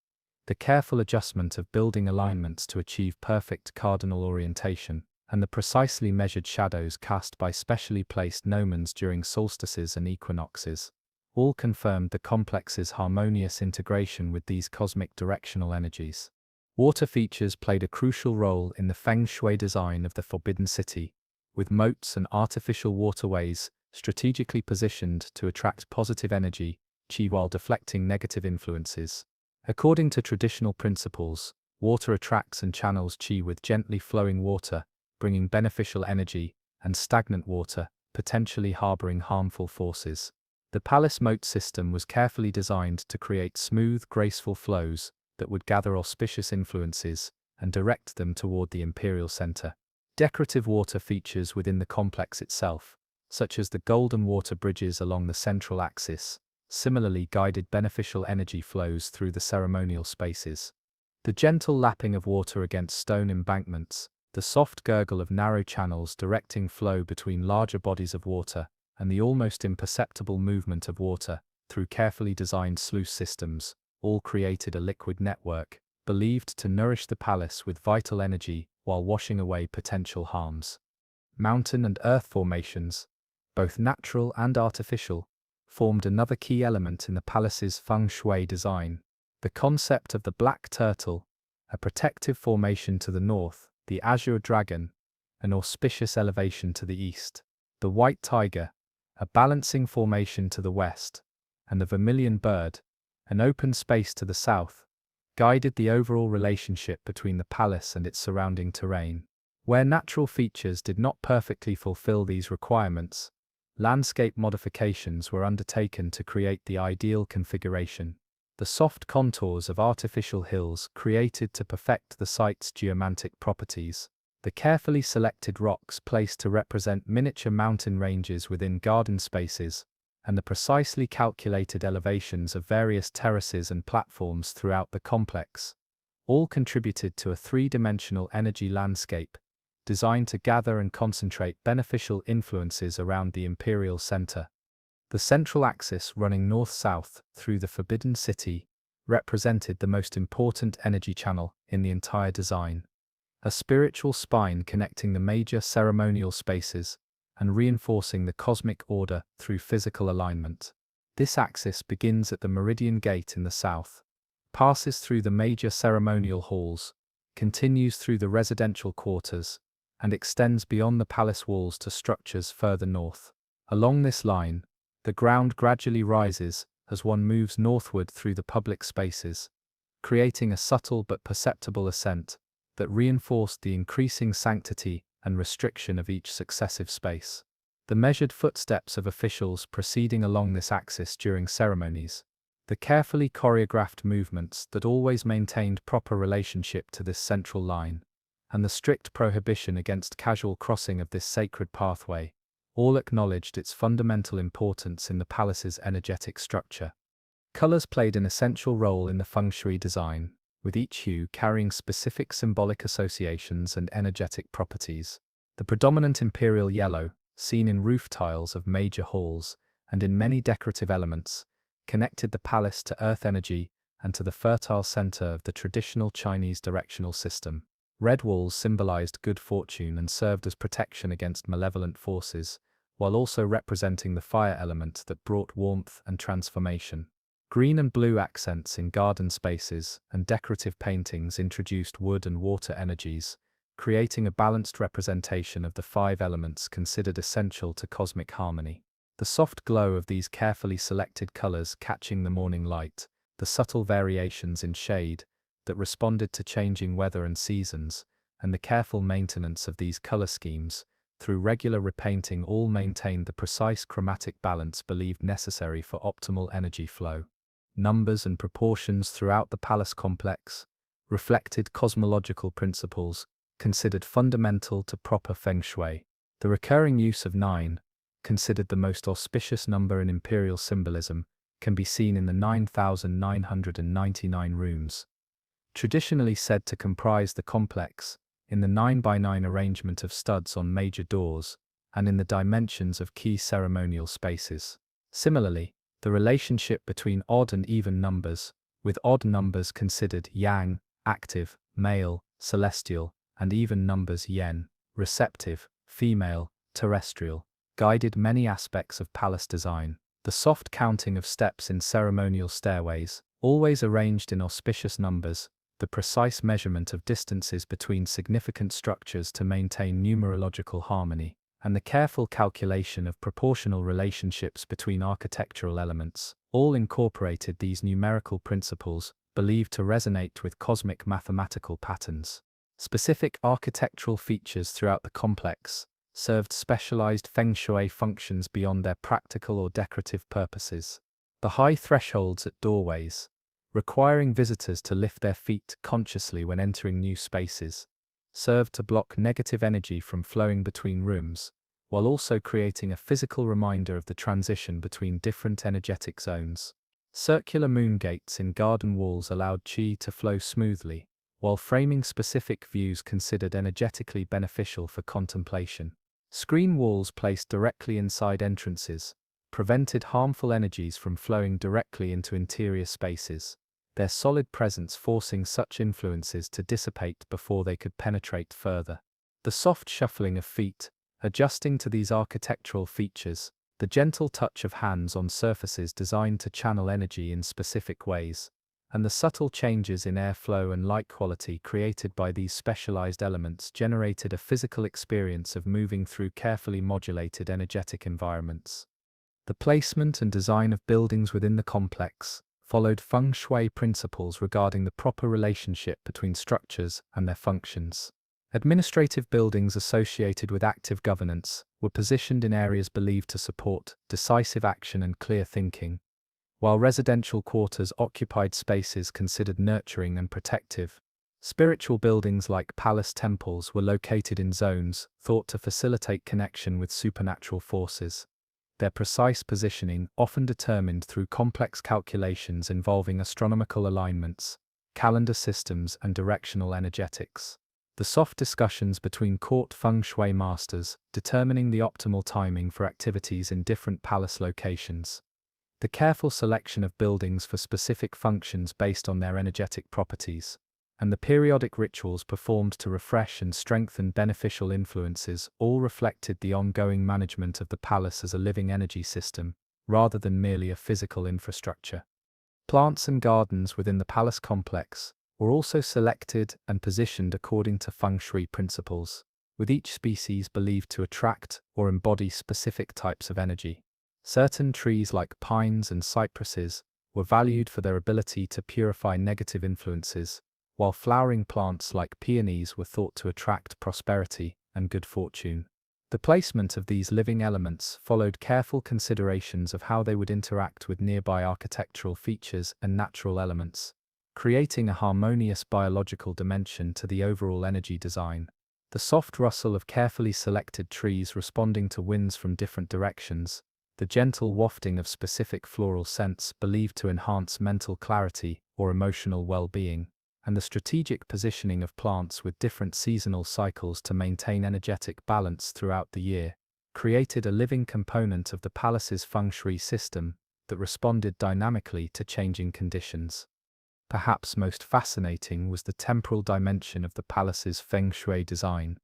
The careful adjustment of building alignments to achieve perfect cardinal orientation, and the precisely measured shadows cast by specially placed gnomons during solstices and equinoxes, all confirmed the complex's harmonious integration with these cosmic directional energies. Water features played a crucial role in the feng shui design of the Forbidden City, with moats and artificial waterways strategically positioned to attract positive energy, qi while deflecting negative influences. According to traditional principles, Water attracts and channels qi with gently flowing water, bringing beneficial energy, and stagnant water, potentially harboring harmful forces. The palace moat system was carefully designed to create smooth, graceful flows that would gather auspicious influences and direct them toward the imperial center. Decorative water features within the complex itself, such as the golden water bridges along the central axis, similarly guided beneficial energy flows through the ceremonial spaces. The gentle lapping of water against stone embankments, the soft gurgle of narrow channels directing flow between larger bodies of water, and the almost imperceptible movement of water through carefully designed sluice systems, all created a liquid network, believed to nourish the palace with vital energy while washing away potential harms. Mountain and earth formations, both natural and artificial, formed another key element in the palace's feng shui design. The concept of the black turtle, a protective formation to the north, the azure dragon, an auspicious elevation to the east, the white tiger, a balancing formation to the west, and the vermilion bird, an open space to the south, guided the overall relationship between the palace and its surrounding terrain. Where natural features did not perfectly fulfill these requirements, landscape modifications were undertaken to create the ideal configuration. The soft contours of artificial hills created to perfect the site's geomantic properties, the carefully selected rocks placed to represent miniature mountain ranges within garden spaces, and the precisely calculated elevations of various terraces and platforms throughout the complex, all contributed to a three-dimensional energy landscape designed to gather and concentrate beneficial influences around the imperial center. The central axis running north-south through the Forbidden City represented the most important energy channel in the entire design, a spiritual spine connecting the major ceremonial spaces and reinforcing the cosmic order through physical alignment. This axis begins at the Meridian Gate in the south, passes through the major ceremonial halls, continues through the residential quarters, and extends beyond the palace walls to structures further north. Along this line, the ground gradually rises as one moves northward through the public spaces, creating a subtle but perceptible ascent that reinforced the increasing sanctity and restriction of each successive space. The measured footsteps of officials proceeding along this axis during ceremonies, the carefully choreographed movements that always maintained proper relationship to this central line, and the strict prohibition against casual crossing of this sacred pathway, all acknowledged its fundamental importance in the palace's energetic structure. Colors played an essential role in the feng shui design, with each hue carrying specific symbolic associations and energetic properties. The predominant imperial yellow, seen in roof tiles of major halls and in many decorative elements, connected the palace to earth energy and to the fertile center of the traditional Chinese directional system. Red walls symbolized good fortune and served as protection against malevolent forces, while also representing the fire element that brought warmth and transformation. Green and blue accents in garden spaces and decorative paintings introduced wood and water energies, creating a balanced representation of the five elements considered essential to cosmic harmony. The soft glow of these carefully selected colors catching the morning light, the subtle variations in shade that responded to changing weather and seasons, and the careful maintenance of these color schemes, through regular repainting, all maintained the precise chromatic balance believed necessary for optimal energy flow. Numbers and proportions throughout the palace complex reflected cosmological principles considered fundamental to proper feng shui. The recurring use of 9, considered the most auspicious number in imperial symbolism, can be seen in the 9,999 rooms, traditionally said to comprise the complex, in the 9x9 arrangement of studs on major doors, and in the dimensions of key ceremonial spaces. Similarly, the relationship between odd and even numbers, with odd numbers considered yang, active, male, celestial, and even numbers yen, receptive, female, terrestrial, guided many aspects of palace design. The soft counting of steps in ceremonial stairways, always arranged in auspicious numbers, the precise measurement of distances between significant structures to maintain numerological harmony, and the careful calculation of proportional relationships between architectural elements, all incorporated these numerical principles, believed to resonate with cosmic mathematical patterns. Specific architectural features throughout the complex served specialized feng shui functions beyond their practical or decorative purposes. The high thresholds at doorways, requiring visitors to lift their feet consciously when entering new spaces, served to block negative energy from flowing between rooms, while also creating a physical reminder of the transition between different energetic zones. Circular moon gates in garden walls allowed qi to flow smoothly, while framing specific views considered energetically beneficial for contemplation. Screen walls placed directly inside entrances prevented harmful energies from flowing directly into interior spaces, their solid presence forcing such influences to dissipate before they could penetrate further. The soft shuffling of feet, adjusting to these architectural features, the gentle touch of hands on surfaces designed to channel energy in specific ways, and the subtle changes in airflow and light quality created by these specialized elements generated a physical experience of moving through carefully modulated energetic environments. The placement and design of buildings within the complex followed feng shui principles regarding the proper relationship between structures and their functions. Administrative buildings associated with active governance were positioned in areas believed to support decisive action and clear thinking, while residential quarters occupied spaces considered nurturing and protective. Spiritual buildings like palace temples were located in zones thought to facilitate connection with supernatural forces, their precise positioning often determined through complex calculations involving astronomical alignments, calendar systems, and directional energetics. The soft discussions between court feng shui masters determining the optimal timing for activities in different palace locations. The careful selection of buildings for specific functions based on their energetic properties, and the periodic rituals performed to refresh and strengthen beneficial influences all reflected the ongoing management of the palace as a living energy system, rather than merely a physical infrastructure. Plants and gardens within the palace complex were also selected and positioned according to feng shui principles, with each species believed to attract or embody specific types of energy. Certain trees like pines and cypresses were valued for their ability to purify negative influences, while flowering plants like peonies were thought to attract prosperity and good fortune. The placement of these living elements followed careful considerations of how they would interact with nearby architectural features and natural elements, creating a harmonious biological dimension to the overall energy design. The soft rustle of carefully selected trees responding to winds from different directions, the gentle wafting of specific floral scents believed to enhance mental clarity or emotional well-being, and the strategic positioning of plants with different seasonal cycles to maintain energetic balance throughout the year, created a living component of the palace's feng shui system that responded dynamically to changing conditions. Perhaps most fascinating was the temporal dimension of the palace's feng shui design,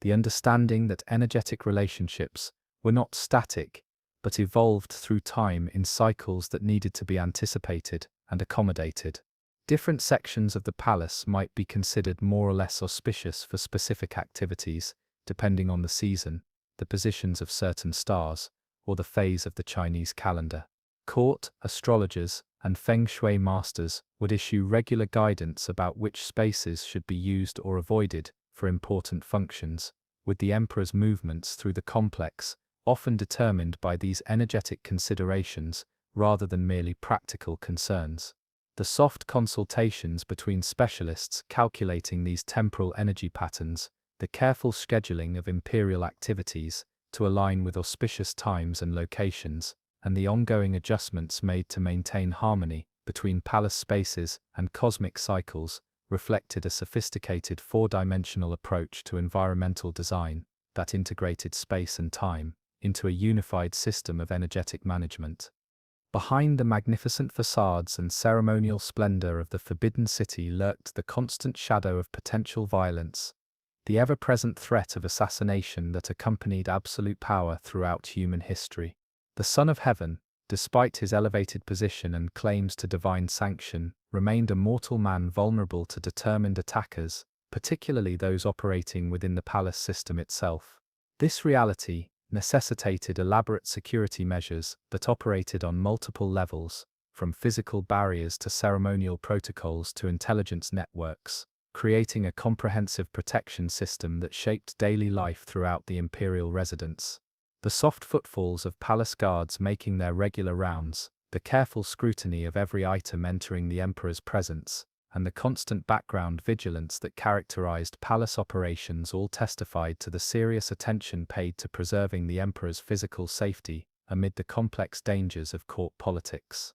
the understanding that energetic relationships were not static, but evolved through time in cycles that needed to be anticipated and accommodated. Different sections of the palace might be considered more or less auspicious for specific activities, depending on the season, the positions of certain stars, or the phase of the Chinese calendar. Court, astrologers, and feng shui masters would issue regular guidance about which spaces should be used or avoided for important functions, with the emperor's movements through the complex often determined by these energetic considerations rather than merely practical concerns. The soft consultations between specialists calculating these temporal energy patterns, the careful scheduling of imperial activities to align with auspicious times and locations, and the ongoing adjustments made to maintain harmony between palace spaces and cosmic cycles reflected a sophisticated four-dimensional approach to environmental design that integrated space and time into a unified system of energetic management. Behind the magnificent facades and ceremonial splendor of the Forbidden City lurked the constant shadow of potential violence, the ever-present threat of assassination that accompanied absolute power throughout human history. The Son of Heaven, despite his elevated position and claims to divine sanction, remained a mortal man vulnerable to determined attackers, particularly those operating within the palace system itself. This reality necessitated elaborate security measures that operated on multiple levels, from physical barriers to ceremonial protocols to intelligence networks, creating a comprehensive protection system that shaped daily life throughout the imperial residence. The soft footfalls of palace guards making their regular rounds, the careful scrutiny of every item entering the emperor's presence, and the constant background vigilance that characterized palace operations all testified to the serious attention paid to preserving the emperor's physical safety amid the complex dangers of court politics.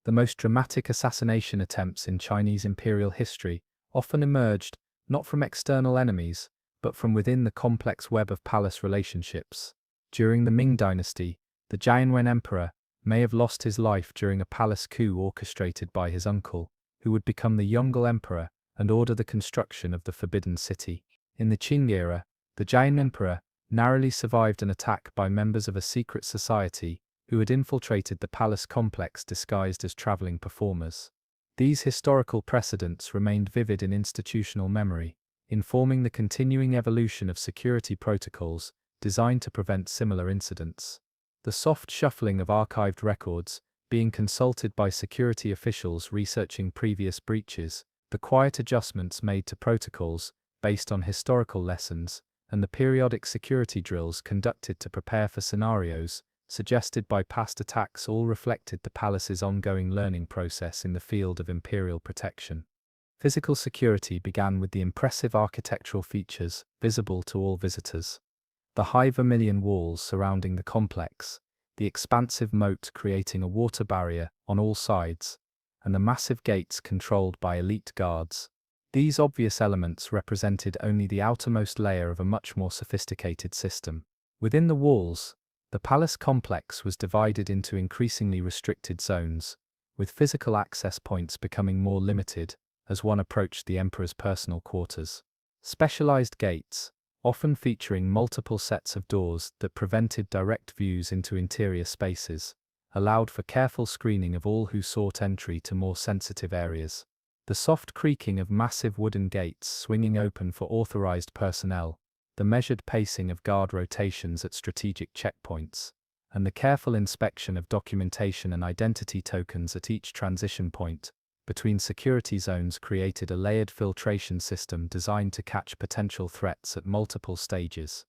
The most dramatic assassination attempts in Chinese imperial history often emerged not from external enemies, but from within the complex web of palace relationships. During the Ming Dynasty, the Jianwen emperor may have lost his life during a palace coup orchestrated by his uncle, who would become the Yongle emperor and order the construction of the Forbidden City. In the Qing era, the Jian emperor narrowly survived an attack by members of a secret society who had infiltrated the palace complex disguised as traveling performers. These historical precedents remained vivid in institutional memory, informing the continuing evolution of security protocols designed to prevent similar incidents. The soft shuffling of archived records, being consulted by security officials researching previous breaches, the quiet adjustments made to protocols based on historical lessons, and the periodic security drills conducted to prepare for scenarios suggested by past attacks all reflected the palace's ongoing learning process in the field of imperial protection. Physical security began with the impressive architectural features visible to all visitors. The high vermilion walls surrounding the complex, the expansive moat creating a water barrier on all sides, and the massive gates controlled by elite guards. These obvious elements represented only the outermost layer of a much more sophisticated system. Within the walls, the palace complex was divided into increasingly restricted zones, with physical access points becoming more limited as one approached the emperor's personal quarters. Specialized gates, often featuring multiple sets of doors that prevented direct views into interior spaces, allowed for careful screening of all who sought entry to more sensitive areas. The soft creaking of massive wooden gates swinging open for authorized personnel, the measured pacing of guard rotations at strategic checkpoints, and the careful inspection of documentation and identity tokens at each transition point between security zones created a layered filtration system designed to catch potential threats at multiple stages.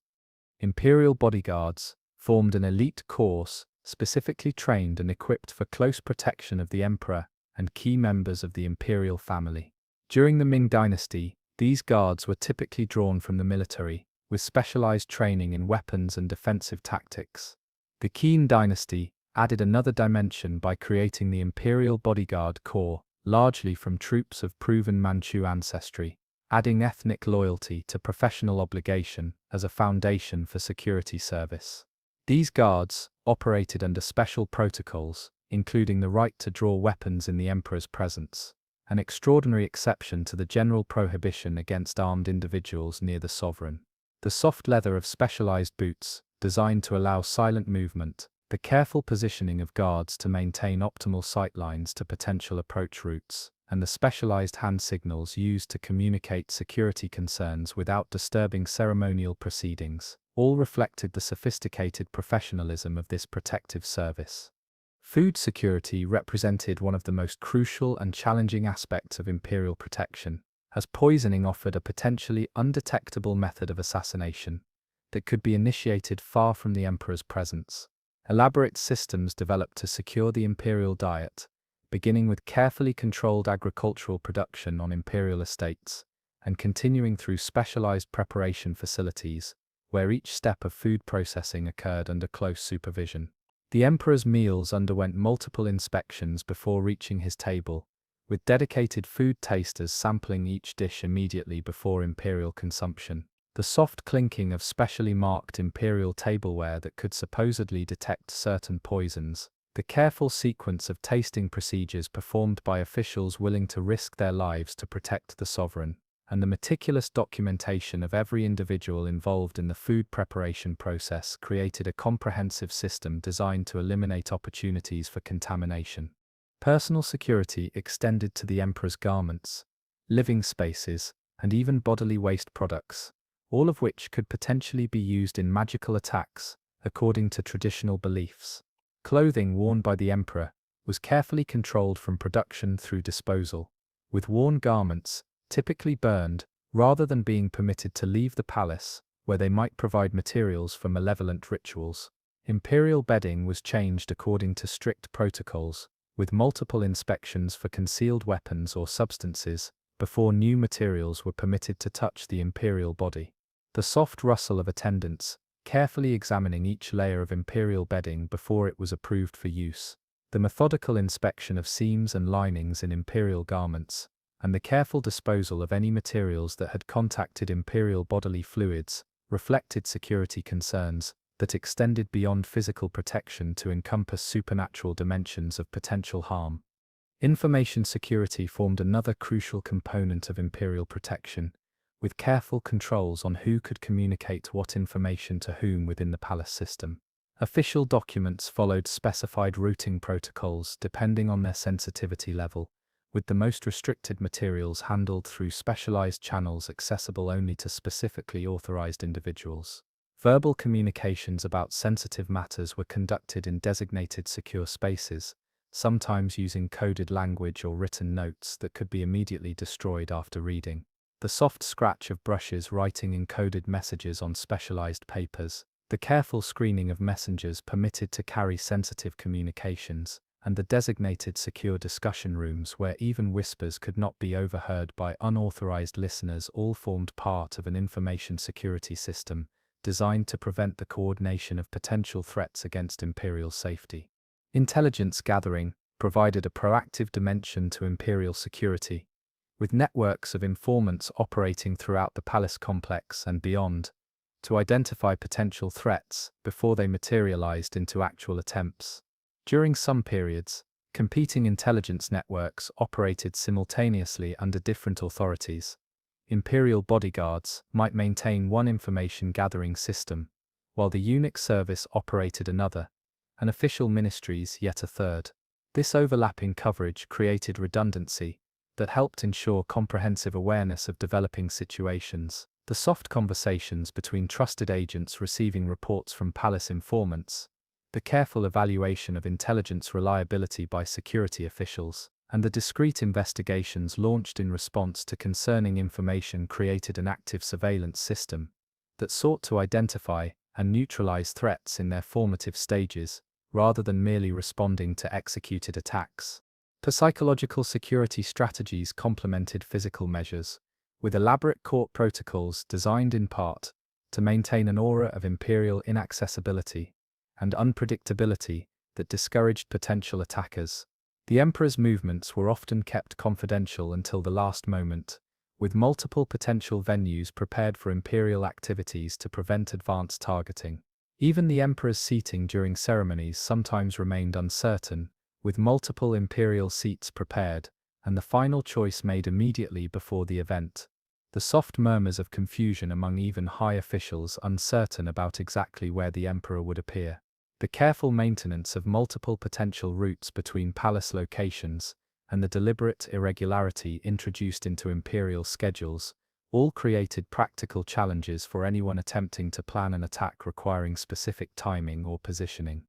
Imperial bodyguards formed an elite corps specifically trained and equipped for close protection of the emperor and key members of the imperial family. During the Ming Dynasty, these guards were typically drawn from the military, with specialized training in weapons and defensive tactics. The Qing Dynasty added another dimension by creating the Imperial Bodyguard Corps, largely from troops of proven Manchu ancestry, adding ethnic loyalty to professional obligation as a foundation for security service. These guards operated under special protocols, including the right to draw weapons in the emperor's presence, an extraordinary exception to the general prohibition against armed individuals near the sovereign. The soft leather of specialized boots, designed to allow silent movement, the careful positioning of guards to maintain optimal sightlines to potential approach routes, and the specialized hand signals used to communicate security concerns without disturbing ceremonial proceedings, all reflected the sophisticated professionalism of this protective service. Food security represented one of the most crucial and challenging aspects of imperial protection, as poisoning offered a potentially undetectable method of assassination that could be initiated far from the emperor's presence. Elaborate systems developed to secure the imperial diet, beginning with carefully controlled agricultural production on imperial estates, and continuing through specialized preparation facilities, where each step of food processing occurred under close supervision. The emperor's meals underwent multiple inspections before reaching his table, with dedicated food tasters sampling each dish immediately before imperial consumption. The soft clinking of specially marked imperial tableware that could supposedly detect certain poisons, the careful sequence of tasting procedures performed by officials willing to risk their lives to protect the sovereign, and the meticulous documentation of every individual involved in the food preparation process created a comprehensive system designed to eliminate opportunities for contamination. Personal security extended to the emperor's garments, living spaces, and even bodily waste products, all of which could potentially be used in magical attacks, according to traditional beliefs. Clothing worn by the emperor was carefully controlled from production through disposal, with worn garments, typically burned, rather than being permitted to leave the palace, where they might provide materials for malevolent rituals. Imperial bedding was changed according to strict protocols, with multiple inspections for concealed weapons or substances, before new materials were permitted to touch the imperial body. The soft rustle of attendants, carefully examining each layer of imperial bedding before it was approved for use, the methodical inspection of seams and linings in imperial garments, and the careful disposal of any materials that had contacted imperial bodily fluids, reflected security concerns that extended beyond physical protection to encompass supernatural dimensions of potential harm. Information security formed another crucial component of imperial protection, with careful controls on who could communicate what information to whom within the palace system. Official documents followed specified routing protocols depending on their sensitivity level, with the most restricted materials handled through specialized channels accessible only to specifically authorized individuals. Verbal communications about sensitive matters were conducted in designated secure spaces, sometimes using coded language or written notes that could be immediately destroyed after reading. The soft scratch of brushes writing encoded messages on specialized papers, the careful screening of messengers permitted to carry sensitive communications, and the designated secure discussion rooms where even whispers could not be overheard by unauthorized listeners all formed part of an information security system designed to prevent the coordination of potential threats against imperial safety. Intelligence gathering provided a proactive dimension to imperial security, with networks of informants operating throughout the palace complex and beyond, to identify potential threats before they materialized into actual attempts. During some periods, competing intelligence networks operated simultaneously under different authorities. Imperial bodyguards might maintain one information gathering system, while the eunuch service operated another, and official ministries yet a third. This overlapping coverage created redundancy that helped ensure comprehensive awareness of developing situations. The soft conversations between trusted agents receiving reports from palace informants, the careful evaluation of intelligence reliability by security officials, and the discreet investigations launched in response to concerning information created an active surveillance system that sought to identify and neutralize threats in their formative stages, rather than merely responding to executed attacks. The psychological security strategies complemented physical measures, with elaborate court protocols designed in part to maintain an aura of imperial inaccessibility and unpredictability that discouraged potential attackers. The emperor's movements were often kept confidential until the last moment, with multiple potential venues prepared for imperial activities to prevent advanced targeting. Even the emperor's seating during ceremonies sometimes remained uncertain, with multiple imperial seats prepared, and the final choice made immediately before the event. The soft murmurs of confusion among even high officials uncertain about exactly where the emperor would appear. The careful maintenance of multiple potential routes between palace locations, and the deliberate irregularity introduced into imperial schedules, all created practical challenges for anyone attempting to plan an attack requiring specific timing or positioning.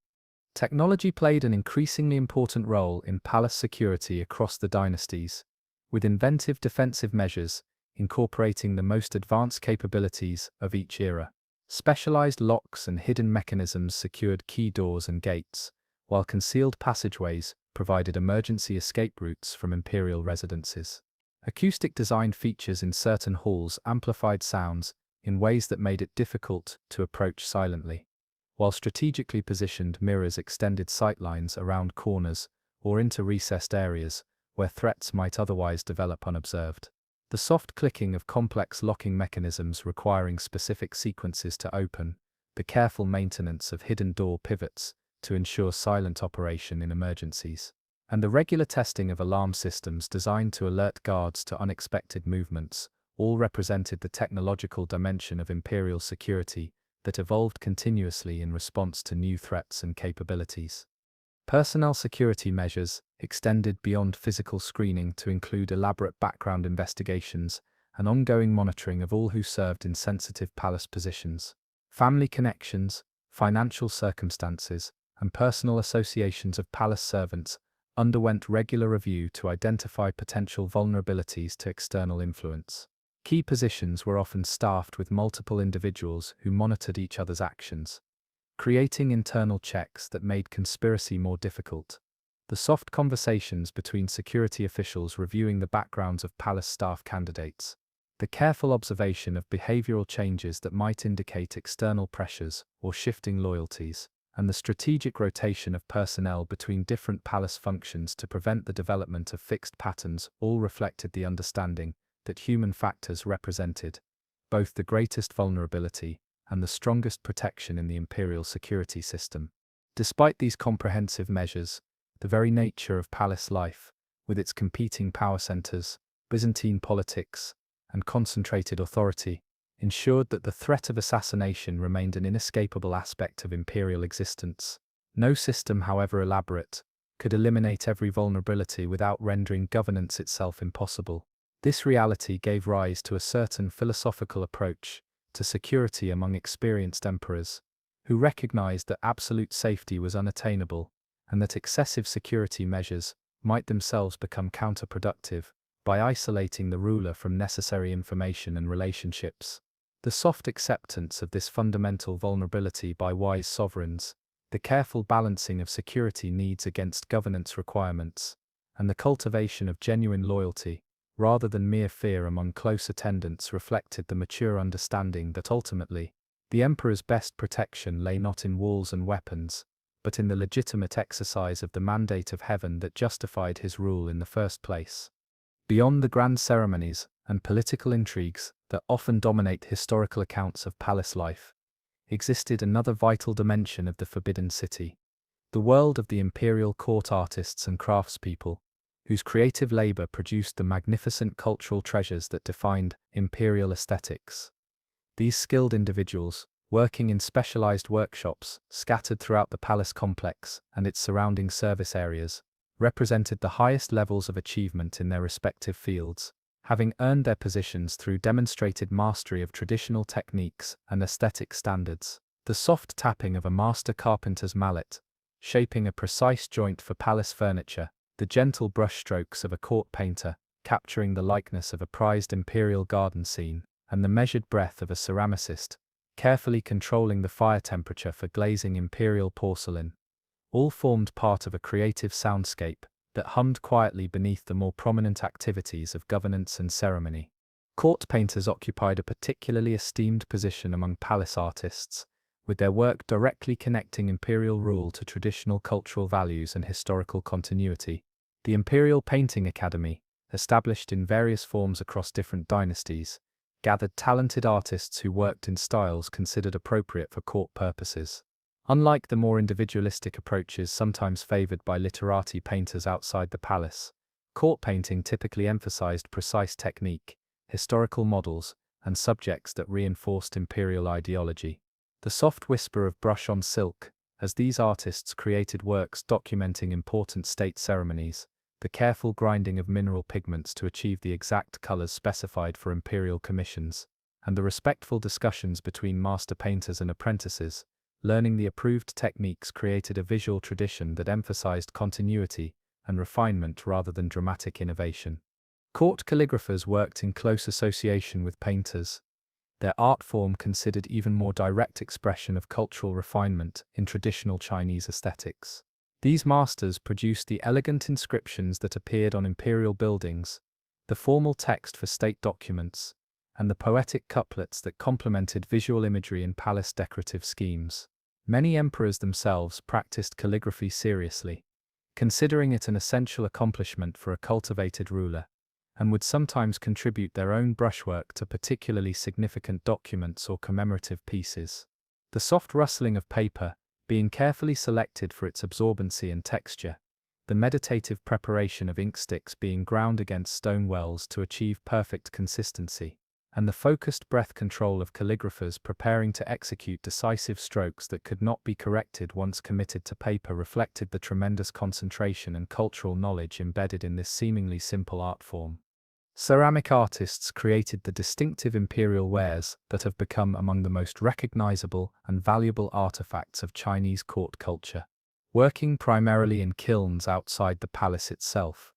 Technology played an increasingly important role in palace security across the dynasties, with inventive defensive measures incorporating the most advanced capabilities of each era. Specialized locks and hidden mechanisms secured key doors and gates, while concealed passageways provided emergency escape routes from imperial residences. Acoustic design features in certain halls amplified sounds in ways that made it difficult to approach silently, while strategically positioned mirrors extended sightlines around corners or into recessed areas where threats might otherwise develop unobserved. The soft clicking of complex locking mechanisms requiring specific sequences to open, the careful maintenance of hidden door pivots to ensure silent operation in emergencies, and the regular testing of alarm systems designed to alert guards to unexpected movements, all represented the technological dimension of imperial security that evolved continuously in response to new threats and capabilities. Personnel security measures extended beyond physical screening to include elaborate background investigations and ongoing monitoring of all who served in sensitive palace positions. Family connections, financial circumstances, and personal associations of palace servants underwent regular review to identify potential vulnerabilities to external influence. Key positions were often staffed with multiple individuals who monitored each other's actions, creating internal checks that made conspiracy more difficult. The soft conversations between security officials reviewing the backgrounds of palace staff candidates, the careful observation of behavioral changes that might indicate external pressures or shifting loyalties, and the strategic rotation of personnel between different palace functions to prevent the development of fixed patterns all reflected the understanding that human factors represented both the greatest vulnerability and the strongest protection in the imperial security system. Despite these comprehensive measures, the very nature of palace life, with its competing power centers, Byzantine politics, and concentrated authority, ensured that the threat of assassination remained an inescapable aspect of imperial existence. No system, however elaborate, could eliminate every vulnerability without rendering governance itself impossible. This reality gave rise to a certain philosophical approach to security among experienced emperors, who recognized that absolute safety was unattainable, and that excessive security measures might themselves become counterproductive by isolating the ruler from necessary information and relationships. The soft acceptance of this fundamental vulnerability by wise sovereigns, the careful balancing of security needs against governance requirements, and the cultivation of genuine loyalty, rather than mere fear among close attendants reflected the mature understanding that ultimately, the emperor's best protection lay not in walls and weapons, but in the legitimate exercise of the mandate of heaven that justified his rule in the first place. Beyond the grand ceremonies and political intrigues that often dominate historical accounts of palace life, existed another vital dimension of the Forbidden City, the world of the imperial court artists and craftspeople, whose creative labor produced the magnificent cultural treasures that defined imperial aesthetics. These skilled individuals, working in specialized workshops scattered throughout the palace complex and its surrounding service areas, represented the highest levels of achievement in their respective fields, having earned their positions through demonstrated mastery of traditional techniques and aesthetic standards. The soft tapping of a master carpenter's mallet, shaping a precise joint for palace furniture, the gentle brushstrokes of a court painter, capturing the likeness of a prized imperial garden scene, and the measured breath of a ceramicist, carefully controlling the fire temperature for glazing imperial porcelain, all formed part of a creative soundscape that hummed quietly beneath the more prominent activities of governance and ceremony. Court painters occupied a particularly esteemed position among palace artists, with their work directly connecting imperial rule to traditional cultural values and historical continuity. The Imperial Painting Academy, established in various forms across different dynasties, gathered talented artists who worked in styles considered appropriate for court purposes. Unlike the more individualistic approaches sometimes favored by literati painters outside the palace, court painting typically emphasized precise technique, historical models, and subjects that reinforced imperial ideology. The soft whisper of brush on silk, as these artists created works documenting important state ceremonies, the careful grinding of mineral pigments to achieve the exact colors specified for imperial commissions, and the respectful discussions between master painters and apprentices, learning the approved techniques created a visual tradition that emphasized continuity and refinement rather than dramatic innovation. Court calligraphers worked in close association with painters, their art form considered even more direct expression of cultural refinement in traditional Chinese aesthetics. These masters produced the elegant inscriptions that appeared on imperial buildings, the formal text for state documents, and the poetic couplets that complemented visual imagery in palace decorative schemes. Many emperors themselves practiced calligraphy seriously, considering it an essential accomplishment for a cultivated ruler, and would sometimes contribute their own brushwork to particularly significant documents or commemorative pieces. The soft rustling of paper, being carefully selected for its absorbency and texture, the meditative preparation of ink sticks being ground against stone wells to achieve perfect consistency, and the focused breath control of calligraphers preparing to execute decisive strokes that could not be corrected once committed to paper reflected the tremendous concentration and cultural knowledge embedded in this seemingly simple art form. Ceramic artists created the distinctive imperial wares that have become among the most recognizable and valuable artifacts of Chinese court culture. working primarily in kilns outside the palace itself.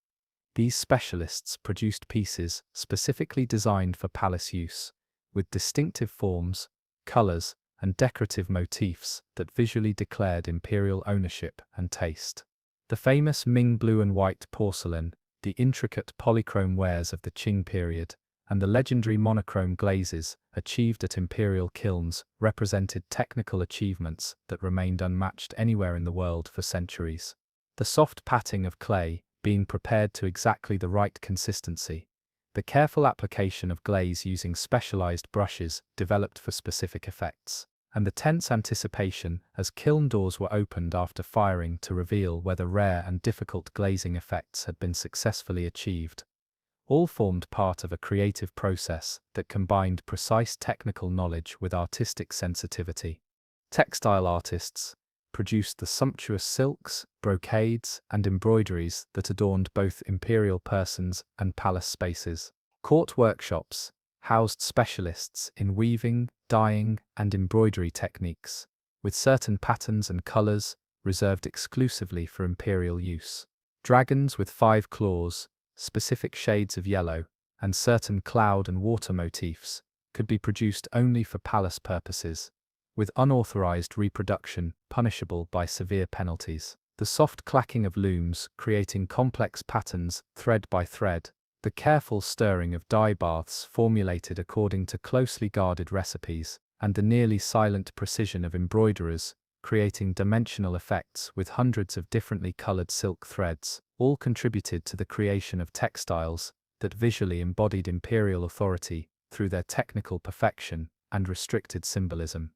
These specialists produced pieces specifically designed for palace use, with distinctive forms, colors, and decorative motifs that visually declared imperial ownership and taste. The famous Ming blue and white porcelain, the intricate polychrome wares of the Qing period, and the legendary monochrome glazes achieved at imperial kilns represented technical achievements that remained unmatched anywhere in the world for centuries. The soft patting of clay, being prepared to exactly the right consistency, the careful application of glaze using specialized brushes developed for specific effects, and the tense anticipation as kiln doors were opened after firing to reveal whether rare and difficult glazing effects had been successfully achieved, all formed part of a creative process that combined precise technical knowledge with artistic sensitivity. Textile artists produced the sumptuous silks, brocades, and embroideries that adorned both imperial persons and palace spaces. Court workshops housed specialists in weaving, dyeing, and embroidery techniques, with certain patterns and colors reserved exclusively for imperial use. Dragons with 5 claws, specific shades of yellow, and certain cloud and water motifs could be produced only for palace purposes, with unauthorized reproduction punishable by severe penalties. The soft clacking of looms creating complex patterns thread by thread, the careful stirring of dye baths formulated according to closely guarded recipes, and the nearly silent precision of embroiderers creating dimensional effects with hundreds of differently colored silk threads, all contributed to the creation of textiles that visually embodied imperial authority through their technical perfection and restricted symbolism.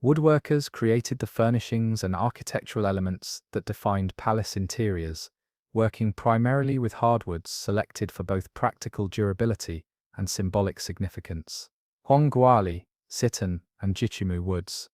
Woodworkers created the furnishings and architectural elements that defined palace interiors, working primarily with hardwoods selected for both practical durability and symbolic significance. Hongguali, Sitan, and Jichimu woods,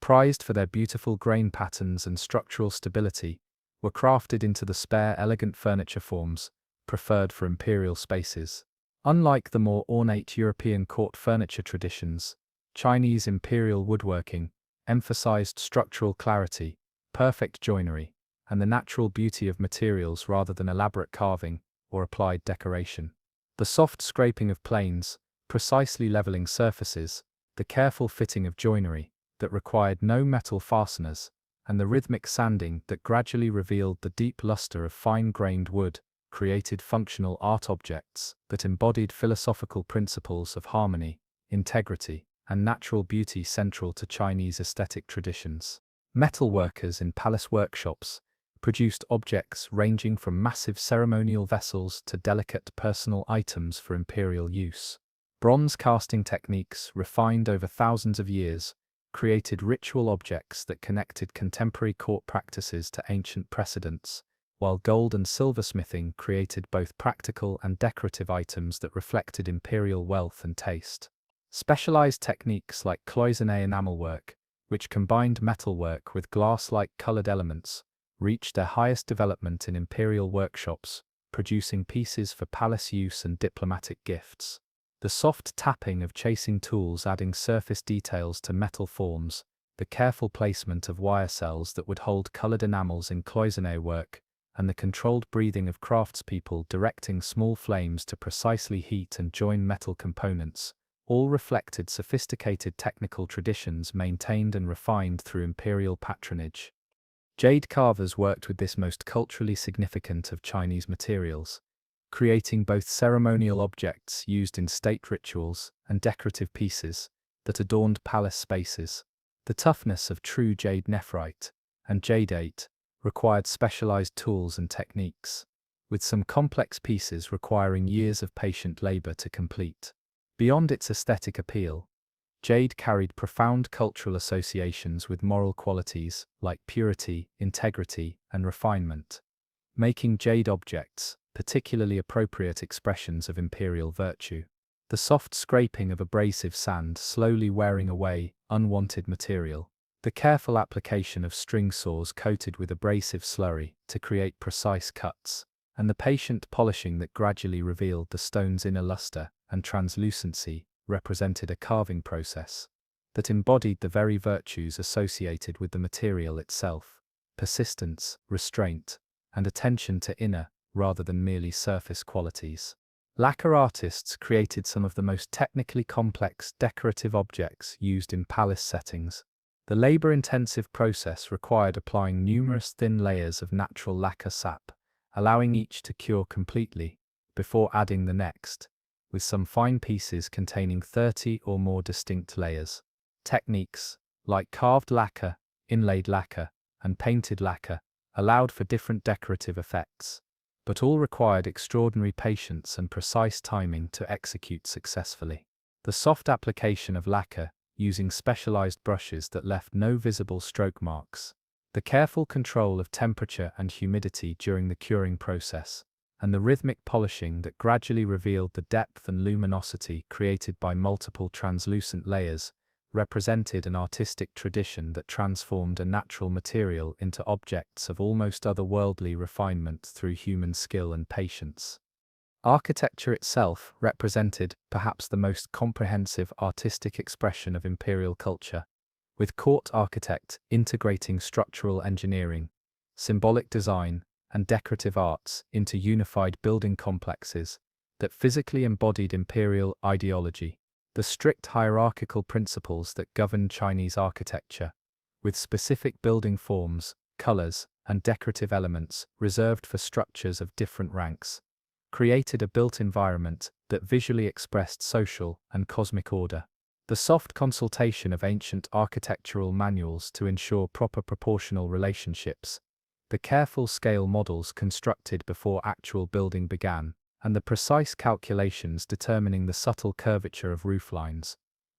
prized for their beautiful grain patterns and structural stability, were crafted into the spare, elegant furniture forms preferred for imperial spaces. Unlike the more ornate European court furniture traditions, Chinese imperial woodworking emphasized structural clarity, perfect joinery, and the natural beauty of materials rather than elaborate carving or applied decoration. The soft scraping of planes, precisely leveling surfaces, the careful fitting of joinery that required no metal fasteners, and the rhythmic sanding that gradually revealed the deep luster of fine-grained wood, created functional art objects that embodied philosophical principles of harmony, integrity, and natural beauty central to Chinese aesthetic traditions. Metalworkers in palace workshops produced objects ranging from massive ceremonial vessels to delicate personal items for imperial use. Bronze casting techniques, refined over thousands of years, created ritual objects that connected contemporary court practices to ancient precedents, while gold and silversmithing created both practical and decorative items that reflected imperial wealth and taste. Specialized techniques like cloisonné enamelwork, which combined metalwork with glass-like colored elements, reached their highest development in imperial workshops, producing pieces for palace use and diplomatic gifts. The soft tapping of chasing tools adding surface details to metal forms, the careful placement of wire cells that would hold colored enamels in cloisonné work, and the controlled breathing of craftspeople directing small flames to precisely heat and join metal components, all reflected sophisticated technical traditions maintained and refined through imperial patronage. Jade carvers worked with this most culturally significant of Chinese materials, creating both ceremonial objects used in state rituals and decorative pieces that adorned palace spaces. The toughness of true jade nephrite and jadeite required specialized tools and techniques, with some complex pieces requiring years of patient labor to complete. Beyond its aesthetic appeal, jade carried profound cultural associations with moral qualities like purity, integrity, and refinement, making jade objects particularly appropriate expressions of imperial virtue. The soft scraping of abrasive sand slowly wearing away unwanted material, the careful application of string saws coated with abrasive slurry to create precise cuts, and the patient polishing that gradually revealed the stone's inner luster and translucency represented a carving process that embodied the very virtues associated with the material itself. persistence, restraint, and attention to inner, rather than merely surface qualities. Lacquer artists created some of the most technically complex decorative objects used in palace settings. The labor-intensive process required applying numerous thin layers of natural lacquer sap, allowing each to cure completely, before adding the next, with some fine pieces containing 30 or more distinct layers. Techniques, like carved lacquer, inlaid lacquer, and painted lacquer, allowed for different decorative effects, but all required extraordinary patience and precise timing to execute successfully. The soft application of lacquer, using specialized brushes that left no visible stroke marks, the careful control of temperature and humidity during the curing process, and the rhythmic polishing that gradually revealed the depth and luminosity created by multiple translucent layers, represented an artistic tradition that transformed a natural material into objects of almost otherworldly refinement through human skill and patience. Architecture itself represented perhaps the most comprehensive artistic expression of imperial culture, with court architect integrating structural engineering, symbolic design, and decorative arts into unified building complexes that physically embodied imperial ideology. The strict hierarchical principles that governed Chinese architecture, with specific building forms, colors, and decorative elements reserved for structures of different ranks, created a built environment that visually expressed social and cosmic order. The soft consultation of ancient architectural manuals to ensure proper proportional relationships, the careful scale models constructed before actual building began, and the precise calculations determining the subtle curvature of rooflines,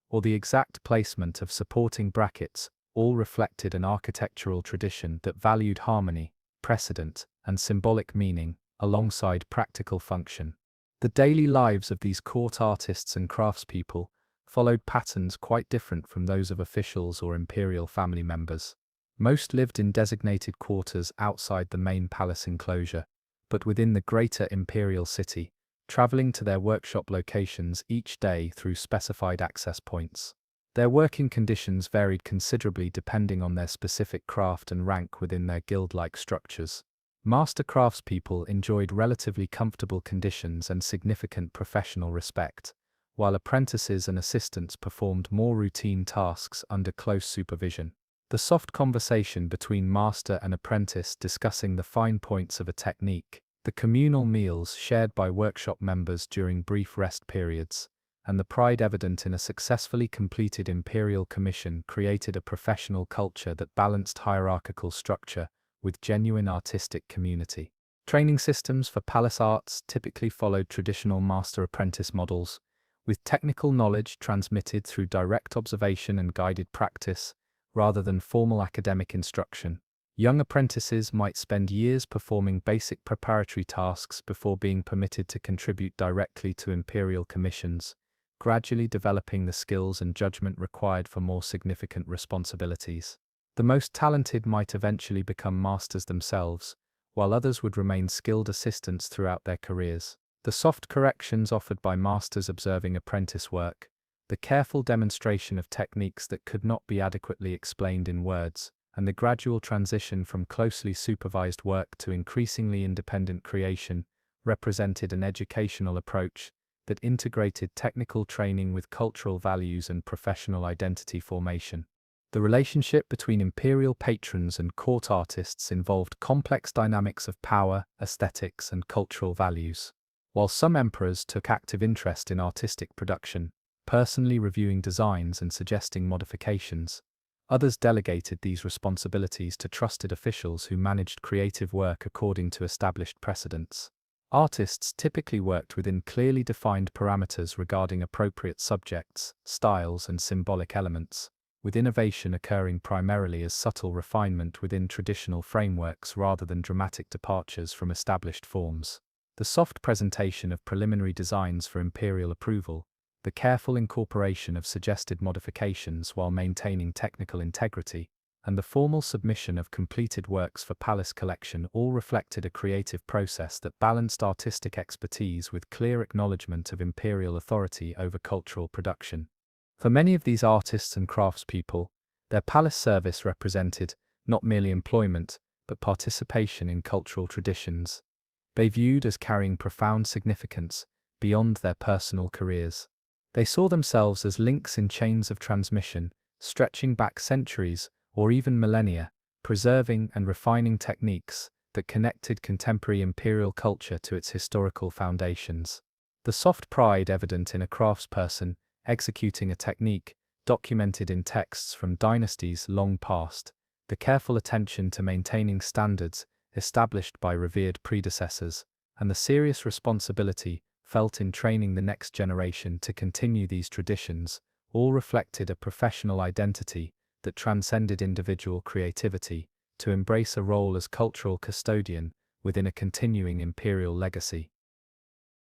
or the exact placement of supporting brackets, all reflected an architectural tradition that valued harmony, precedent, and symbolic meaning, alongside practical function. The daily lives of these court artists and craftspeople followed patterns quite different from those of officials or imperial family members. Most lived in designated quarters outside the main palace enclosure, but within the greater imperial city, traveling to their workshop locations each day through specified access points. Their working conditions varied considerably depending on their specific craft and rank within their guild-like structures. Master craftspeople enjoyed relatively comfortable conditions and significant professional respect, while apprentices and assistants performed more routine tasks under close supervision. The soft conversation between master and apprentice discussing the fine points of a technique, the communal meals shared by workshop members during brief rest periods, and the pride evident in a successfully completed imperial commission created a professional culture that balanced hierarchical structure with genuine artistic community. Training systems for palace arts typically followed traditional master-apprentice models, with technical knowledge transmitted through direct observation and guided practice, rather than formal academic instruction. Young apprentices might spend years performing basic preparatory tasks before being permitted to contribute directly to imperial commissions, gradually developing the skills and judgment required for more significant responsibilities. The most talented might eventually become masters themselves, while others would remain skilled assistants throughout their careers. The soft corrections offered by masters observing apprentice work, the careful demonstration of techniques that could not be adequately explained in words, and the gradual transition from closely supervised work to increasingly independent creation represented an educational approach that integrated technical training with cultural values and professional identity formation. The relationship between imperial patrons and court artists involved complex dynamics of power, aesthetics, and cultural values. While some emperors took active interest in artistic production, personally reviewing designs and suggesting modifications, others delegated these responsibilities to trusted officials who managed creative work according to established precedents. Artists typically worked within clearly defined parameters regarding appropriate subjects, styles, and symbolic elements, with innovation occurring primarily as subtle refinement within traditional frameworks rather than dramatic departures from established forms. The soft presentation of preliminary designs for imperial approval, the careful incorporation of suggested modifications while maintaining technical integrity, and the formal submission of completed works for palace collection all reflected a creative process that balanced artistic expertise with clear acknowledgement of imperial authority over cultural production. For many of these artists and craftspeople, their palace service represented, not merely employment, but participation in cultural traditions. They viewed as carrying profound significance beyond their personal careers. They saw themselves as links in chains of transmission, stretching back centuries or even millennia, preserving and refining techniques that connected contemporary imperial culture to its historical foundations. The soft pride evident in a craftsperson executing a technique documented in texts from dynasties long past, the careful attention to maintaining standards established by revered predecessors, and the serious responsibility felt in training the next generation to continue these traditions, all reflected a professional identity that transcended individual creativity to embrace a role as cultural custodian within a continuing imperial legacy.